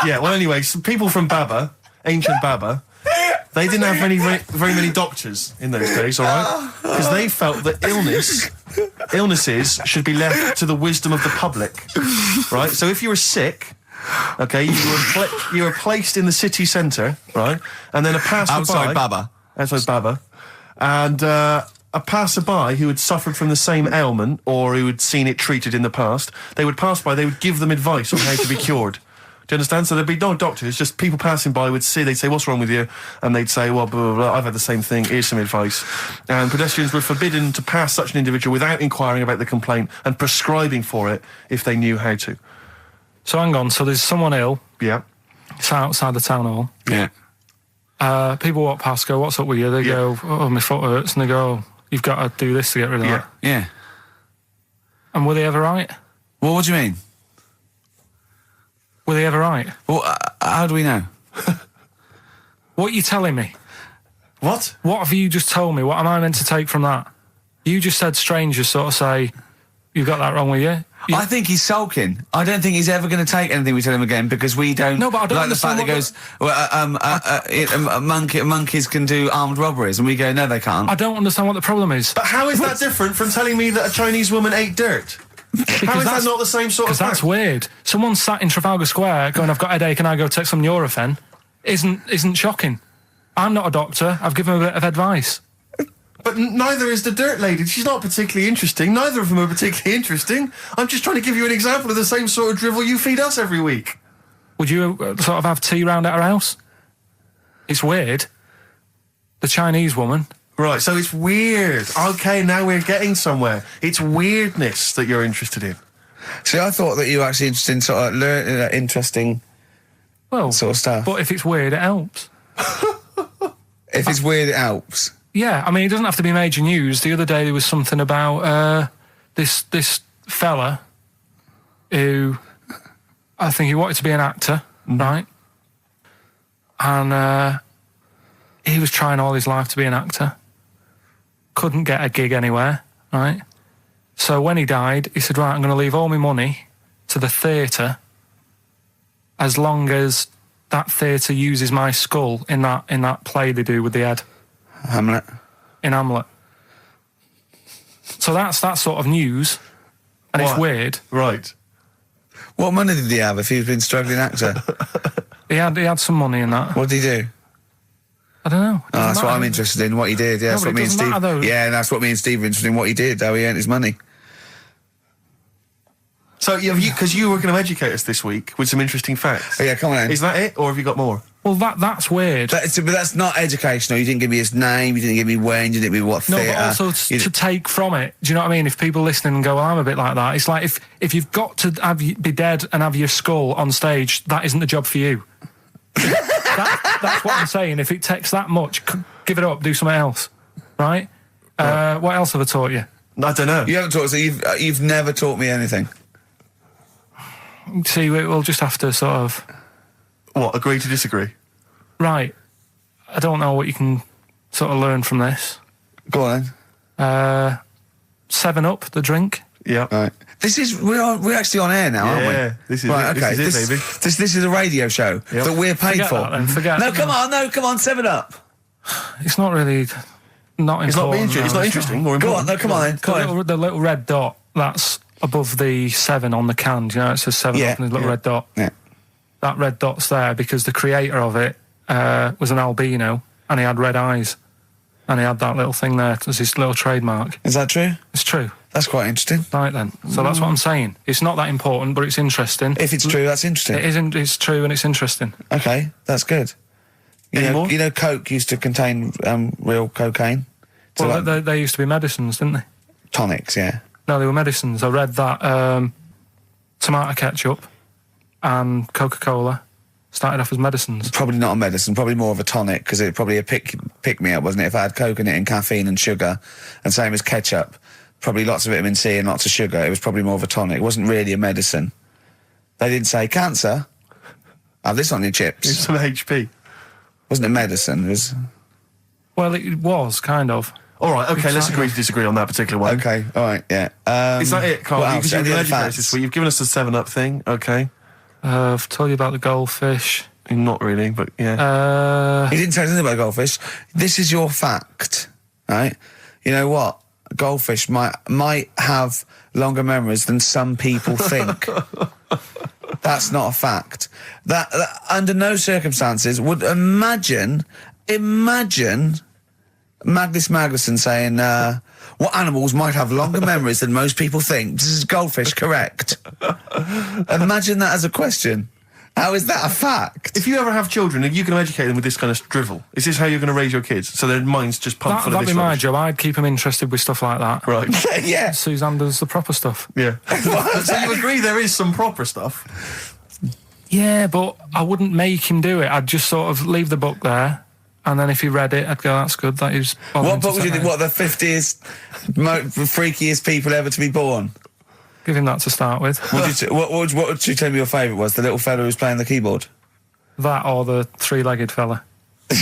Yeah, well, anyway, some people from Baba, ancient Baba, they didn't have very many doctors in those days, all right? Because they felt that illnesses should be left to the wisdom of the public, right? So if you were sick, okay, you were placed in the city centre, right? And then a passerby... Outside Baba. Outside Baba. And a passerby who had suffered from the same ailment or who had seen it treated in the past, they would pass by, they would give them advice on how to be cured. Do you understand? So there'd be no doctors, just people passing by would see, they'd say, what's wrong with you? And they'd say, well, blah, blah, blah, I've had the same thing, here's some advice. And pedestrians were forbidden to pass such an individual without inquiring about the complaint and prescribing for it if they knew how to. So hang on, so there's someone ill. Yeah. It's outside the town hall. Yeah. People walk past, go, what's up with you? They go, oh, my foot hurts. And they go, you've got to do this to get rid of that. Yeah. And were they ever right? Well, what do you mean? Were they ever right? Well, how do we know? What are you telling me? What? What have you just told me? What am I meant to take from that? You just said strangers sort of say, you've got that wrong with you. I think he's sulking. I don't think he's ever going to take anything we tell him again because we don't. No, but I don't like the fact that goes, monkeys can do armed robberies, and we go, no, they can't. I don't understand what the problem is. But how is that different from telling me that a Chinese woman ate dirt? How is that not the same sort of Because that's fact? weird. Someone sat in Trafalgar Square going, I've got a headache and I go take some Nurofen, isn't shocking. I'm not a doctor. I've given him a bit of advice. But neither is the dirt lady. She's not particularly interesting. Neither of them are particularly interesting. I'm just trying to give you an example of the same sort of drivel you feed us every week. Would you sort of have tea round at her house? It's weird. The Chinese woman. Right, so it's weird. Okay, now we're getting somewhere. It's weirdness that you're interested in. See, I thought that you were actually interested in sort of interesting sort of stuff. But if it's weird, it helps. If it's weird, it helps. Yeah, I mean, it doesn't have to be major news. The other day there was something about this fella who, I think he wanted to be an actor, right? And he was trying all his life to be an actor. Couldn't get a gig anywhere, right? So when he died, he said, right, I'm going to leave all my money to the theatre as long as that theatre uses my skull in that play they do with the head. Hamlet. In Hamlet. So that's that sort of news, and it's weird. Right. What money did he have if he's been struggling actor? He had some money in that. What did he do? I don't know. Oh, that's what I'm interested in, what he did. Yeah, that's what me and Steve. Yeah, that's what me and Steve are interested in, what he did, how he earned his money. So, because you were going to educate us this week with some interesting facts. Oh, yeah, come on then. Is that it, or have you got more? Well, that's weird. But that's not educational. You didn't give me his name, you didn't give me when, you didn't give me what theatre. No, but also to take from it. Do you know what I mean? If people listening and go, well, I'm a bit like that. It's like if you've got to be dead and have your skull on stage, that isn't the job for you. That's what I'm saying. If it takes that much, give it up, do something else. Right? What else have I taught you? I don't know. You haven't taught us, so you've never taught me anything. See, we'll just have to sort of... What, agree to disagree? Right. I don't know what you can sort of learn from this. Go on then. 7-Up, the drink. Yeah. Right. We're actually on air now, aren't we? Yeah, this is right, it. Okay. This is it, baby. This is a radio show that we're paid Forget for. that then, forget. No, come on, 7-Up. It's not really... Not It's not, important. it's not interesting or important. Go on, come on then. Come on. The little red dot, that's above the 7 on the can. Do you know, it says 7 up and there's a little red dot. Yeah. That red dot's there because the creator of it was an albino and he had red eyes. And he had that little thing there as his little trademark. Is that true? It's true. That's quite interesting. Right then. So that's what I'm saying. It's not that important, but it's interesting. If it's true, that's interesting. It isn't. It's true and it's interesting. Okay, that's good. You know, Coke used to contain real cocaine. So Well, they used to be medicines, didn't they? Tonics, yeah. No, they were medicines. I read that tomato ketchup and Coca-Cola started off as medicines. Probably not a medicine, probably more of a tonic, because it probably a pick-me-up, wasn't it? If I had Coke in it and caffeine and sugar, and same as ketchup, probably lots of vitamin C and lots of sugar, it was probably more of a tonic. It wasn't really a medicine. They didn't say, cancer, have this on your chips. It's some HP. Wasn't a medicine, it was... Well, it was, kind of. All right, okay, let's agree to disagree on that particular one. Okay, all right, yeah. Is that it, Carl? What else? Because you've Any been other educated facts? this week. You've given us the 7-Up thing, okay. I've told you about the goldfish. Not really, but yeah. You didn't tell us anything about goldfish. This is your fact, right? You know what? Goldfish might have longer memories than some people think. That's not a fact. That under no circumstances would imagine Magnus Magnuson saying, what animals might have longer memories than most people think? This is goldfish, correct? Imagine that as a question. How is that a fact? If you ever have children and you can educate them with this kind of drivel, is this how you're going to raise your kids? So their minds just pumped full of That'd this be my rubbish? job. I'd keep them interested with stuff like that. Right. Yeah. Suzanne does the proper stuff. Yeah. So you agree there is some proper stuff? Yeah, but I wouldn't make him do it. I'd just sort of leave the book there, and then if he read it, I'd go, that's good. That is... What book would you think? What, the 50th freakiest people ever to be born? Give him that to start with. What would you tell me your favourite was? The little fella who's playing the keyboard? That or the three-legged fella.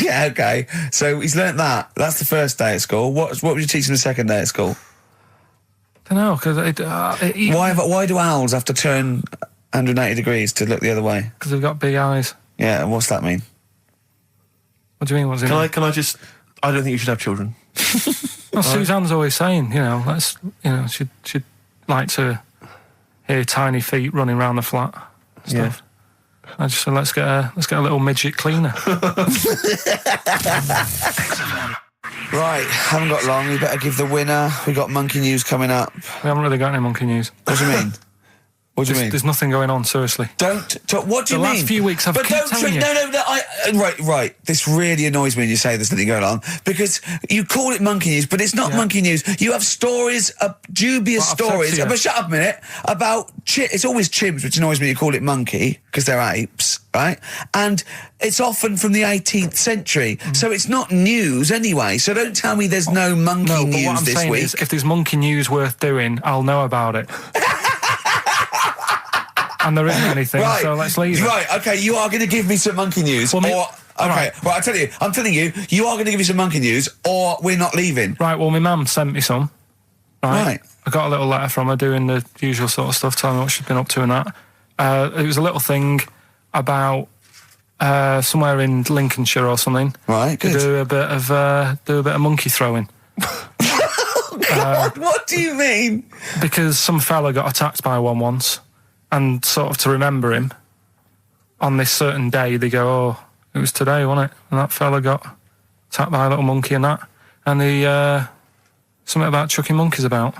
Yeah, okay. So he's learnt that. That's the first day at school. What would you teach him the second day at school? I don't know, because... Why do owls have to turn 180 degrees to look the other way? Because they've got big eyes. Yeah, and what's that mean? What do you mean, what's it mean? Can I just... I don't think you should have children. Well, Suzanne's always saying, she'd like to hear tiny feet running around the flat. Stuff. I just said, let's get a little midget cleaner. Right, haven't got long. We better give the winner. We got monkey news coming up. We haven't really got any monkey news. What do you mean? What do you mean? There's nothing going on, seriously. What do you mean? The last few weeks I've kept telling you. No. Right. This really annoys me when you say there's nothing going on, because you call it monkey news, but it's not monkey news. You have stories, dubious stories. But shut up a minute. About it's always chimps, which annoys me. You call it monkey because they're apes, right? And it's often from the 18th century, so it's not news anyway. So don't tell me there's no monkey news what I'm this saying week. is, if there's monkey news worth doing, I'll know about it. And there isn't anything, so let's leave it. Right, okay, you are going to give me some monkey news, I'm telling you, you are going to give me some monkey news, or we're not leaving. Right, well, my mum sent me some. Right. I got a little letter from her doing the usual sort of stuff, telling me what she's been up to and that. It was a little thing about somewhere in Lincolnshire or something. Right, good. Do a bit of monkey throwing. Oh, God, what do you mean? Because some fella got attacked by one once. And sort of to remember him, on this certain day, they go, oh, it was today, wasn't it? And that fella got attacked by a little monkey and that. And something about chucking monkeys about.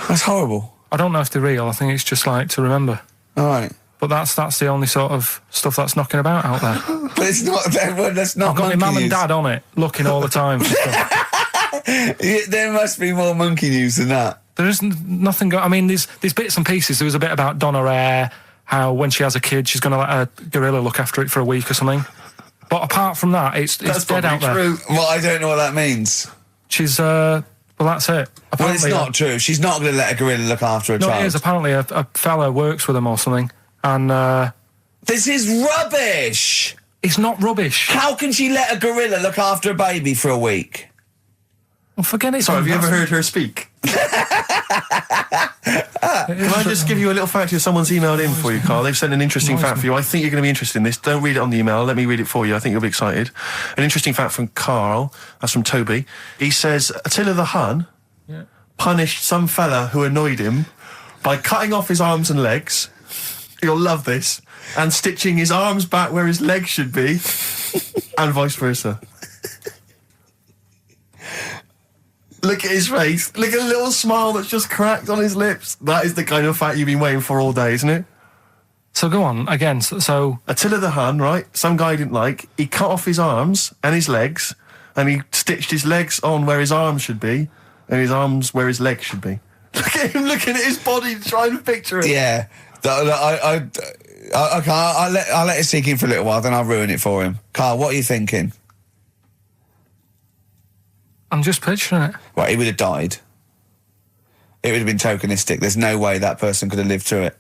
That's horrible. I don't know if they're real. I think it's just like to remember. All right. But that's the only sort of stuff that's knocking about out there. But it's not, that's not I've got my mum and dad on it, looking all the time for stuff. There must be more monkey news than that. There isn't nothing. I mean, there's bits and pieces. There was a bit about Donna Rare, how when she has a kid, she's going to let a gorilla look after it for a week or something. But apart from that, it's dead out there. Well, I don't know what that means. She's well, that's it. Apparently, well, it's not true. She's not going to let a gorilla look after a child. No, it is. Apparently, a fella works with them or something, and this is rubbish. It's not rubbish. How can she let a gorilla look after a baby for a week? Well, forget it. Sorry, have you ever heard her speak? Can I just give you a little fact here? Someone's emailed in for you, Carl. They've sent an interesting fact for you. I think you're going to be interested in this. Don't read it on the email. Let me read it for you. I think you'll be excited. An interesting fact from Carl. That's from Toby. He says, Attila the Hun punished some fella who annoyed him by cutting off his arms and legs. You'll love this. And stitching his arms back where his legs should be. And vice versa. Look at his face. Look at a little smile that's just cracked on his lips. That is the kind of fact you've been waiting for all day, isn't it? So go on, again, so... Attila the Hun, right? Some guy didn't like. He cut off his arms and his legs, and he stitched his legs on where his arms should be, and his arms where his legs should be. Look at him looking at his body, trying to picture it. Yeah. I'll let it sink in for a little while, then I'll ruin it for him. Carl, what are you thinking? I'm just picturing it. Right, he would have died. It would have been tokenistic. There's no way that person could have lived through it.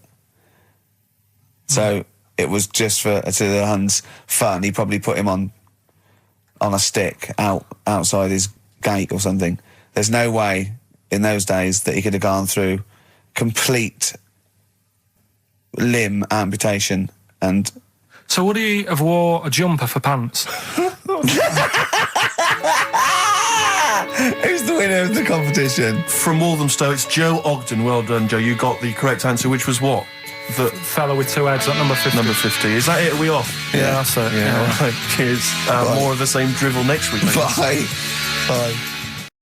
So it was just for Attila the Hun's fun. He probably put him on a stick outside his gate or something. There's no way in those days that he could have gone through complete limb amputation and... So would he have wore a jumper for pants? Who's the winner of the competition? From Walthamstow, it's Joe Ogden. Well done, Joe. You got the correct answer, which was what? The fella with two heads at number 50. Number 50. Is that it? Are we off? Yeah, that's it. Yeah. All right. Cheers. More of the same drivel next week. Bye. Bye.